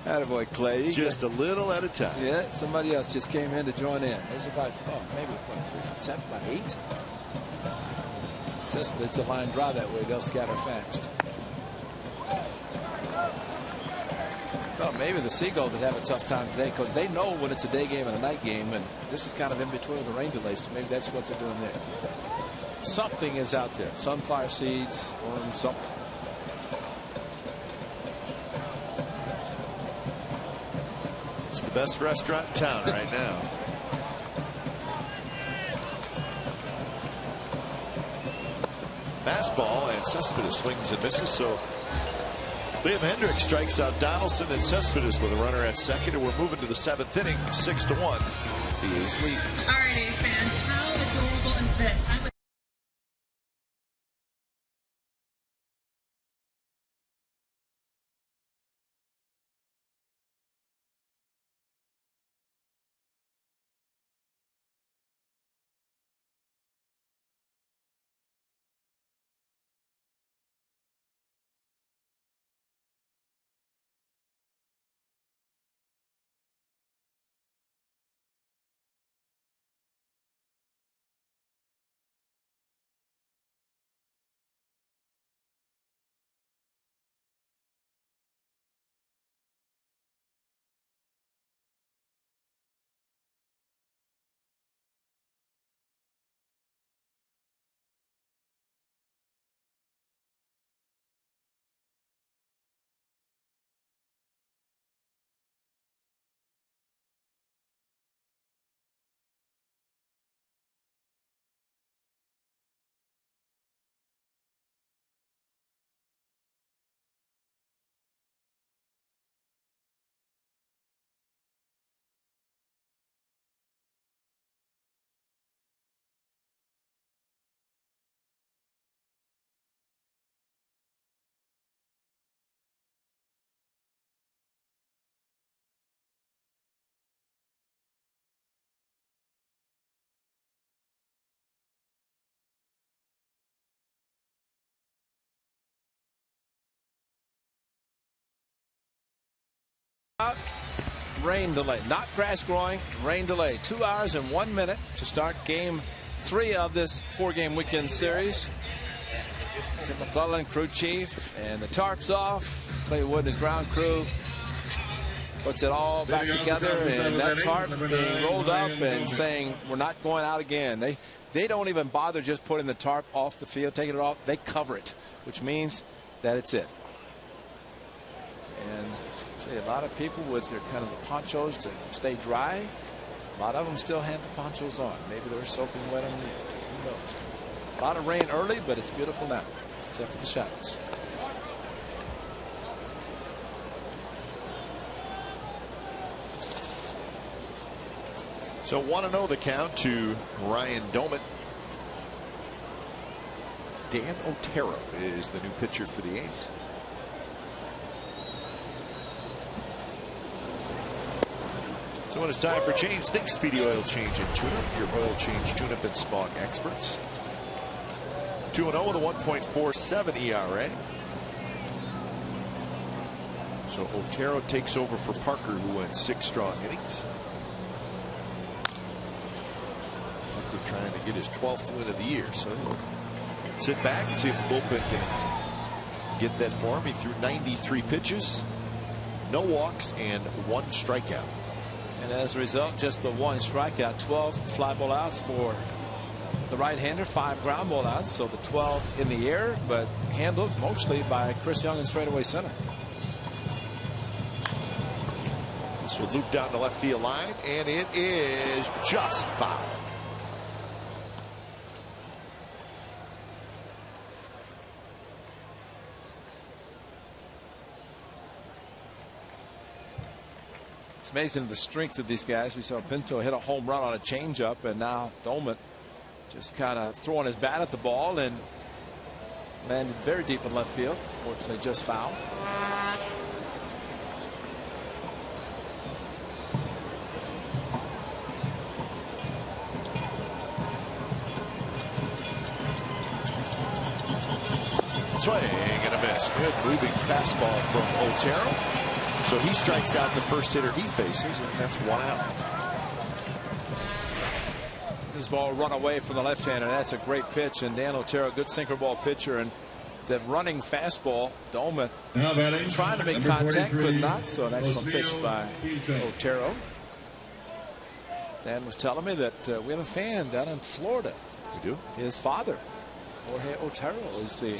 Attaboy, Clay. Just a little at a time. Yeah, somebody else just came in to join in. It's about, maybe 3 7, about 8. Says it's a line drive that way. They'll scatter fast. Well, maybe the Seagulls would have a tough time today because they know when it's a day game and a night game, and this is kind of in between the rain delays, so maybe that's what they're doing there. Something is out there. Sunflower seeds or something. It's the best restaurant in town right now. Fastball, and Cespedes swings and misses. So Liam Hendriks strikes out Donaldson and Cespedes with a runner at second, and we're moving to the 7th inning, 6-1. The A's lead. All right, A's fans, how adorable is this? Rain delay, not grass growing, rain delay. 2 hours and 1 minute to start game 3 of this 4-game weekend series. Tim McClellan, crew chief, and the tarp's off. Clay Wood and his ground crew puts it all back together, and that tarp being rolled up and saying we're not going out again. They don't even bother just putting the tarp off the field, taking it off. They cover it, which means that it's it. And See, a lot of people with their kind of the ponchos to stay dry. A lot of them still have the ponchos on. Maybe they're soaking wet on the who knows. A lot of rain early, but it's beautiful now, except for the shadows. So 1-0 the count to Ryan Doumit. Dan Otero is the new pitcher for the A's. So when it's time for change, think Speedy Oil Change and Tune-Up, your oil change, tune-up, and smog experts. 2-0 with a 1.47 ERA. So Otero takes over for Parker, who went 6 strong innings. Parker trying to get his 12th win of the year. So sit back and see if the bullpen can get that for him. He threw 93 pitches, no walks, and 1 strikeout. And as a result, just the 1 strikeout, 12 fly ball outs for the right-hander, 5 ground ball outs. So the 12 in the air, but handled mostly by Chris Young in straightaway center. This will loop down the left field line, and it is just foul. It's amazing the strength of these guys. We saw Pinto hit a home run on a changeup, and now Doumit just kind of throwing his bat at the ball and landed very deep in left field. Fortunately, just foul. Swing and a miss. Good moving fastball from Otero. So he strikes out the first hitter he faces, and that's 1 out. This ball run away from the left-hander. That's a great pitch, and Dan Otero, good sinker ball pitcher, and that running fastball, Doumit trying to make contact, but not. So an excellent pitch by Otero. Dan was telling me that we have a fan down in Florida. We do. His father, Jorge Otero, is the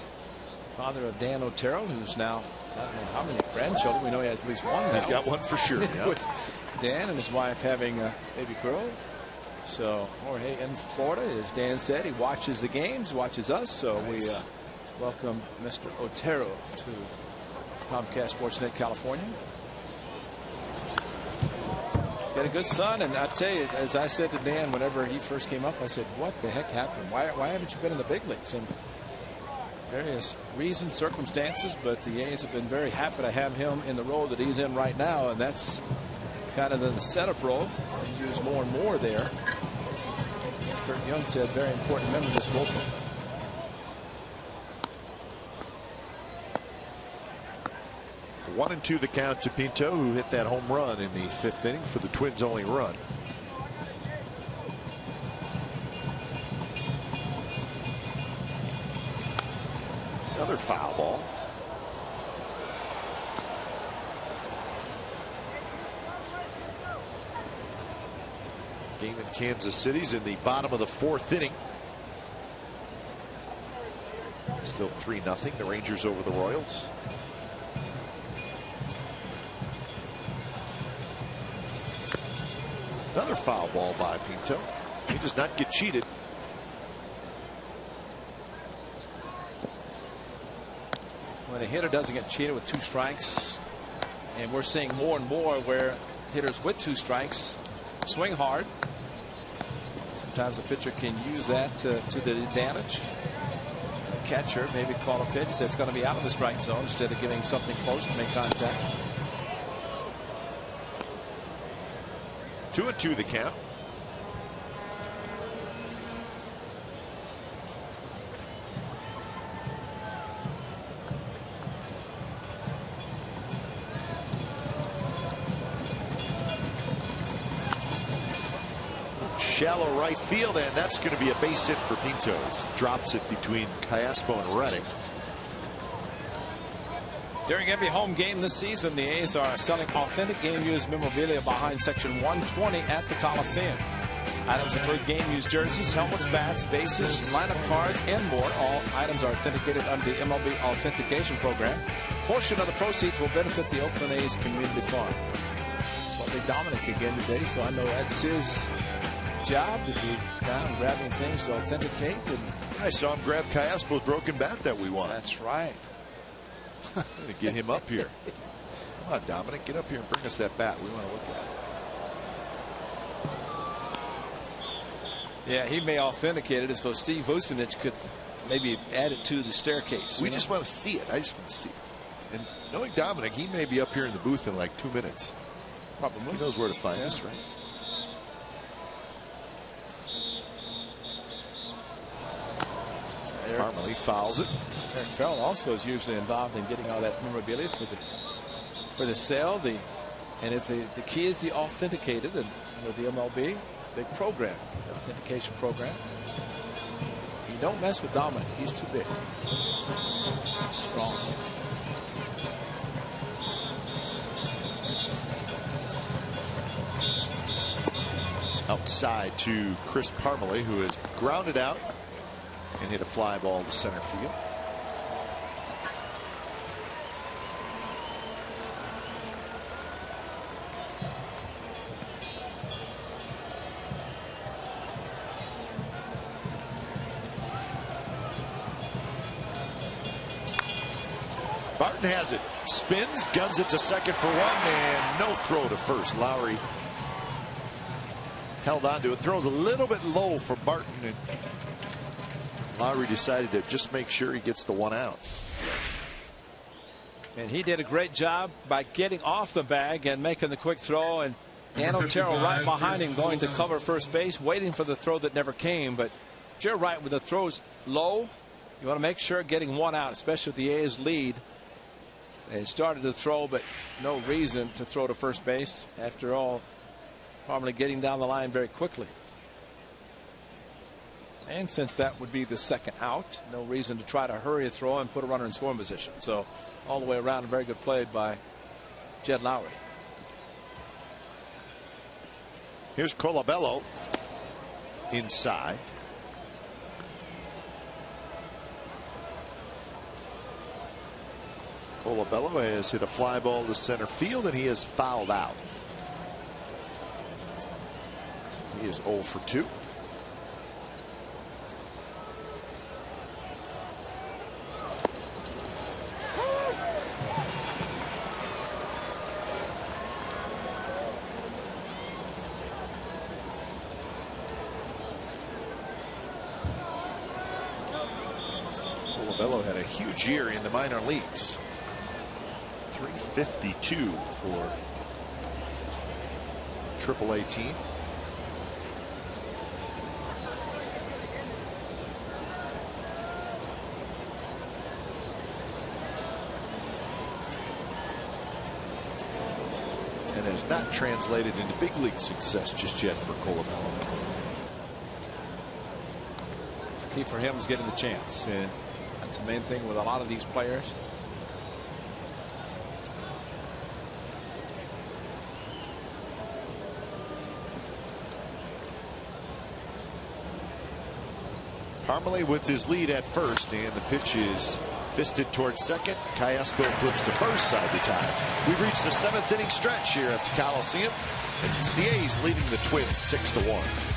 father of Dan Otero, who's now, I don't know how many grandchildren. We know he has at least one now. He's got one for sure. Yeah. With Dan and his wife having a baby girl. So Jorge in Florida, as Dan said, he watches the games, watches us. So nice. We welcome Mr. Otero to Comcast Sportsnet California. Got a good son, and I tell you, as I said to Dan whenever he first came up, I said, "What the heck happened? Why haven't you been in the big leagues?" And various reasons, circumstances, but the A's have been very happy to have him in the role that he's in right now, and that's kind of the setup role. And use more and more there. As Kurt Young said, very important member of this bullpen. One and 2 the count to Pinto, who hit that home run in the 5th inning for the Twins' only run. Another foul ball. Game in Kansas City's in the bottom of the 4th inning. Still 3-0. The Rangers over the Royals. Another foul ball by Pinto. He does not get cheated. When a hitter doesn't get cheated with 2 strikes, and we're seeing more and more where hitters with 2 strikes swing hard. Sometimes a pitcher can use that to the advantage. A catcher maybe call a pitch that's going to be out of the strike zone instead of giving something close to make contact. 2-2 the count. Shallow right field, and that's going to be a base hit for Pinto. He drops it between Callaspo and Reddick. During every home game this season, the A's are selling authentic game used memorabilia behind section 120 at the Coliseum. Items include game-used jerseys, helmets, bats, bases, lineup cards, and more. All items are authenticated under the MLB Authentication Program. Portion of the proceeds will benefit the Oakland A's Community Fund. So I'll be Dominic again today, so I know that's his job to be down grabbing things to authenticate. And I saw him grab Callaspo's broken bat that we won. that's right. I'm going to get him up here. Come on, Dominic, get up here and bring us that bat. We want to look at it. Yeah, he may authenticate it, so Steve Vucinich could maybe add it to the staircase. We just want to see it. I just want to see it. And knowing Dominic, he may be up here in the booth in like 2 minutes. Probably. He knows where to find us, right? Parmalee fouls it. Eric Farrell also is usually involved in getting all that memorabilia for the sale. And if the key is the authenticated, and the MLB big program, the authentication program. You don't mess with Dominic; he's too big, strong. Outside to Chris Parmalee, who has grounded out and hit a fly ball to center field. Barton has it, spins, guns it to second for one, and no throw to first. Lowry held on to it, throws a little bit low for Barton, and Lowry decided to just make sure he gets the one out. And he did a great job by getting off the bag and making the quick throw, and Dan Otero right behind him going to cover first base, waiting for the throw that never came. But you're right, with the throws low, you want to make sure getting one out, especially with the A's lead. They started to throw, but no reason to throw to first base. After all, probably getting down the line very quickly. And since that would be the second out, no reason to try to hurry a throw and put a runner in scoring position. So all the way around, a very good play by Jed Lowry. Here's Colabello inside. Colabello has hit a fly ball to center field, and he is fouled out. He is 0 for 2. Colabello had a huge year in the minor leagues. 352 for AAA team. And has not translated into big league success just yet for Colabello. The key for him is getting the chance, and that's the main thing with a lot of these players. Parmalee with his lead at first, and the pitch is fisted towards second. Callaspo flips to first, side to tie. We've reached the 7th inning stretch here at the Coliseum, and it's the A's leading the Twins 6-1.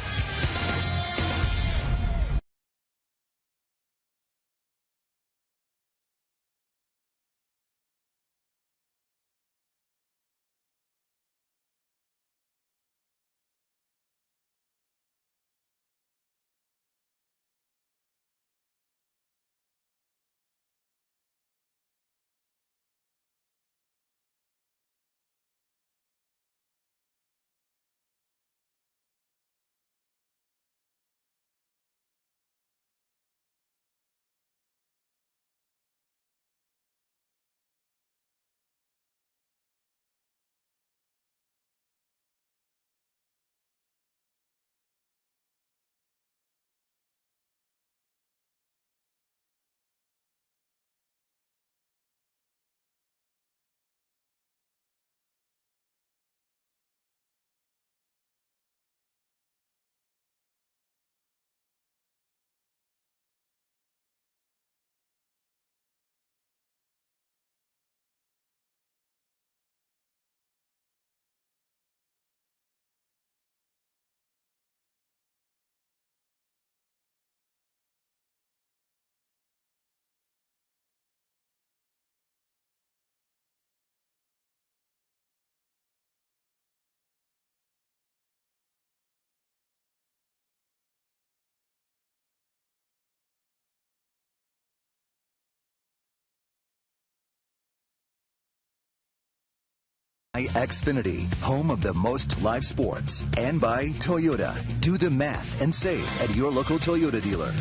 by Xfinity, home of the most live sports, and by Toyota. Do the math and save at your local Toyota dealer.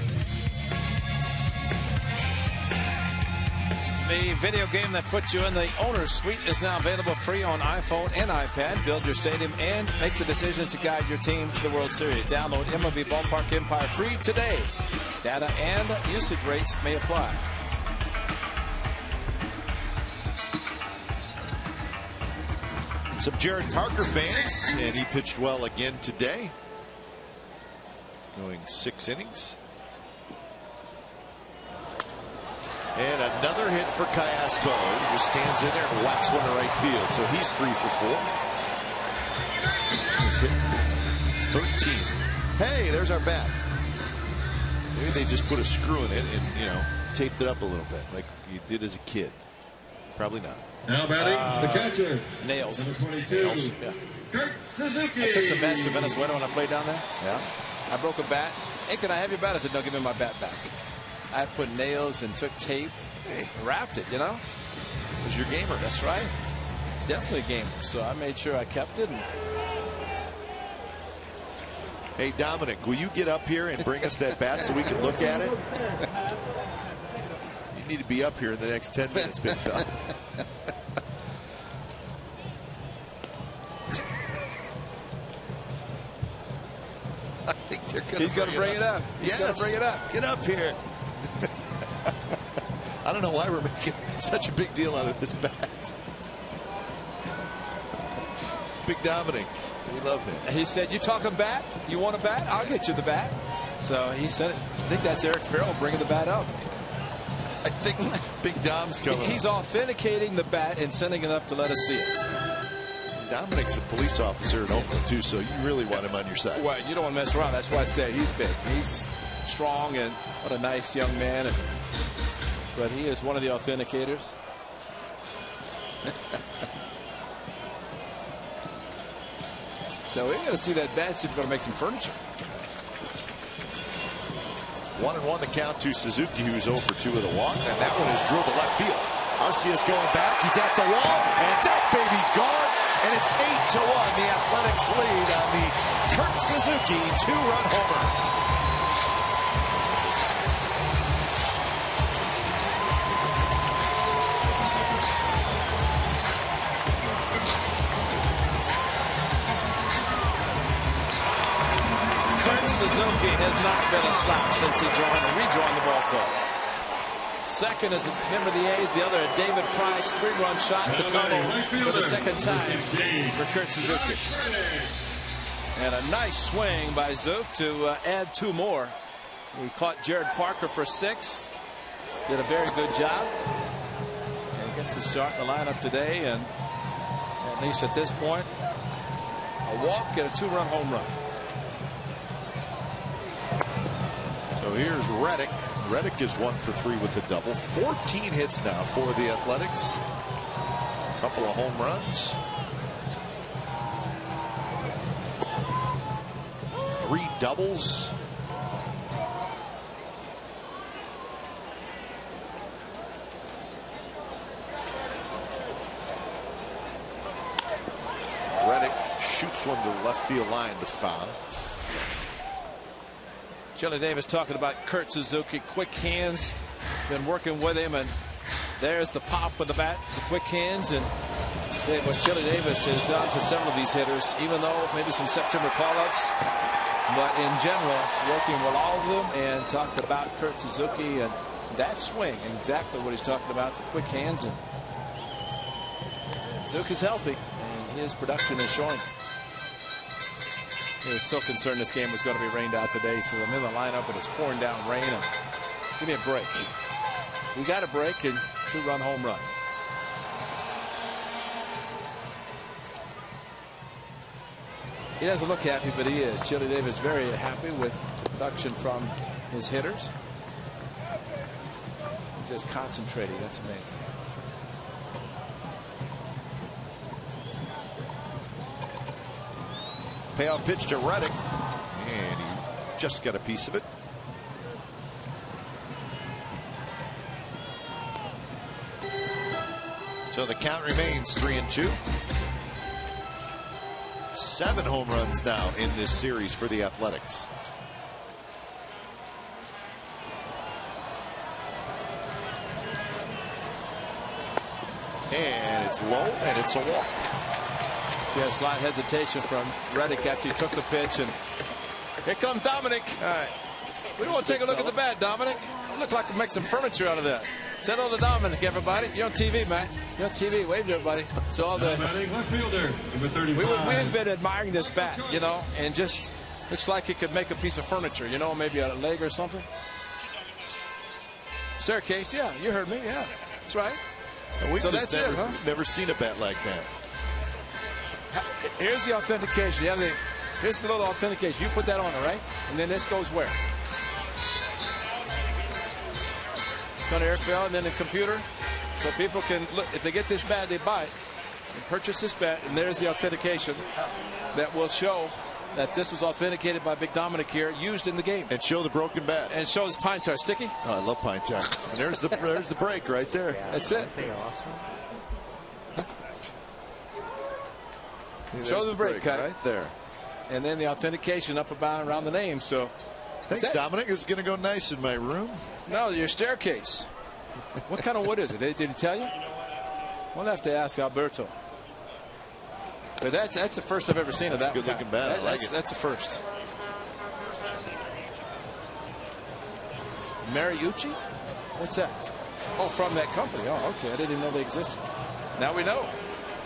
The video game that puts you in the owner's suite is now available free on iPhone and iPad. Build your stadium and make the decisions to guide your team to the World Series. Download MLB Ballpark Empire free today. Data and usage rates may apply. Some Jared Parker fans, and he pitched well again today. Going 6 innings. And another hit for Callaspo. He just stands in there and whacks one to right field. So he's 3 for 4. He's hit 13. Hey, there's our bat. Maybe they just put a screw in it and, you know, taped it up a little bit like you did as a kid. Probably not. Now batting, the catcher. Nails. Number 22. Nails. Yeah. Kurt Suzuki. I took some bats to Venezuela when I played down there. Yeah. I broke a bat. Hey, can I have your bat? I said, no, give me my bat back. I put nails and took tape, wrapped it, you know. It was your gamer. That's right. Definitely a gamer. So I made sure I kept it. Hey, Dominic, will you get up here and bring us that bat so we can look at it? You need to be up here in the next 10 minutes, big fella. I think they're gonna He's going to bring it up. He's going to bring it up. Get up here. I don't know why we're making such a big deal out of this bat. Big Dominic. We love him. He said, you talking bat? You want a bat? I'll get you the bat. So he said, I think that's Eric Farrell bringing the bat up. I think Big Dom's coming. He's authenticating the bat and sending it up to let us see it. Dominic's a police officer in Oakland, too, so you really want him on your side. Well, you don't want to mess around. That's why I say he's big. He's strong, and what a nice young man. But he is one of the authenticators. So we're going to see that bat, see if we're going to make some furniture. 1-1 the count to Suzuki, who's 0 for 2 with a walk, and that one is drilled to left field. Arcia's going back. He's at the wall, and that baby's gone. And it's 8-1. The Athletics lead on the Kurt Suzuki 2-run homer. Suzuki has not been a slouch since he rejoined the ball club. Second is a member of the A's, the other a David Price 3-run shot to tunnel for the second time for Kurt Suzuki. And a nice swing by Zook to add 2 more. We caught Jared Parker for 6. Did a very good job. And he gets the start in the lineup today, and at least at this point, a walk and a 2-run home run. So here's Reddick. Reddick is 1 for 3 with a double. 14 hits now for the Athletics. A couple of home runs. 3 doubles. Reddick shoots one to the left field line, but foul. Chili Davis talking about Kurt Suzuki, quick hands, been working with him, and there's the pop of the bat, the quick hands, and what Chili Davis has done to several of these hitters, even though maybe some September call-ups, but in general, working with all of them, and talked about Kurt Suzuki and that swing, exactly what he's talking about, the quick hands, and Suzuki's healthy, and his production is showing. He was so concerned this game was going to be rained out today, so I'm in the lineup and it's pouring down rain. And give me a break. We got a break and 2-run home run. He doesn't look happy, but he is. Chili Davis very happy with the production from his hitters. Just concentrating. That's amazing. Payoff pitch to Reddick, and he just got a piece of it. So the count remains 3-2. 7 home runs now in this series for the Athletics. And it's low, and it's a walk. See a slight hesitation from Reddick after he took the pitch, and here comes Dominic. All right. We don't want to take a look at the bat, Dominic. It looked like we make some furniture out of that. Say hello to Dominic, everybody. You're on TV, man. You're on TV. Wave to everybody. So all the Left fielder, number 35. we've been admiring this bat, you know, and just looks like it could make a piece of furniture, you know, maybe a leg or something. Staircase, yeah, you heard me, yeah, that's right. So that's never, it, huh? Never seen a bat like that. Here's the authentication. Here's the little authentication. You put that on, all right? And then this goes where? It's going to airfield and then the computer. So people can look. If they get this bat, they buy it and purchase this bat. And there's the authentication that will show that this was authenticated by Big Dominic here, used in the game. And show the broken bat. And shows Pine Tar. Sticky? Oh, I love Pine Tar. And there's the break right there. That's it. Awesome. Show the break cut. right there. And then the authentication up about around the name. So Thanks, Dominic. This is going to go nice in my room. no, your staircase. What kind of wood is it? Did he tell you? We'll have to ask Alberto. But that's the first I've ever seen of that. Good looking bat. I like it. That's the first. Mariucci? What's that? Oh, from that company. Oh, okay. I didn't even know they existed. Now we know.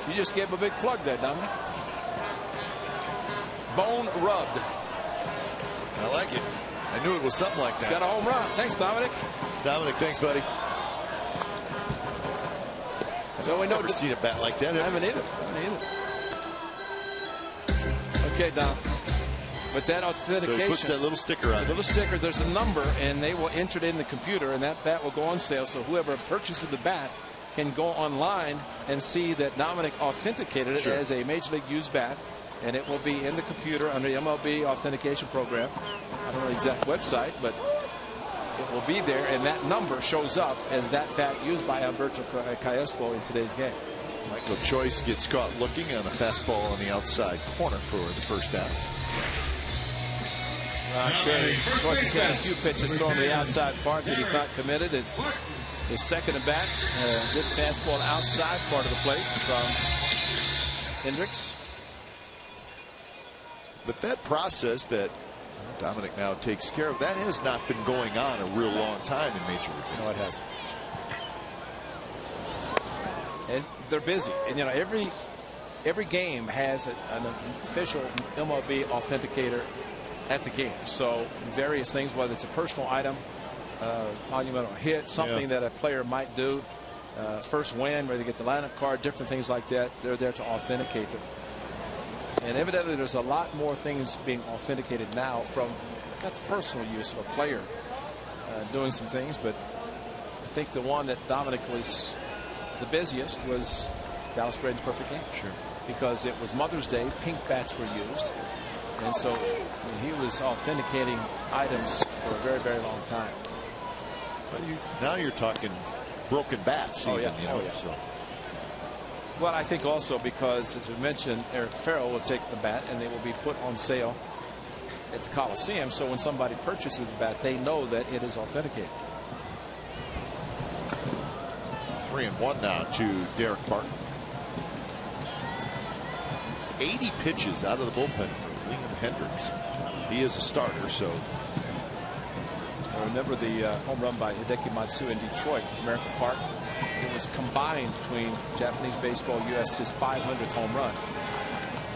You just gave a big plug there, Dominic. Bone rubbed. I like it. I knew it was something like It's that. got a home run. Thanks, Dominic. Dominic, thanks, buddy. So we know. Never seen a bat like that. I haven't either. Okay, Dom. But that So authentication. he puts that little sticker on a it. little sticker. There's a number, and they will enter it in the computer, and that bat will go on sale. So whoever purchases the bat can go online and see that Dominic authenticated it as a Major League used bat, and it will be in the computer under the MLB authentication program. I don't know the exact website, but it will be there, and that number shows up as that bat used by Alberto Cayespo in today's game. Michael Choice gets caught looking on a fastball on the outside corner for the first out. Choice has had a few pitches thrown to the outside part that he's not committed. And his second at bat, good fastball outside part of the plate from Hendricks. But that process that Dominic now takes care of, that has not been going on a real long time in Major League Baseball. No, it hasn't. And they're busy. And, you know, every game has an official MLB authenticator at the game. So various things, whether it's a personal item, monumental hit, something that a player might do, first win, where they get the lineup card, different things like that, they're there to authenticate them. And evidently there's a lot more things being authenticated now from got the personal use of a player doing some things. But I think the one that Dominic was the busiest was Dallas Braden's perfect game. Sure. Because it was Mother's Day, pink bats were used. And so he was authenticating items for a very, very long time. But now you're talking broken bats. Oh, even, yeah. You know, Oh, yeah. so. Well, I think also because, as we mentioned, Eric Farrell will take the bat and they will be put on sale at the Coliseum. So when somebody purchases the bat, they know that it is authenticated. 3-1 now to Derek Barton. 80 pitches out of the bullpen for Liam Hendricks. He is a starter, so. I remember the home run by Hideki Matsu in Detroit, American Park. It was combined between Japanese baseball, US's 500th home run.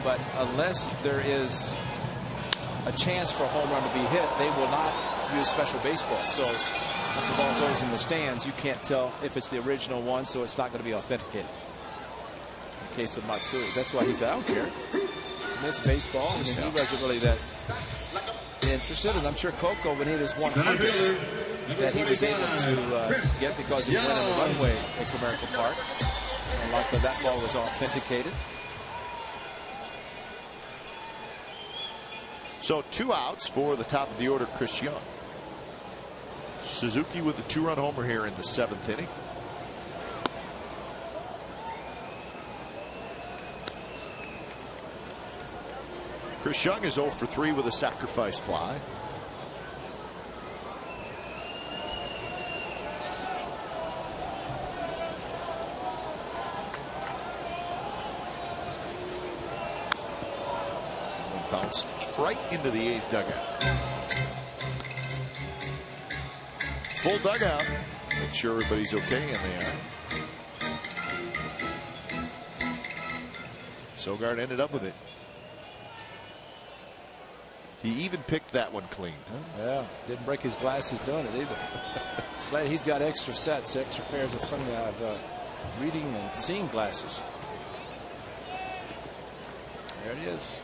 But unless there is a chance for a home run to be hit, they will not use special baseball. So once the ball goes in the stands, you can't tell if it's the original one, so it's not going to be authenticated. In the case of Matsu's, that's why he said, I don't care. To me, it's baseball. I mean, he wasn't really that interested, and I'm sure Coco would need his 100 that he was able to get because he went on the runway at Comerica Park. And likely that ball was authenticated. So 2 outs for the top of the order, Chris Young. Suzuki with the 2-run homer here in the 7th inning. Chris Young is 0 for 3 with a sacrifice fly. Bounced right into the 8th dugout. Full dugout. Make sure everybody's okay, and they are. Sogard ended up with it. He even picked that one clean. Huh? Yeah, didn't break his glasses doing it either. But he's got extra sets, extra pairs of some reading and seeing glasses. There it is.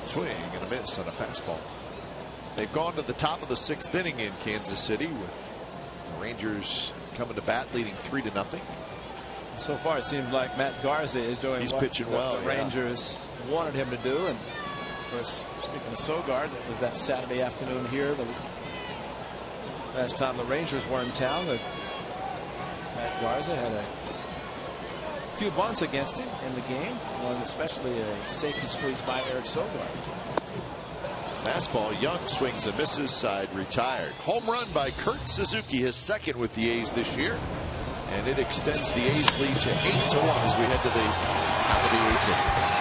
Swing and a miss on a fastball. They've gone to the top of the 6th inning in Kansas City, with the Rangers coming to bat, leading 3-0. So far, it seems like Matt Garza is doing. He's what pitching well. The Rangers wanted him to do, and of course, speaking of Sogard, it was that Saturday afternoon here. The last time the Rangers were in town, Matt Garza had a few bunts against him in the game, one especially a safety squeeze by Eric Sogard. Fastball, Young swings and misses, side retired. Home run by Kurt Suzuki, his 2nd with the A's this year, and it extends the A's lead to 8-1 as we head to the top of the 8th inning.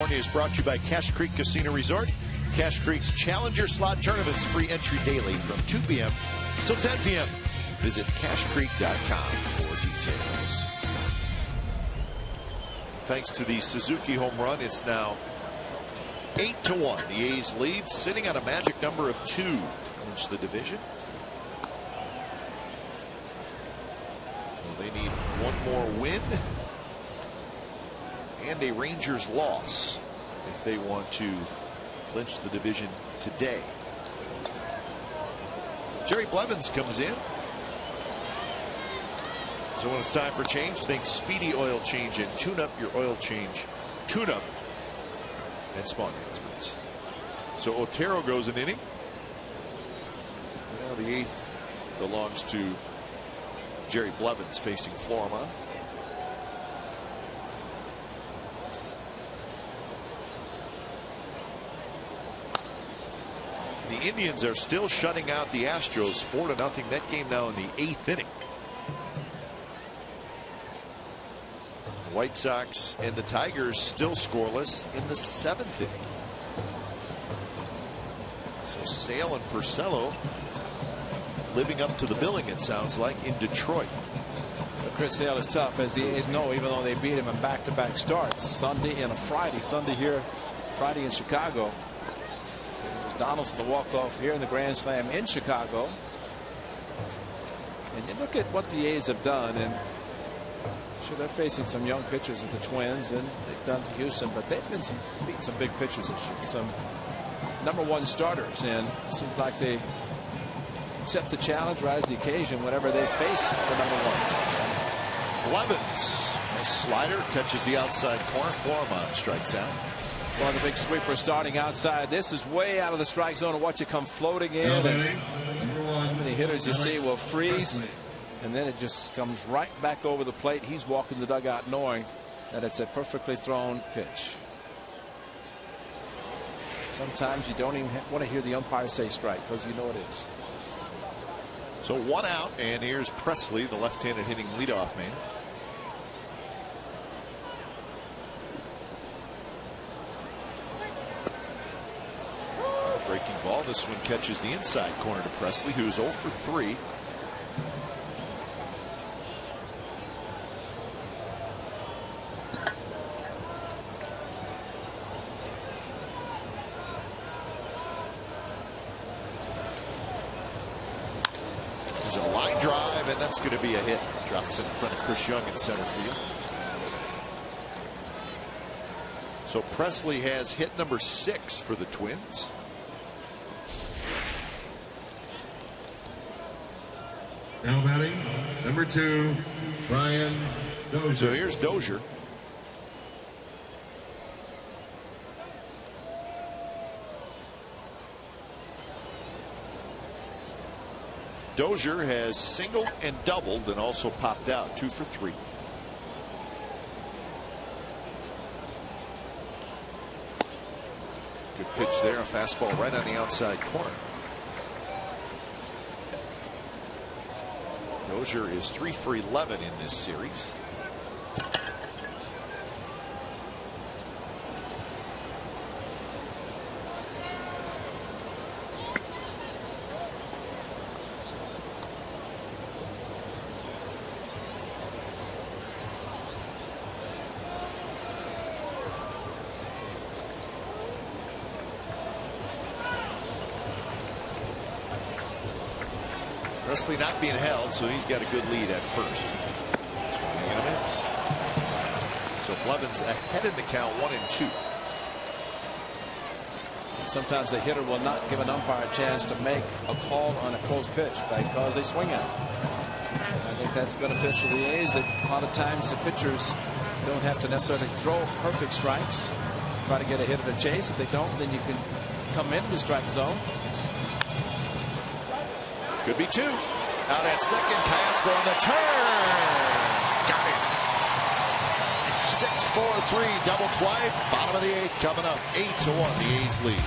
Is brought to you by Cache Creek Casino Resort. Cache Creek's Challenger Slot Tournaments, free entry daily from 2 p.m. till 10 p.m. Visit cachecreek.com for details. Thanks to the Suzuki home run, it's now 8-1. The A's lead, sitting on a magic number of 2 to clinch the division. So they need one more win and a Rangers loss if they want to clinch the division today. Jerry Blevins comes in. So when it's time for change, think Speedy Oil Change and tune up your oil change. Tune up and Spawn Experts. So Otero goes an inning. Now the 8th belongs to Jerry Blevins facing Florima. The Indians are still shutting out the Astros 4-0. That game now in the 8th inning. The White Sox and the Tigers still scoreless in the 7th inning. So Sale and Porcello living up to the billing, it sounds like, in Detroit. But Chris Sale is tough, as the A's know, even though they beat him in back-to-back starts. Sunday and a Friday. Sunday here, Friday in Chicago. It was Donaldson the walk-off here in the Grand Slam in Chicago. And you look at what the A's have done, and sure, they're facing some young pitchers at the Twins, and they've done to Houston, but they've been beating some big pitchers this year, some #1 starters, and it seems like they accept the challenge, rise to the occasion whenever they face the #1s. Blevins, nice slider, catches the outside corner. Florimon strikes out. One of the big sweepers starting outside. This is way out of the strike zone, and watch it come floating in. And how many hitters you see will freeze, and then it just comes right back over the plate. He's walking the dugout knowing that it's a perfectly thrown pitch. Sometimes you don't even want to hear the umpire say strike, because you know it is. So 1 out, and here's Presley, the left-handed hitting leadoff man. Breaking ball. This one catches the inside corner to Presley, who's 0 for 3. There's a line drive, and that's going to be a hit. Drops in front of Chris Young in center field. So Presley has hit number 6 for the Twins. Now batting, number 2, Brian Dozier. So here's Dozier. Dozier has singled and doubled and also popped out 2 for 3. Good pitch there, a fastball right on the outside corner. Dozier is 3 for 11 in this series. Presley not being held, so he's got a good lead at first. Swinging and a miss. So Blevins ahead in the count, 1-2. Sometimes the hitter will not give an umpire a chance to make a call on a close pitch because they swing at it. I think that's beneficial to the A's, that a lot of times the pitchers don't have to necessarily throw perfect strikes. Try to get a hitter to chase. If they don't, then you can come into the strike zone. Could be 2. Out at second, Casper on the turn. Got it. 6-4-3 double play. Bottom of the 8th coming up. 8-1 the A's lead.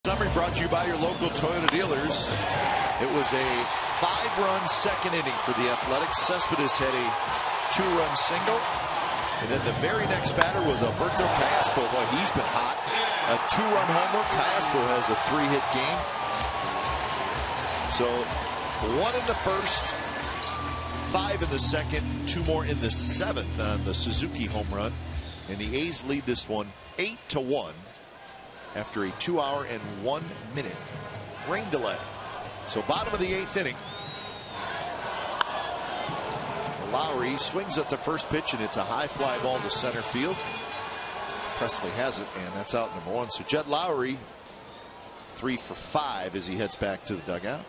summary brought to you by your local Toyota dealers. It was a 5-run second inning for the Athletics. Cespedes had a 2-run single. And then the very next batter was Alberto Callaspo. Boy, he's been hot. A 2-run homer. Callaspo has a 3-hit game. So 1 in the first, 5 in the second, 2 more in the 7th on the Suzuki home run. And the A's lead this one 8-1 after a 2-hour and 1 minute rain delay. So bottom of the 8th inning. Lowry swings at the first pitch, and it's a high fly ball to center field. Presley has it, and that's out number 1. So Jed Lowry 3 for 5 as he heads back to the dugout.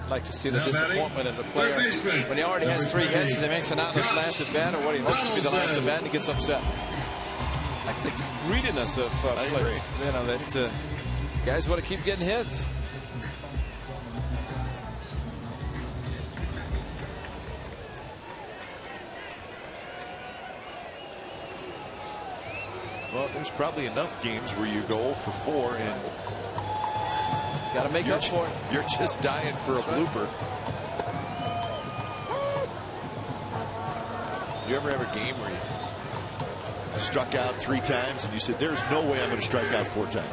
I'd like to see the disappointment of the player when he already has 3 hits and he makes an out in his last at bat, or what he hopes to be the last at bat, and he gets upset. I think greediness of players. You know, that guys want to keep getting hits. Well, there's probably enough games where you go 0 for 4 and got to make up for it. You're just dying for a blooper. You ever have a game where you struck out 3 times and you said, "There's no way I'm going to strike out 4 times.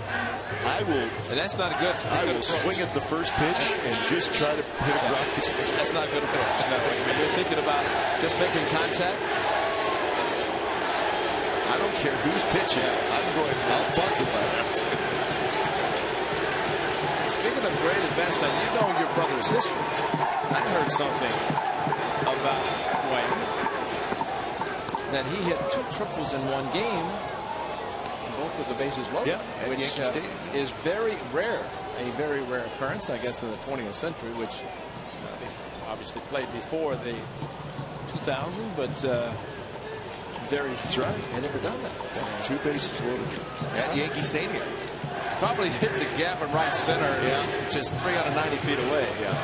I will." And that's not a good. I will swing at the first pitch and just try to hit a ground. That's not a good approach. No, when you're thinking about just making contact. I don't care who's pitching. I'm going out bunt if I have to. Speaking of great advance, now you know your brother's history. I heard something about Dwayne that he hit 2 triples in 1 game, and both of the bases loaded, which is very rare, a very rare occurrence, I guess, in the 20th century, which obviously played before the 2000, but very few had ever done that. 2 bases loaded at Yankee Stadium. Probably hit the gap in right center, just 390 feet away. Yeah,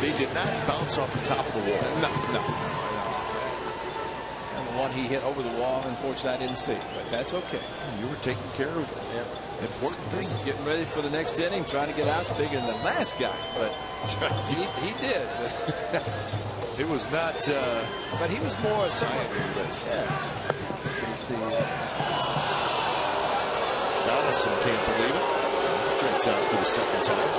they did not bounce off the top of the wall. No. And the one he hit over the wall, unfortunately, I didn't see, but that's okay. You were taking care of important things. Getting ready for the next inning, trying to get out, figuring the last guy, but he did. It was not, but he was more somewhat. Donaldson can't believe it. Strikes out for the 2nd time.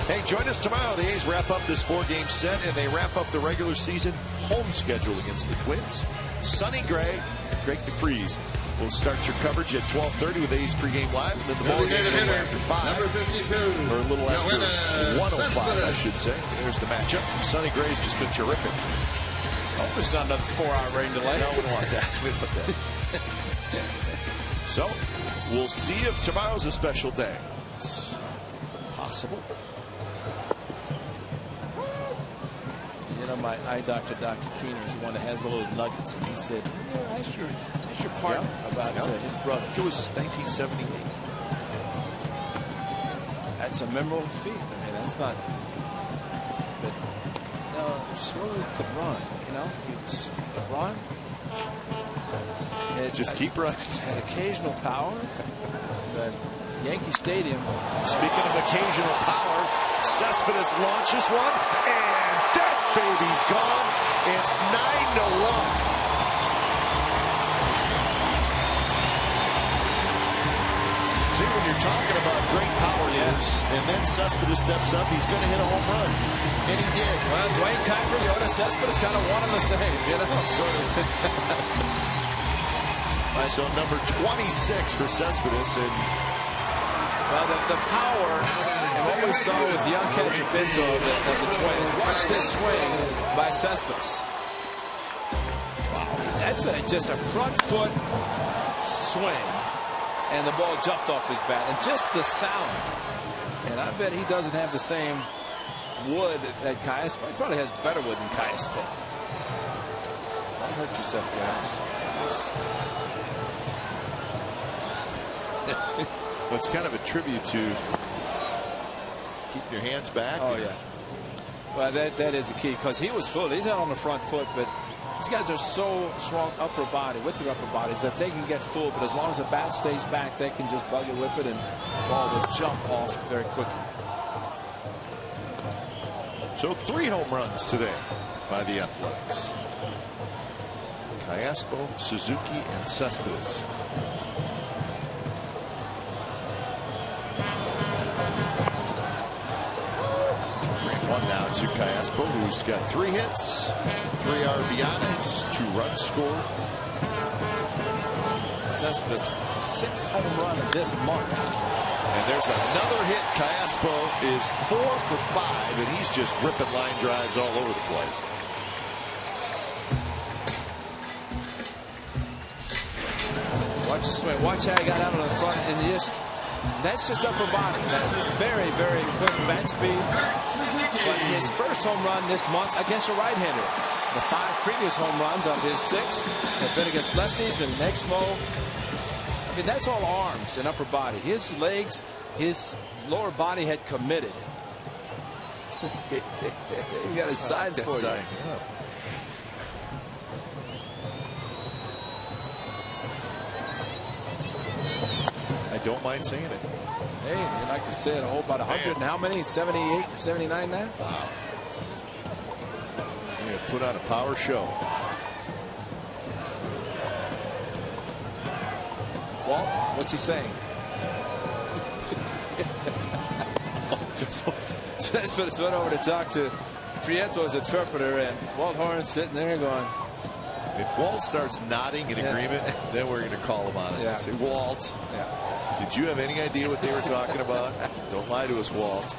Hey, join us tomorrow. The A's wrap up this 4-game set, and they wrap up the regular season home schedule against the Twins. Sonny Gray, Greg DeFries will start your coverage at 12:30 with A's pregame live, and then the ball game a little after 5, or a little after 1:05, I should say. There's the matchup. Sonny Gray's just been terrific. Hope it's not another 4-hour rain delay. No, we don't want that. We don't want that. So we'll see if tomorrow's a special day. It's possible. You know, my eye doctor, Dr. Keener, is the one that has the little nuggets, and he said, ask your partner about his brother. It was 1978. That's a memorable feat. I mean, that's not. But Smooth could run. You know, he was run. Just keep running. Had occasional power. But Yankee Stadium. Speaking of occasional power, Cespedes launches one, and that baby's gone. It's 9-1. See, when you're talking about great power hitters, and then Cespedes steps up, he's going to hit a home run. And he did. Well, Dwayne Kuyper, Yoda Cespedes kind of one and the same, you know, sort of. So number 26 for Cespedes. And well, the power, and what we saw with young catcher Pinto of the Twins. Watch this swing by Cespedes. Wow, that's just a front foot swing, and the ball jumped off his bat, and just the sound. And I bet he doesn't have the same wood that Caius. He probably has better wood than Caius. Don't hurt yourself, guys. Well, it's kind of a tribute to keep your hands back. Oh, yeah. Well, that is the key, because he was full. He's out on the front foot, but These guys are so strong upper body with their upper bodies that they can get full, but as long as the bat stays back, they can just buggy whip it and the ball will jump off very quickly. So 3 home runs today by the Athletics. Callaspo, Suzuki, and Cespedes. One now to Callaspo, who's got 3 hits, 3 RBIs, 2 runs scored. Cespedes' 6th home run of this month. And there's another hit. Callaspo is 4 for 5, and he's just ripping line drives all over the place. Watch the swing. Watch how he got out on the front, and that's just upper body. That's very, very quick bat speed. But his first home run this month against a right-hander. The 5 previous home runs of his 6 have been against lefties and Exmo. I mean, that's all arms and upper body. His legs, his lower body had committed. He got his signs for you. Yeah. I don't mind saying it. Hey, you'd like to say it a whole about 100 and how many? 78, 79 now? Wow. Yeah, put on a power show. Walt, what's he saying? Cespedes went over to talk to Prieto's interpreter, and Walt Horn sitting there going. If Walt starts nodding in agreement, then we're going to call him on it. Yeah. Say, Walt, did you have any idea what they were talking about? Don't lie to us, Walt.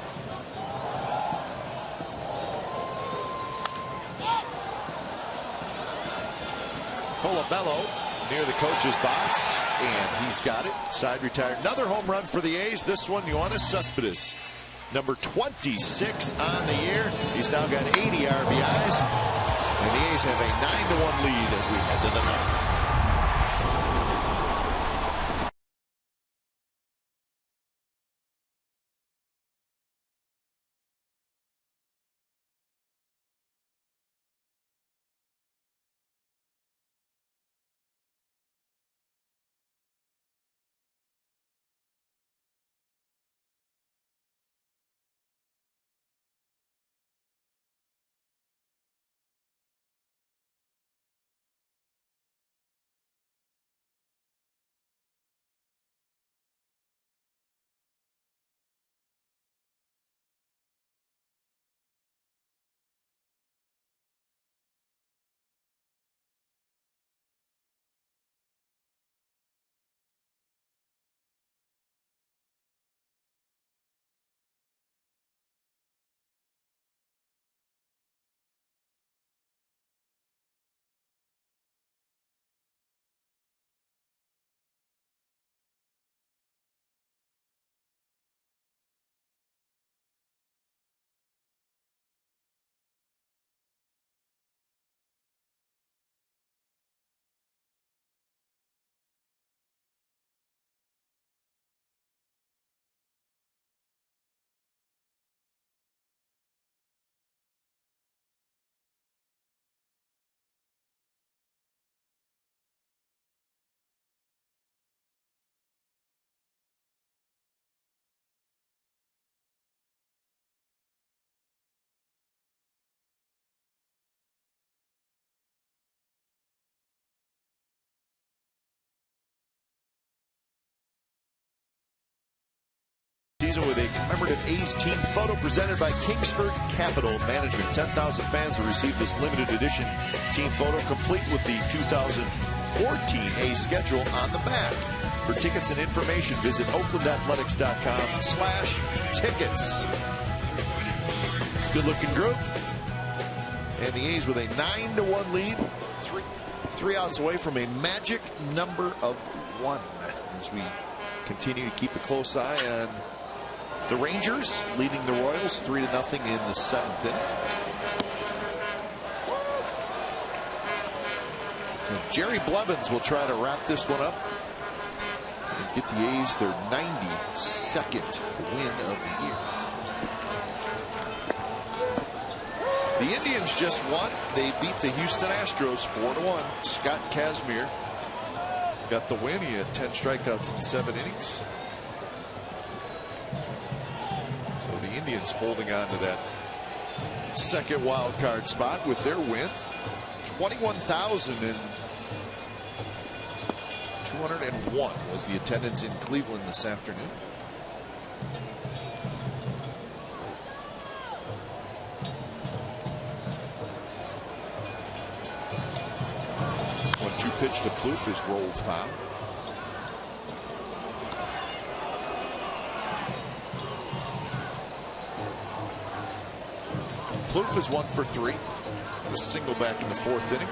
Colabello near the coach's box, and he's got it. Side retired. Another home run for the A's. This one, Yoenis Cespedes, number 26 on the year. He's now got 80 RBIs, and the A's have a 9-1 lead as we head to the 9th. Season with a commemorative A's team photo presented by Kingsford Capital Management. 10,000 fans will receive this limited edition team photo, complete with the 2014 A's schedule on the back. For tickets and information, visit oaklandathletics.com/tickets. Good looking group. And the A's with a 9-1 lead. Three outs away from a magic number of 1 as we continue to keep a close eye on the Rangers leading the Royals 3-0 in the 7th inning. And Jerry Blevins will try to wrap this one up and get the A's their 92nd win of the year. The Indians just won. They beat the Houston Astros 4-1. Scott Kazmir got the win. He had 10 strikeouts in 7 innings. So the Indians holding on to that second wild card spot with their win. 21,201 was the attendance in Cleveland this afternoon. Pitch to Plouffe is rolled foul. Plouffe is 1 for 3. A single back in the 4th inning.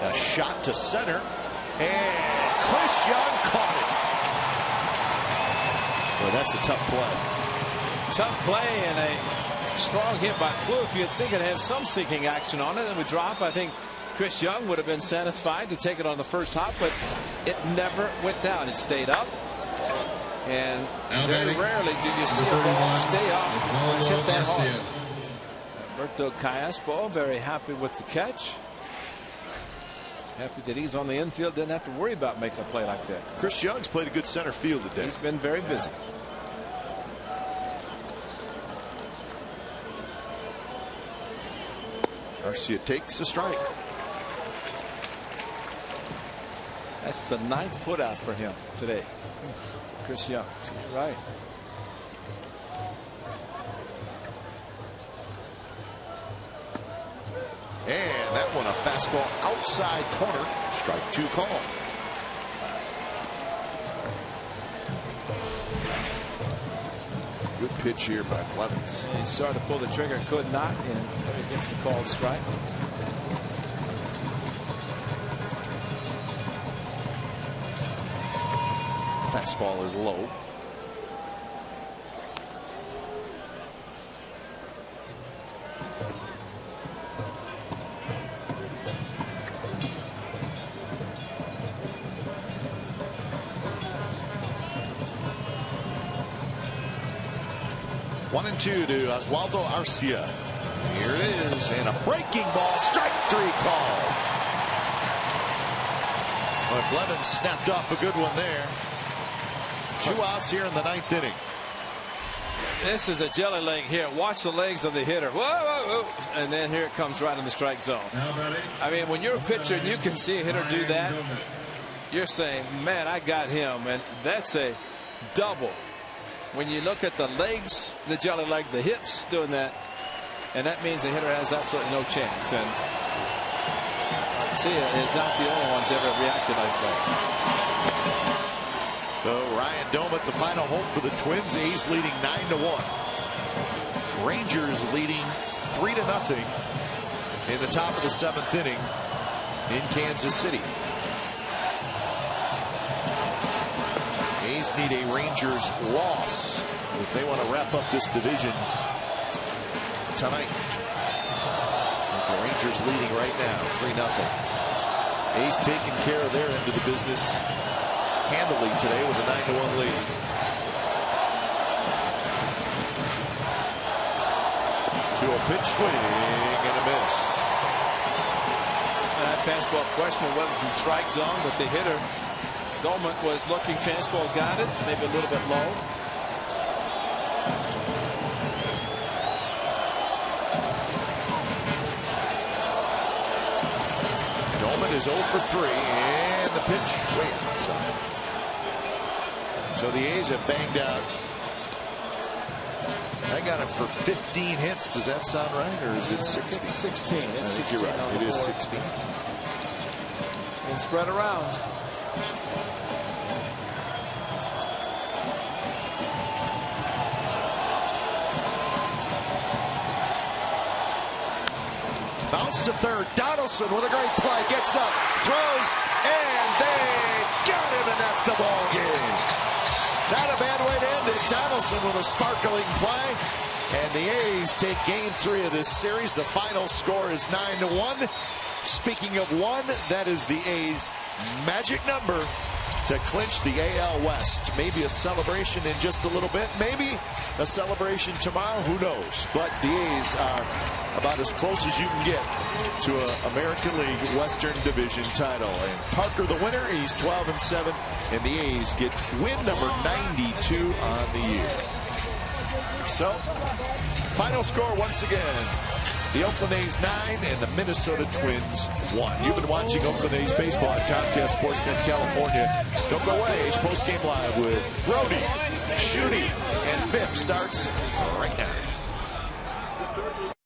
A shot to center, and Chris Young caught it. Well, that's a tough play. Tough play and a strong hit by Plouffe. You'd think it'd have some sinking action on it and would drop. I think Chris Young would have been satisfied to take it on the first hop, but it never went down. It stayed up. And very rarely do you see a ball stay up when it's hit that hard. Alberto Callaspo very happy with the catch. Happy that he's on the infield, didn't have to worry about making a play like that. Chris Young's played a good center field today. He's been very busy. Arcia takes a strike. That's the 9th putout for him today. Chris Young. So you're right. And that one a fastball outside corner. Strike 2 call. Good pitch here by Blevins. And he started to pull the trigger, could not, and against the called strike. Fastball is low. One and 2 to Oswaldo Arcia. Here it is, and a breaking ball, strike 3 call. But Blevins snapped off a good one there. 2 outs here in the 9th inning. This is a jelly leg here. Watch the legs of the hitter. Whoa, whoa, whoa. And then here it comes right in the strike zone. I mean, when you're a pitcher and you can see a hitter do that, you're saying, man, I got him. And that's a double. When you look at the legs, the jelly leg, the hips doing that, and that means the hitter has absolutely no chance. And Arcia is not the only one who's ever reacted like that. So Ryan Doumit, the final hope for the Twins. A's leading 9-1. Rangers leading 3-0 in the top of the 7th inning in Kansas City. A's need a Rangers loss if they want to wrap up this division tonight. The Rangers leading right now 3-0. A's taking care of their end of the business handily today with a 9-1 lead. To a pitch swing and a miss. Fastball questionable whether it's in strike zone, but the hitter Doumit was looking. Fastball got it, maybe a little bit low. Doumit is 0 for 3, and the pitch way outside. So the A's have banged out. I got him for 15 hits. Does that sound right, or is it 16? 16. I think you're right. It is 16. And spread around. Bounce to third. Donaldson with a great play. Gets up, throws, and they got him, and that's the ball game. Not a bad way to end it. Donaldson with a sparkling play. And the A's take game 3 of this series. The final score is 9-1. Speaking of 1, that is the A's magic number to clinch the AL West. Maybe a celebration in just a little bit. Maybe a celebration tomorrow. Who knows? But the A's are about as close as you can get to an American League Western Division title. And Parker, the winner, he's 12-7, and the A's get win number 92 on the year. So, final score once again. The Oakland A's 9 and the Minnesota Twins 1. You've been watching Oakland A's baseball on Comcast Sportsnet California. Don't go away. A's postgame live with Brody, Shooty, and Bip starts right now.